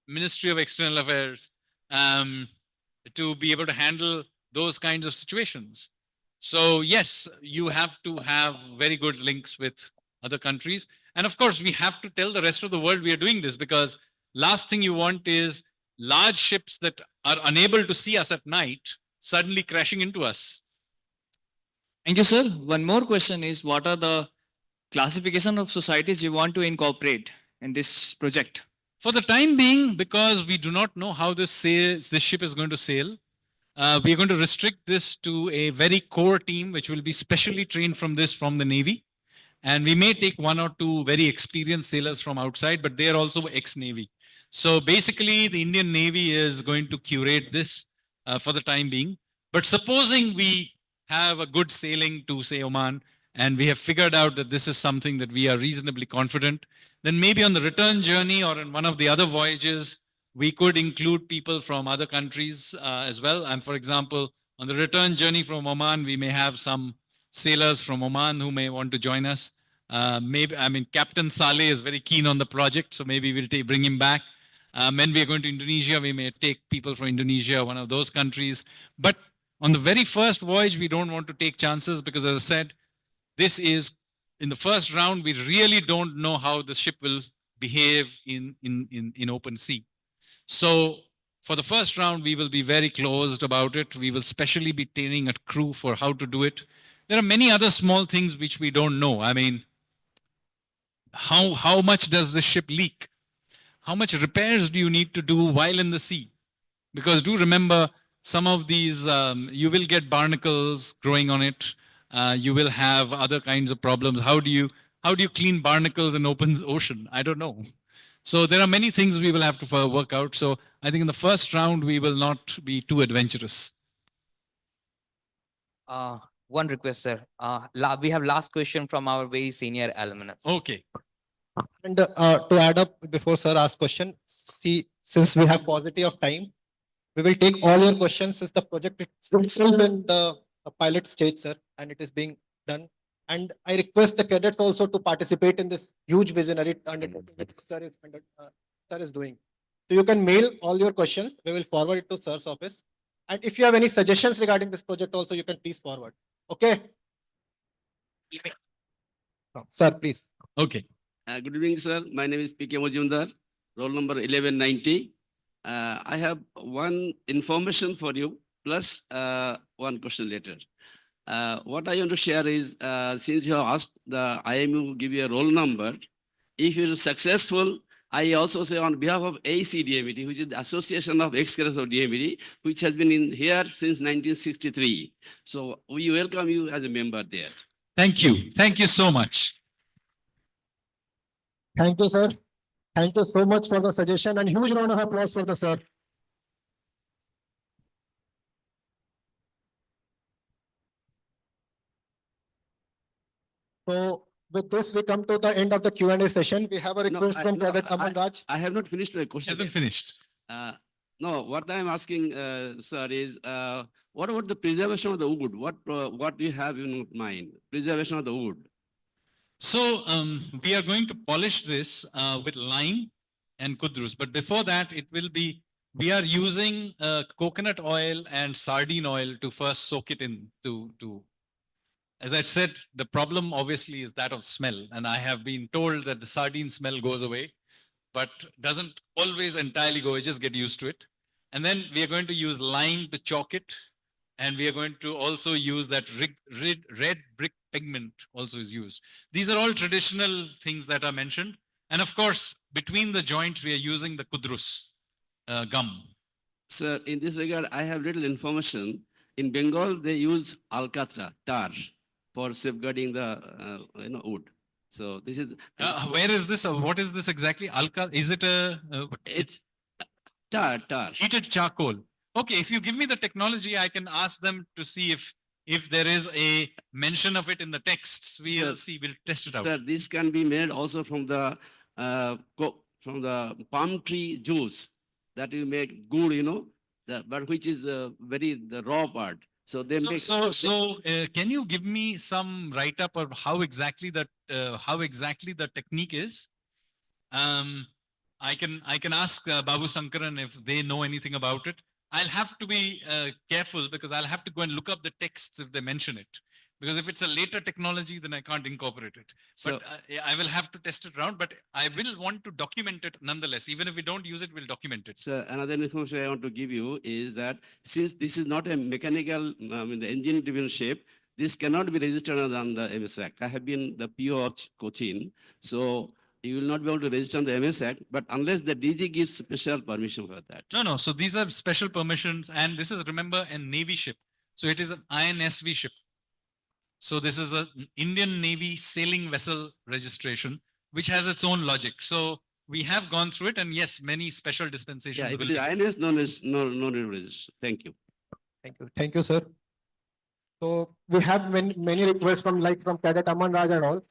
Ministry of External Affairs to be able to handle those kinds of situations. So yes, you have to have very good links with other countries. And of course, we have to tell the rest of the world we are doing this, because last thing you want is large ships that are unable to see us at night suddenly crashing into us. Thank you, sir. One more question is, what are the classification of societies you want to incorporate in this project? For the time being, because we do not know how this ship is going to sail, we are going to restrict this to a very core team, which will be specially trained from the Navy. And we may take 1 or 2 very experienced sailors from outside, but they are also ex-Navy. So basically, the Indian Navy is going to curate this for the time being. But supposing we have a good sailing to, say, Oman, and we have figured out that this is something that we are reasonably confident, then maybe on the return journey or in one of the other voyages, we could include people from other countries as well. And for example, on the return journey from Oman, we may have some sailors from Oman who may want to join us. Maybe, I mean, Captain Saleh is very keen on the project, so maybe we'll bring him back. When we are going to Indonesia, we may take people from Indonesia, one of those countries. But on the very first voyage, we don't want to take chances because, as I said, this is in the first round, we really don't know how the ship will behave in open sea. So for the first round, we will be very closed about it. We will specially be training a crew for how to do it. There are many other small things which we don't know. I mean, how much does the ship leak? How much repairs do you need to do while in the sea? Because do remember, some of these, you will get barnacles growing on it. You will have other kinds of problems. How do you clean barnacles in open ocean? I don't know. So there are many things we will have to work out. So I think in the first round, we will not be too adventurous. One request, sir. We have last question from our very senior alumnus. Okay. And to add up before sir asks question, see, since we have paucity of time, we will take all your questions since the project itself in the pilot stage, sir, and it is being done. And I request the cadets also to participate in this huge visionary undertaking that sir is doing. So you can mail all your questions. We will forward it to sir's office. And if you have any suggestions regarding this project also, you can please forward. Okay. Sir, please. Okay. Good evening, sir. My name is P.K. Mojumdar, roll number 1190. I have one information for you, plus one question later. What I want to share is, since you have asked the IMU give you a roll number, if you're successful, I also say on behalf of ACDMET, which is the Association of Ex-Cadets of DMET, which has been in here since 1963. So we welcome you as a member there. Thank you. Thank you so much. Thank you, sir. Thank you so much for the suggestion and huge round of applause for the sir. So with this, we come to the end of the Q&A session. We have a request from Cadet Aman Raj. I have not finished my question. Hasn't finished. No, what I'm asking, sir, is what about the preservation of the wood? What do you have in mind? Preservation of the wood. So we are going to polish this with lime and kudrus. But before that, we are using coconut oil and sardine oil to first soak it in to as I said, the problem obviously is that of smell. And I have been told that the sardine smell goes away, but doesn't always entirely go. You just get used to it. And then we are going to use lime to chalk it. And we are going to also use that red brick pigment also is used. These are all traditional things that are mentioned. And of course, between the joints, we are using the kudrus gum. Sir, in this regard, I have little information. In Bengal, they use alcatra, tar, for safeguarding the wood. So this is where is this? What is this exactly? Is it it's tar. Heated charcoal. Okay, if you give me the technology, I can ask them to see if there is a mention of it in the texts. We'll see. We'll test it out. Sir, this can be made also from the palm tree juice that you make good, but which is the raw part. So they make. Can you give me some write-up of how exactly the technique is? I can ask Babu Sankaran if they know anything about it. I'll have to be careful because I'll have to go and look up the texts if they mention it. Because if it's a later technology, then I can't incorporate it. But I will have to test it around, but I will want to document it nonetheless. Even if we don't use it, we'll document it. So another information I want to give you is that since this is not a mechanical, the engine-driven ship, this cannot be registered under the MS Act. I have been the PO of Cochin. So you will not be able to register on the MS Act, but unless the DG gives special permission for that. No. So these are special permissions. And this is, remember, a Navy ship. So it is an INSV ship. So this is an Indian Navy sailing vessel registration, which has its own logic. So we have gone through it, and yes, many special dispensations. Yeah, if it is INS, no need to register. Thank you. Thank you, sir. So we have many requests from Cadet Aman Raj and all,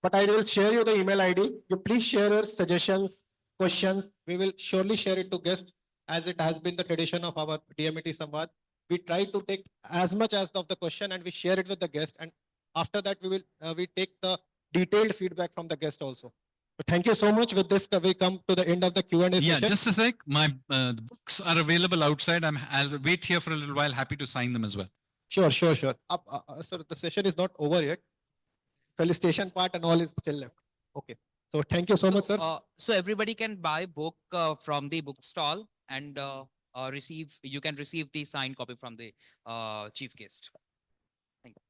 but I will share you the email ID. You please share your suggestions, questions. We will surely share it to guests, as it has been the tradition of our DMET Samvad. We try to take as much as of the question and we share it with the guest. And after that, we take the detailed feedback from the guest also. So thank you so much. With this, we come to the end of the Q&A session. Yeah, just a sec. My books are available outside. I'll wait here for a little while. Happy to sign them as well. Sure. Sir, the session is not over yet. felicitation part and all is still left. Okay. So thank you so much, sir. So everybody can buy book from the book stall and you can receive the signed copy from the chief guest. Thank you.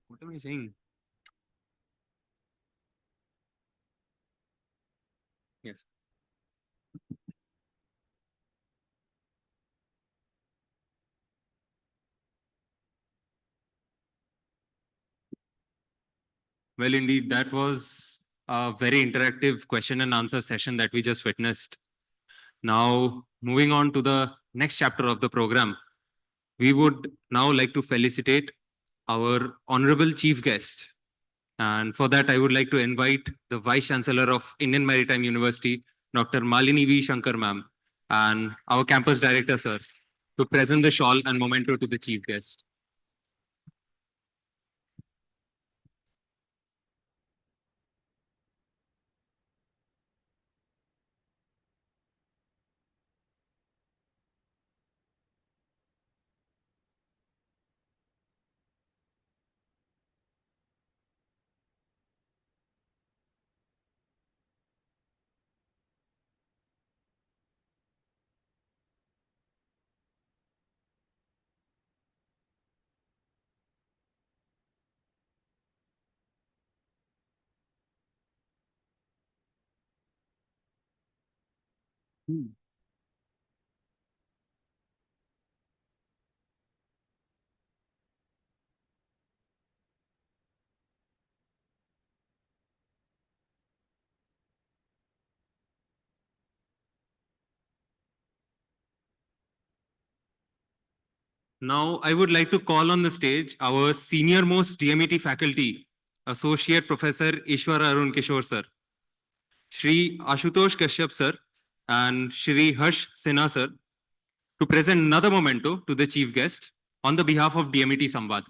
What am I saying? Yes. Well, indeed, that was a very interactive question and answer session that we just witnessed. Now, moving on to the next chapter of the program, we would now like to felicitate our honorable chief guest. And for that, I would like to invite the Vice Chancellor of Indian Maritime University, Dr. Malini V. Shankar ma'am, and our campus director, sir, to present the shawl and memento to the chief guest. Now, I would like to call on the stage our senior most DMET faculty, Associate Professor Ishwar Arun Kishore, sir, Shri Ashutosh Kashyap, sir, and Shri Harsh Sinha, sir, to present another memento to the chief guest on the behalf of DMET Samvad.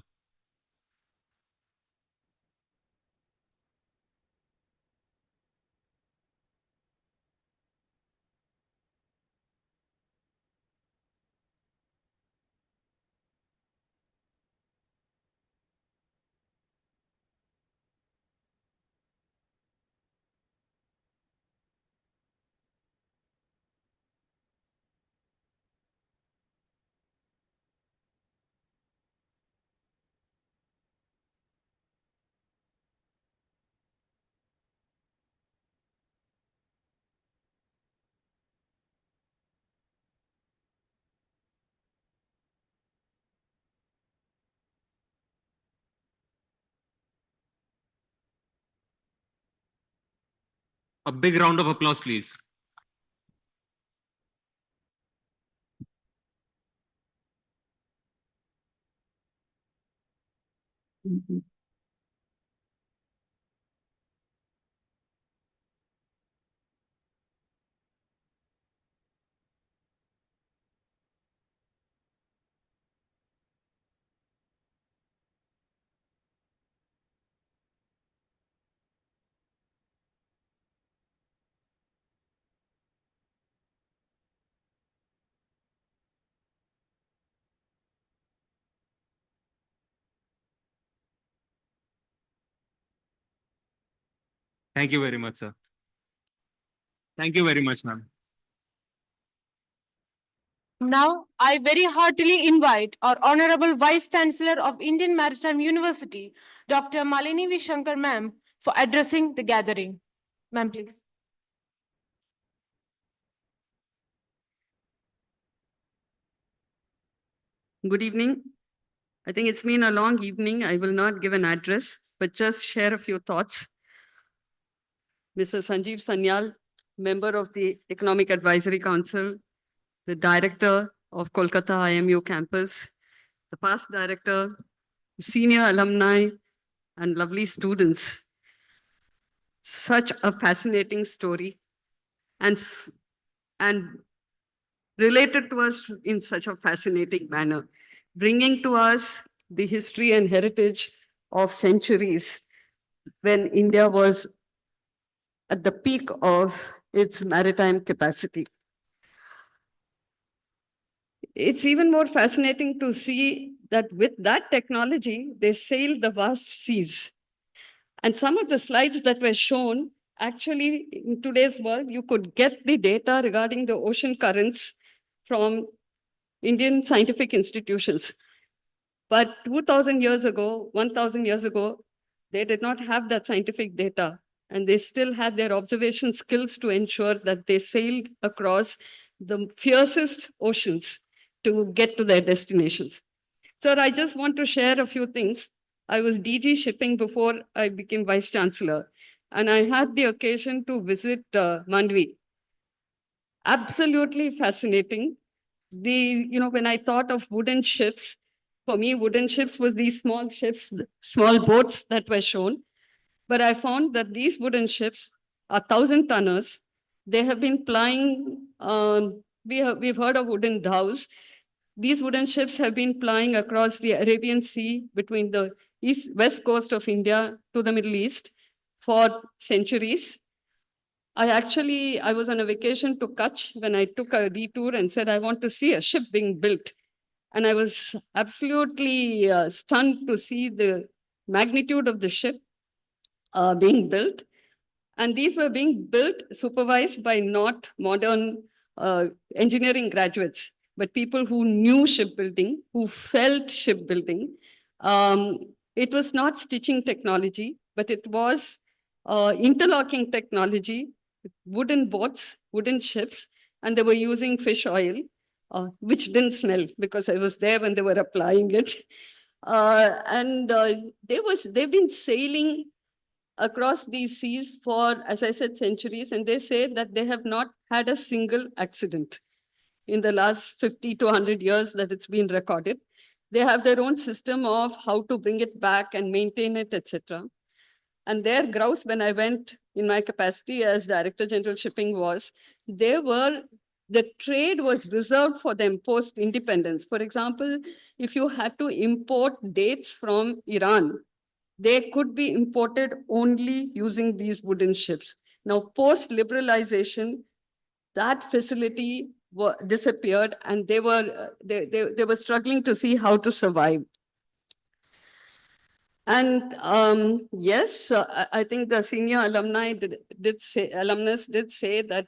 A big round of applause, please. Thank you very much, sir. Thank you very much, ma'am. Now, I very heartily invite our Honorable Vice Chancellor of Indian Maritime University, Dr. Malini V. Shankar ma'am, for addressing the gathering. Ma'am, please. Good evening. I think it's been a long evening. I will not give an address, but just share a few thoughts. Mr. Sanjeev Sanyal, member of the Economic Advisory Council, the director of Kolkata IMU campus, the past director, senior alumni, and lovely students. Such a fascinating story and related to us in such a fascinating manner, bringing to us the history and heritage of centuries when India was at the peak of its maritime capacity. It's even more fascinating to see that with that technology, they sailed the vast seas. And some of the slides that were shown, actually in today's world, you could get the data regarding the ocean currents from Indian scientific institutions. But 2000 years ago, 1000 years ago, they did not have that scientific data. And they still had their observation skills to ensure that they sailed across the fiercest oceans to get to their destinations. Sir, I just want to share a few things. I was DG shipping before I became Vice Chancellor, and I had the occasion to visit Mandvi. Absolutely fascinating. When I thought of wooden ships, for me, wooden ships was these small ships, small boats that were shown. But I found that these wooden ships are 1,000-tonners. They have been plying, we've heard of wooden dhows. These wooden ships have been plying across the Arabian Sea between the west coast of India to the Middle East for centuries. I was on a vacation to Kutch when I took a detour and said, I want to see a ship being built. And I was absolutely stunned to see the magnitude of the ship being built. And these were being built, supervised by not modern engineering graduates, but people who knew shipbuilding, who felt shipbuilding. It was not stitching technology, but it was interlocking technology, wooden boats, wooden ships, and they were using fish oil, which didn't smell because I was there when they were applying it. They've been sailing across these seas for, as I said, centuries, and they say that they have not had a single accident in the last 50 to 100 years that it's been recorded. They have their own system of how to bring it back and maintain it, etc. And their grouse, when I went in my capacity as Director General Shipping was, the trade was reserved for them post-independence. For example, if you had to import dates from Iran, they could be imported only using these wooden ships. Now, post-liberalization, that facility disappeared, and they were struggling to see how to survive. And yes, I think the senior alumni alumnus did say that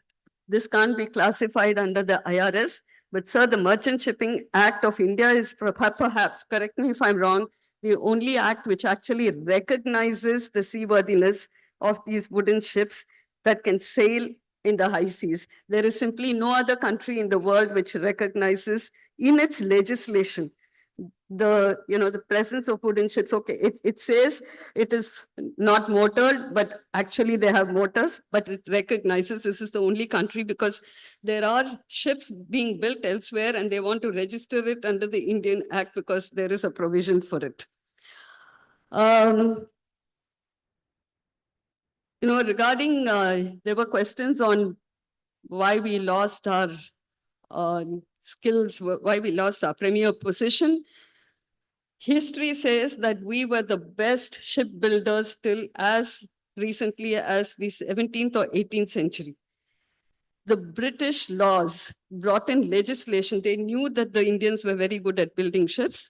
this can't be classified under the IRS. But sir, the Merchant Shipping Act of India is perhaps, correct me if I'm wrong, the only act which actually recognizes the seaworthiness of these wooden ships that can sail in the high seas. There is simply no other country in the world which recognizes in its legislation the presence of wooden ships. Okay, it says it is not motored, but actually they have motors, but it recognizes this is the only country because there are ships being built elsewhere and they want to register it under the Indian Act because there is a provision for it. Regarding, there were questions on why we lost our skills, why we lost our premier position. History says that we were the best shipbuilders till as recently as the 17th or 18th century. The British laws brought in legislation. They knew that the Indians were very good at building ships.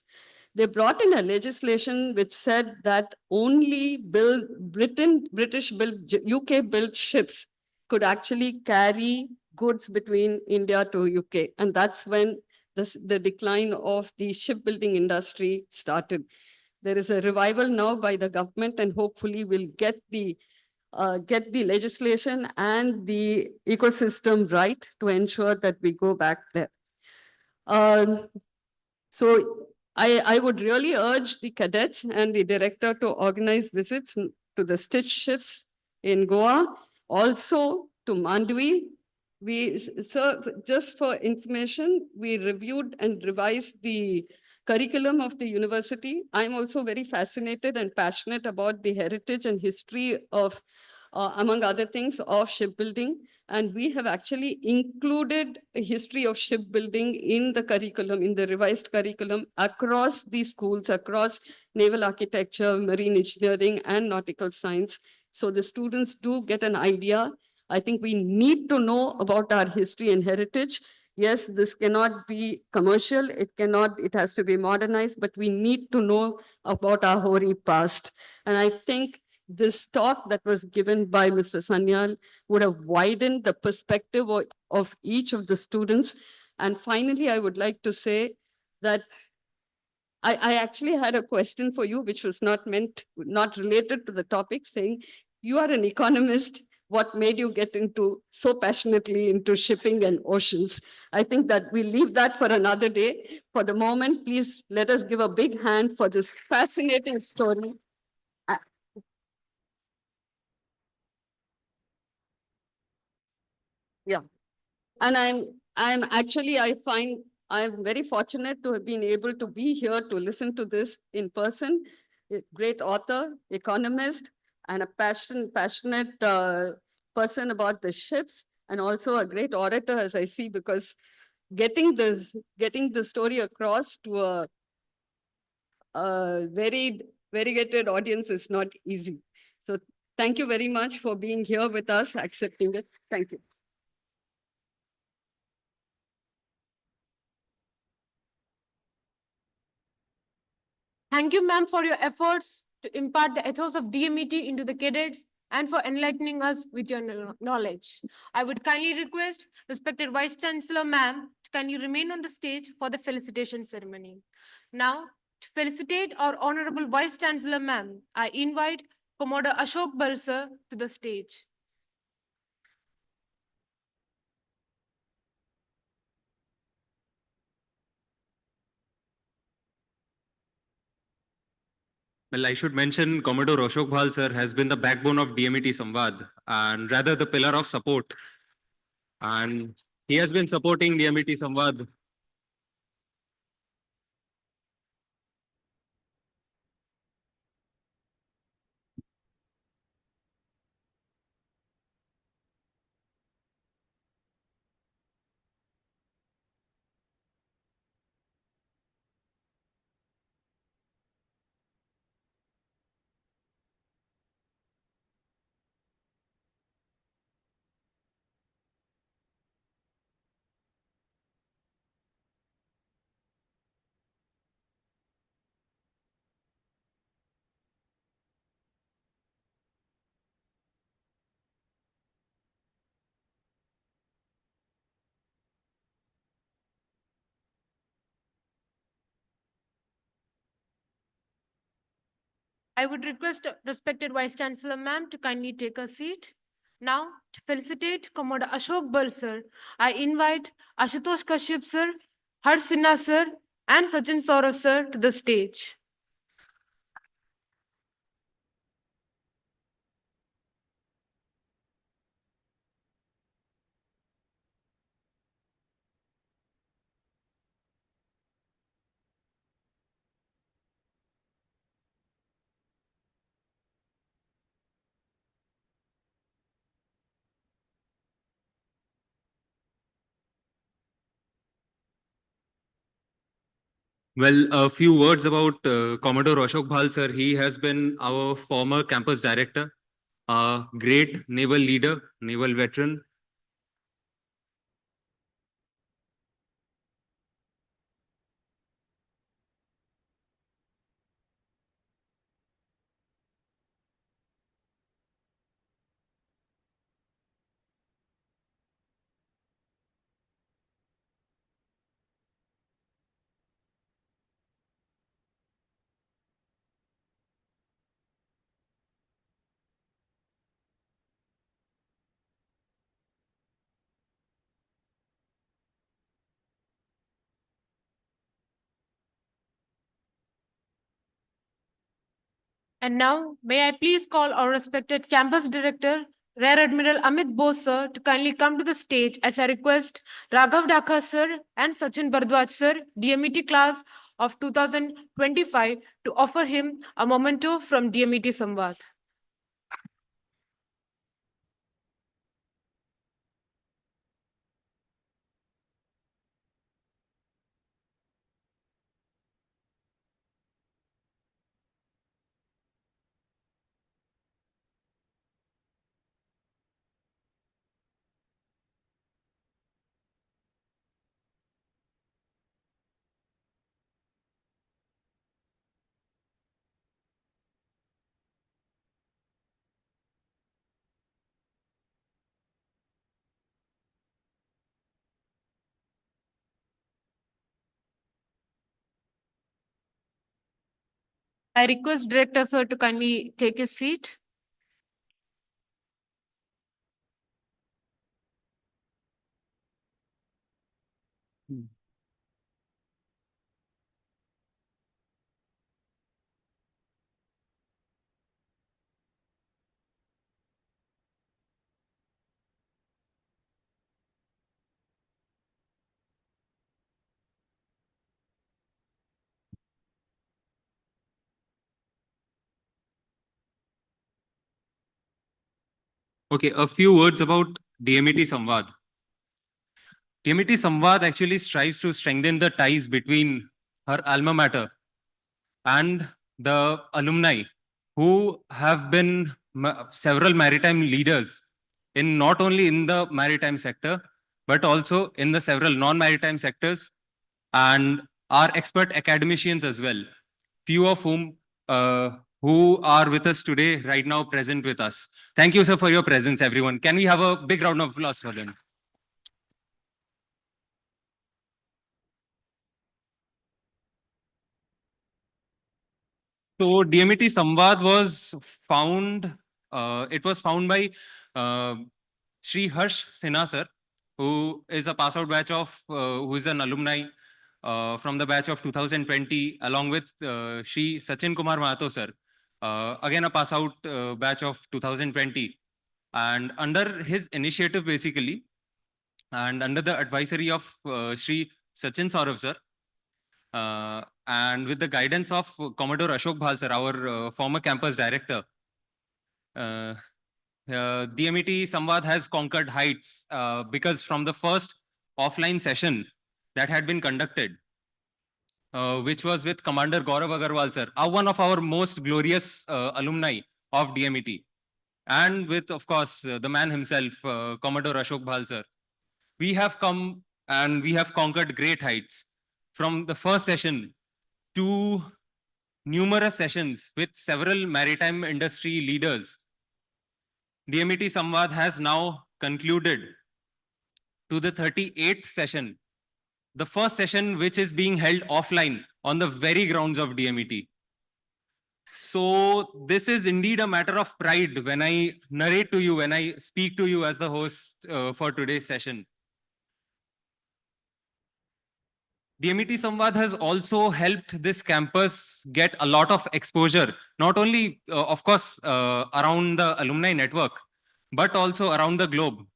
They brought in a legislation which said that only British-built, UK-built ships could actually carry goods between India to UK. And that's when the decline of the shipbuilding industry started. There is a revival now by the government, and hopefully we'll get the legislation and the ecosystem right to ensure that we go back there. So I would really urge the cadets and the director to organize visits to the Stitched ships in Goa, also to Mandvi. So just for information, we reviewed and revised the curriculum of the university. I'm also very fascinated and passionate about the heritage and history of, among other things, of shipbuilding. And we have actually included a history of shipbuilding in the curriculum, in the revised curriculum across the schools, across naval architecture, marine engineering, and nautical science. So the students do get an idea. I think we need to know about our history and heritage. Yes, this cannot be commercial. It has to be modernized, but we need to know about our hoary past. And I think this talk that was given by Mr. Sanyal would have widened the perspective of each of the students. And finally, I would like to say that I actually had a question for you, which was not related to the topic, saying, you are an economist. What made you get so passionately into shipping and oceans? I think that we'll leave that for another day. For the moment, please let us give a big hand for this fascinating story. Yeah. And I'm very fortunate to have been able to be here to listen to this in person. A great author, economist, and a passionate person about the ships, and also a great orator, as I see, because getting the story across to a very variegated audience is not easy. So thank you very much for being here with us, accepting it. Thank you. Thank you, ma'am, for your efforts to impart the ethos of DMET into the cadets and for enlightening us with your knowledge. I would kindly request respected Vice Chancellor, ma'am, to kindly remain on the stage for the felicitation ceremony. Now, to felicitate our Honorable Vice Chancellor, ma'am, I invite Commodore Ashok Balsar to the stage. Well, I should mention Commodore Ashok Bhal sir has been the backbone of DMET Samvad and rather the pillar of support. And he has been supporting DMET Samvad. I would request respected Vice Chancellor, ma'am, to kindly take a seat. Now, to felicitate Commodore Ashok Bal sir, I invite Ashutosh Kashyap sir, Harsh Sinha sir, and Sachin Saurav sir to the stage. Well, a few words about Commodore Ashok Bhal sir. He has been our former campus director, a great naval leader, naval veteran. And now, may I please call our respected campus director, Rear Admiral Amit Bose sir, to kindly come to the stage as I request Raghav Dakha sir and Sachin Bardwaj sir, DMET class of 2025, to offer him a memento from DMET Samvad. I request Director sir to kindly take his seat. Okay, a few words about DMET Samvad. DMET Samvad actually strives to strengthen the ties between her alma mater and the alumni who have been several maritime leaders in not only in the maritime sector, but also in the several non-maritime sectors and are expert academicians as well. Few of whom who are with us today right now present with us. Thank you, sir, for your presence, everyone. Can we have a big round of applause for them? So DMET Samvad was found, it was found by Shri Harsh Sinha sir, who is a pass out batch of, who is an alumni from the batch of 2020, along with Shri Sachin Kumar Mahato sir, again a pass out batch of 2020. And under his initiative basically, and under the advisory of Shri Sachin Saurav sir, and with the guidance of Commodore Ashok Bhal sir, our former campus director, DMET Samvad has conquered heights because from the first offline session that had been conducted, which was with Commander Gaurav Agarwal sir, one of our most glorious alumni of DMET, and with, of course, the man himself, Commodore Ashok Bhal sir. We have come and we have conquered great heights. From the first session to numerous sessions with several maritime industry leaders, DMET Samvad has now concluded to the 38th session, the first session which is being held offline on the very grounds of DMET. So this is indeed a matter of pride when I narrate to you, when I speak to you as the host for today's session. DMET Samvad has also helped this campus get a lot of exposure, not only, of course, around the alumni network, but also around the globe,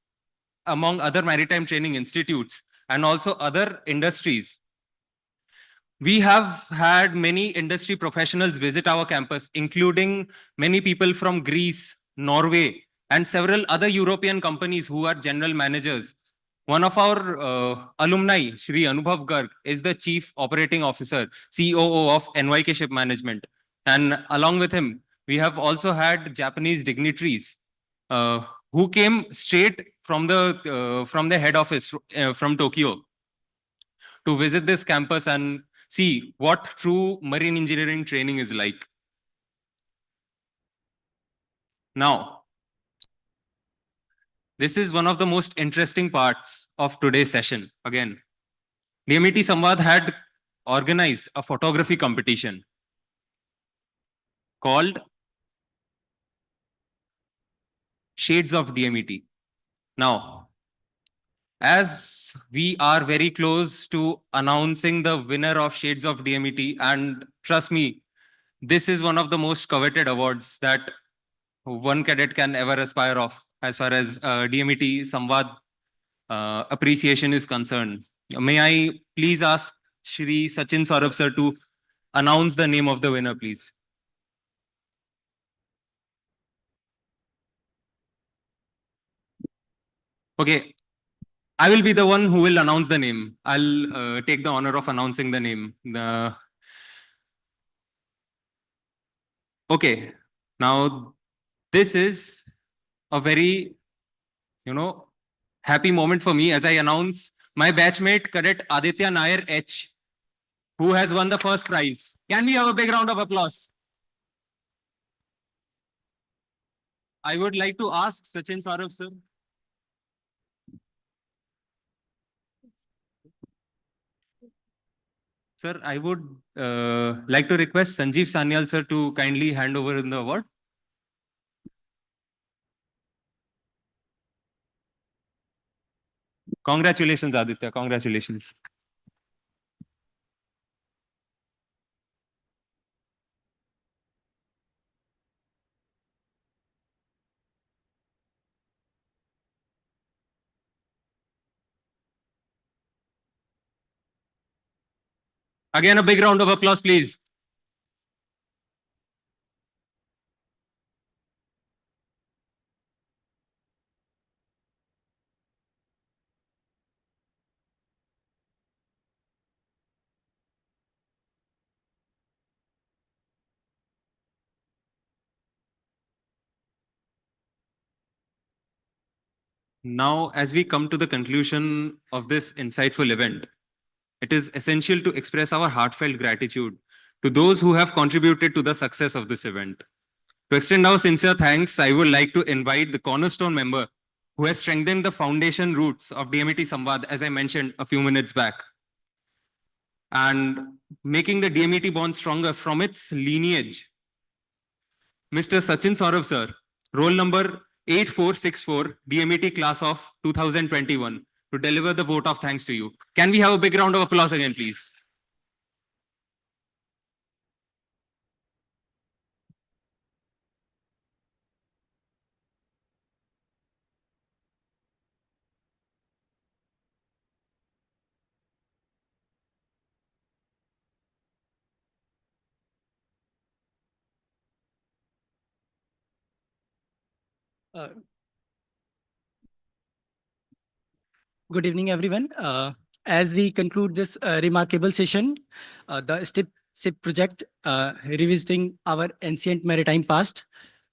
among other maritime training institutes and also other industries. We have had many industry professionals visit our campus, including many people from Greece, Norway, and several other European companies who are general managers. One of our alumni, Shri Anubhav Garg, is the Chief Operating Officer, COO of NYK Ship Management. And along with him, we have also had Japanese dignitaries who came straight from the head office from Tokyo to visit this campus and see what true marine engineering training is like. Now, this is one of the most interesting parts of today's session. Again, DMET Samvad had organized a photography competition called Shades of DMET. Now, as we are very close to announcing the winner of Shades of DMET, and trust me, this is one of the most coveted awards that one cadet can ever aspire of as far as DMET Samvad appreciation is concerned. May I please ask Shri Sachin Saurabh sir to announce the name of the winner, please. Okay, I will be the one who will announce the name. I'll take the honor of announcing the name. Okay, now this is a very, happy moment for me as I announce my batchmate Cadet Aditya Nair H, who has won the first prize. Can we have a big round of applause? I would like to ask Sachin Saurabh sir. Sir, I would like to request Sanjeev Sanyal sir to kindly hand over the award. Congratulations, Aditya. Congratulations. Again, a big round of applause, please. Now, as we come to the conclusion of this insightful event, it is essential to express our heartfelt gratitude to those who have contributed to the success of this event. To extend our sincere thanks, I would like to invite the cornerstone member who has strengthened the foundation roots of DMET Samvad, as I mentioned a few minutes back, and making the DMET bond stronger from its lineage. Mr. Sachin Saurabh sir, roll number 8464, DMET class of 2021, to deliver the vote of thanks to you. Can we have a big round of applause again, please? Good evening, everyone. As we conclude this remarkable session, the Stitched Ship Project Revisiting Our Ancient Maritime Past,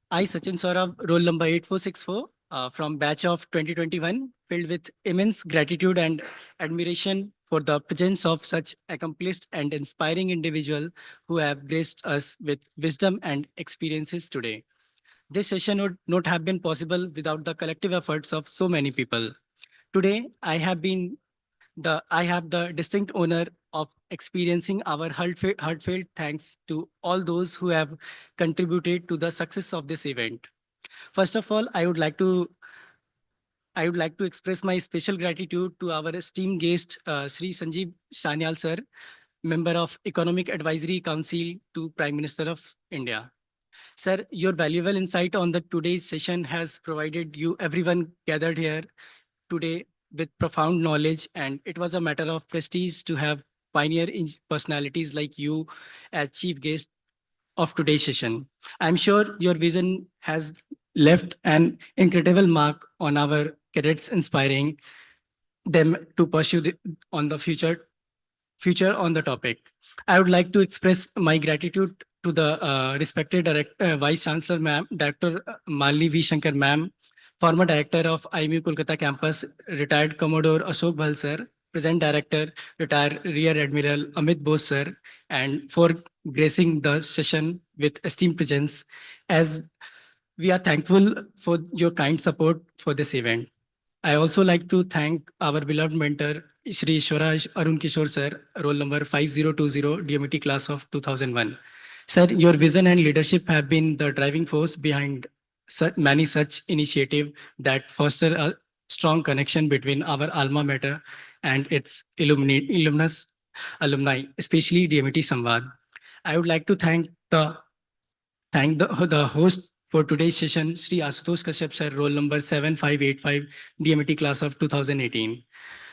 I, Sachin Saurabh, roll number 8464, from batch of 2021, filled with immense gratitude and admiration for the presence of such accomplished and inspiring individuals who have graced us with wisdom and experiences today. This session would not have been possible without the collective efforts of so many people. Today, I have the distinct honor of experiencing our heartfelt thanks to all those who have contributed to the success of this event. First of all, I would like to express my special gratitude to our esteemed guest, Sri Sanjeev Sanyal sir, member of Economic Advisory Council to Prime Minister of India. Sir, your valuable insight on the today's session has provided you everyone gathered here today with profound knowledge, and it was a matter of prestige to have pioneer personalities like you as chief guest of today's session. I'm sure your vision has left an incredible mark on our cadets, inspiring them to pursue on the future on the topic. I would like to express my gratitude to the respected Vice Chancellor Ma'am, Dr. Malini V. Shankar Ma'am, former Director of IMU Kolkata Campus, retired Commodore Ashok Bhal sir, present Director, retired Rear Admiral Amit Bose sir, and for gracing the session with esteemed presence, as we are thankful for your kind support for this event. I also like to thank our beloved mentor, Shri Ishwara Arun Kishore sir, roll number 5020, DMET class of 2001. Sir, your vision and leadership have been the driving force behind many such initiatives that foster a strong connection between our alma mater and its alumni, especially DMET Samvad. I would like to thank the host for today's session, Sri Asutosh Kashyap sir, roll number 7585, DMET class of 2018.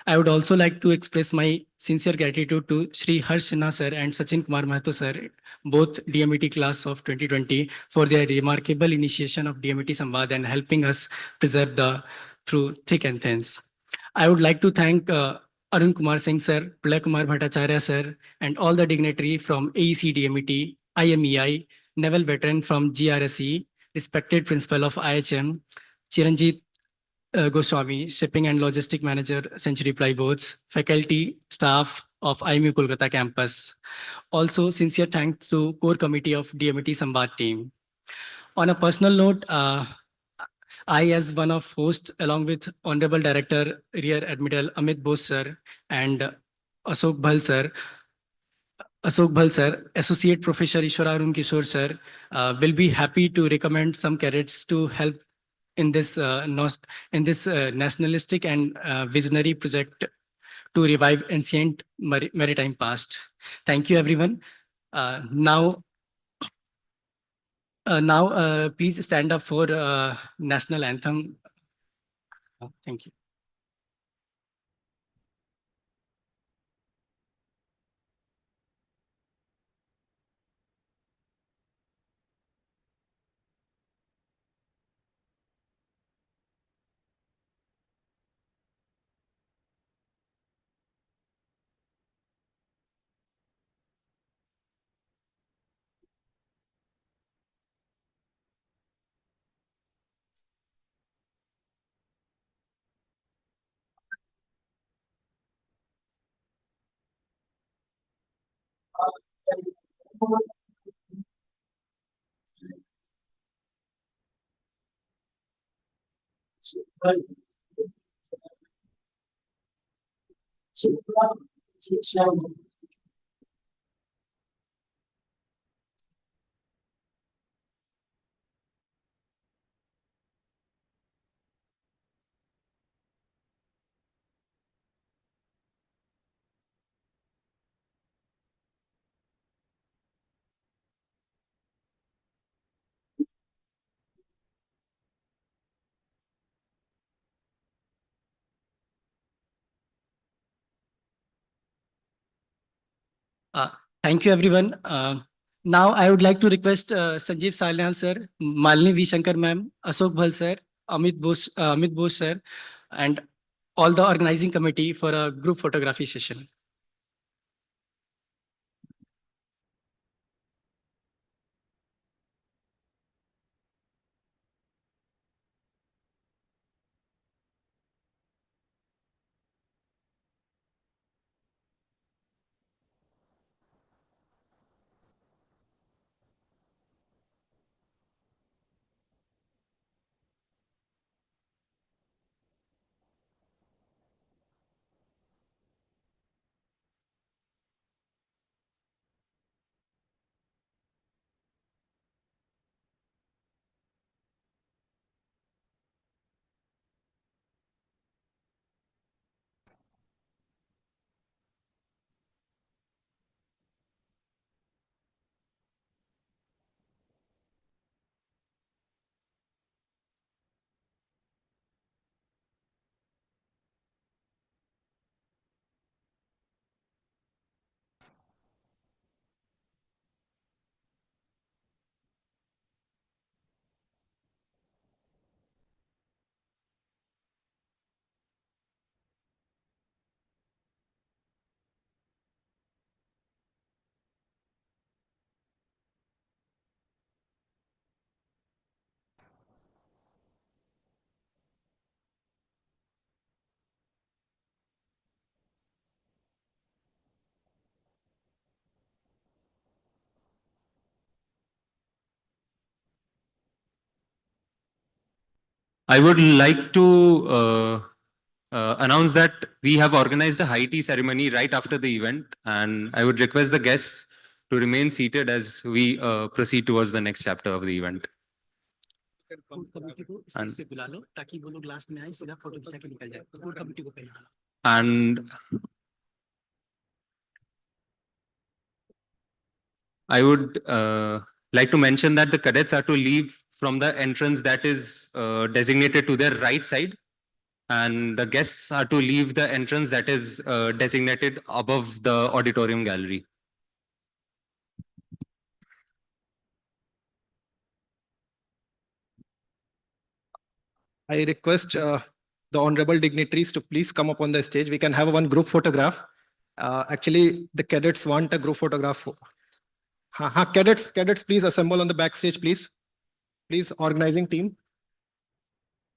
I would also like to express my sincere gratitude to Sri Harsh Sinha sir and Sachin Kumar Mahato sir, both DMET class of 2020, for their remarkable initiation of DMET Samvad and helping us preserve through thick and thin. I would like to thank Arun Kumar Singh sir, Pralay Kumar Bhattacharya sir, and all the dignitary from AEC DMET, IMEI, naval veteran from GRSE, respected principal of IHM, Chiranjit Goswami, shipping and logistic manager, Century Plyboards, faculty, staff of IMU Kolkata campus. Also, sincere thanks to core committee of DMET Samvad team. On a personal note, I, as one of hosts, along with Honorable Director, Rear Admiral Amit Bose sir and Ashok Bhal sir, Associate Professor Ishwara Arun Kishore sir, will be happy to recommend some cadets to help in this nationalistic and visionary project to revive ancient maritime past. Thank you, everyone. Now, please stand up for national anthem. Thank you. Thank you, everyone. Now, I would like to request Sanjeev Sanyal sir, Malini V. Shankar ma'am, Ashok Bhal sir, Amit Bose sir, and all the organizing committee for a group photography session. I would like to announce that we have organized a high tea ceremony right after the event, and I would request the guests to remain seated as we proceed towards the next chapter of the event. And I would like to mention that the cadets are to leave from the entrance that is designated to their right side, and the guests are to leave the entrance that is designated above the auditorium gallery. I request the honorable dignitaries to please come up on the stage. We can have one group photograph. Actually, the cadets want a group photograph. Cadets, please assemble on the backstage, please. Please, organizing team.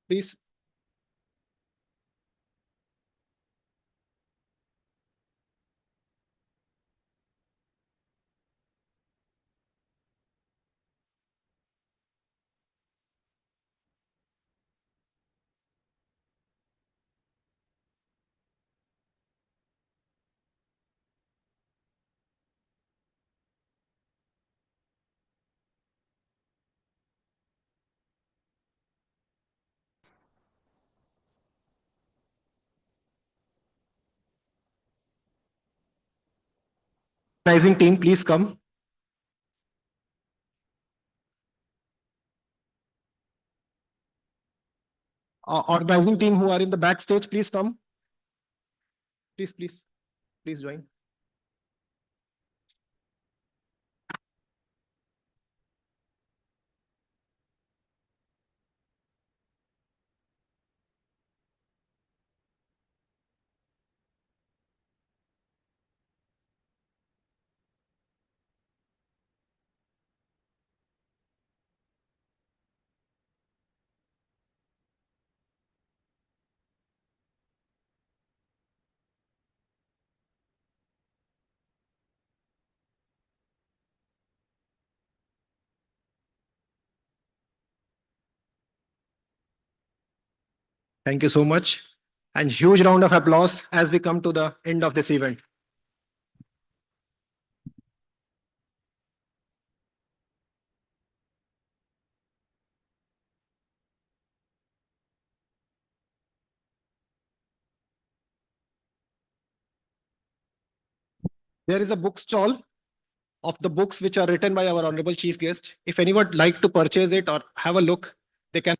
Please. Organizing team, please come. Organizing team who are in the backstage, please come. Please join. Thank you so much. And huge round of applause as we come to the end of this event. There is a book stall of the books which are written by our honorable chief guest. If anyone would like to purchase it or have a look, they can.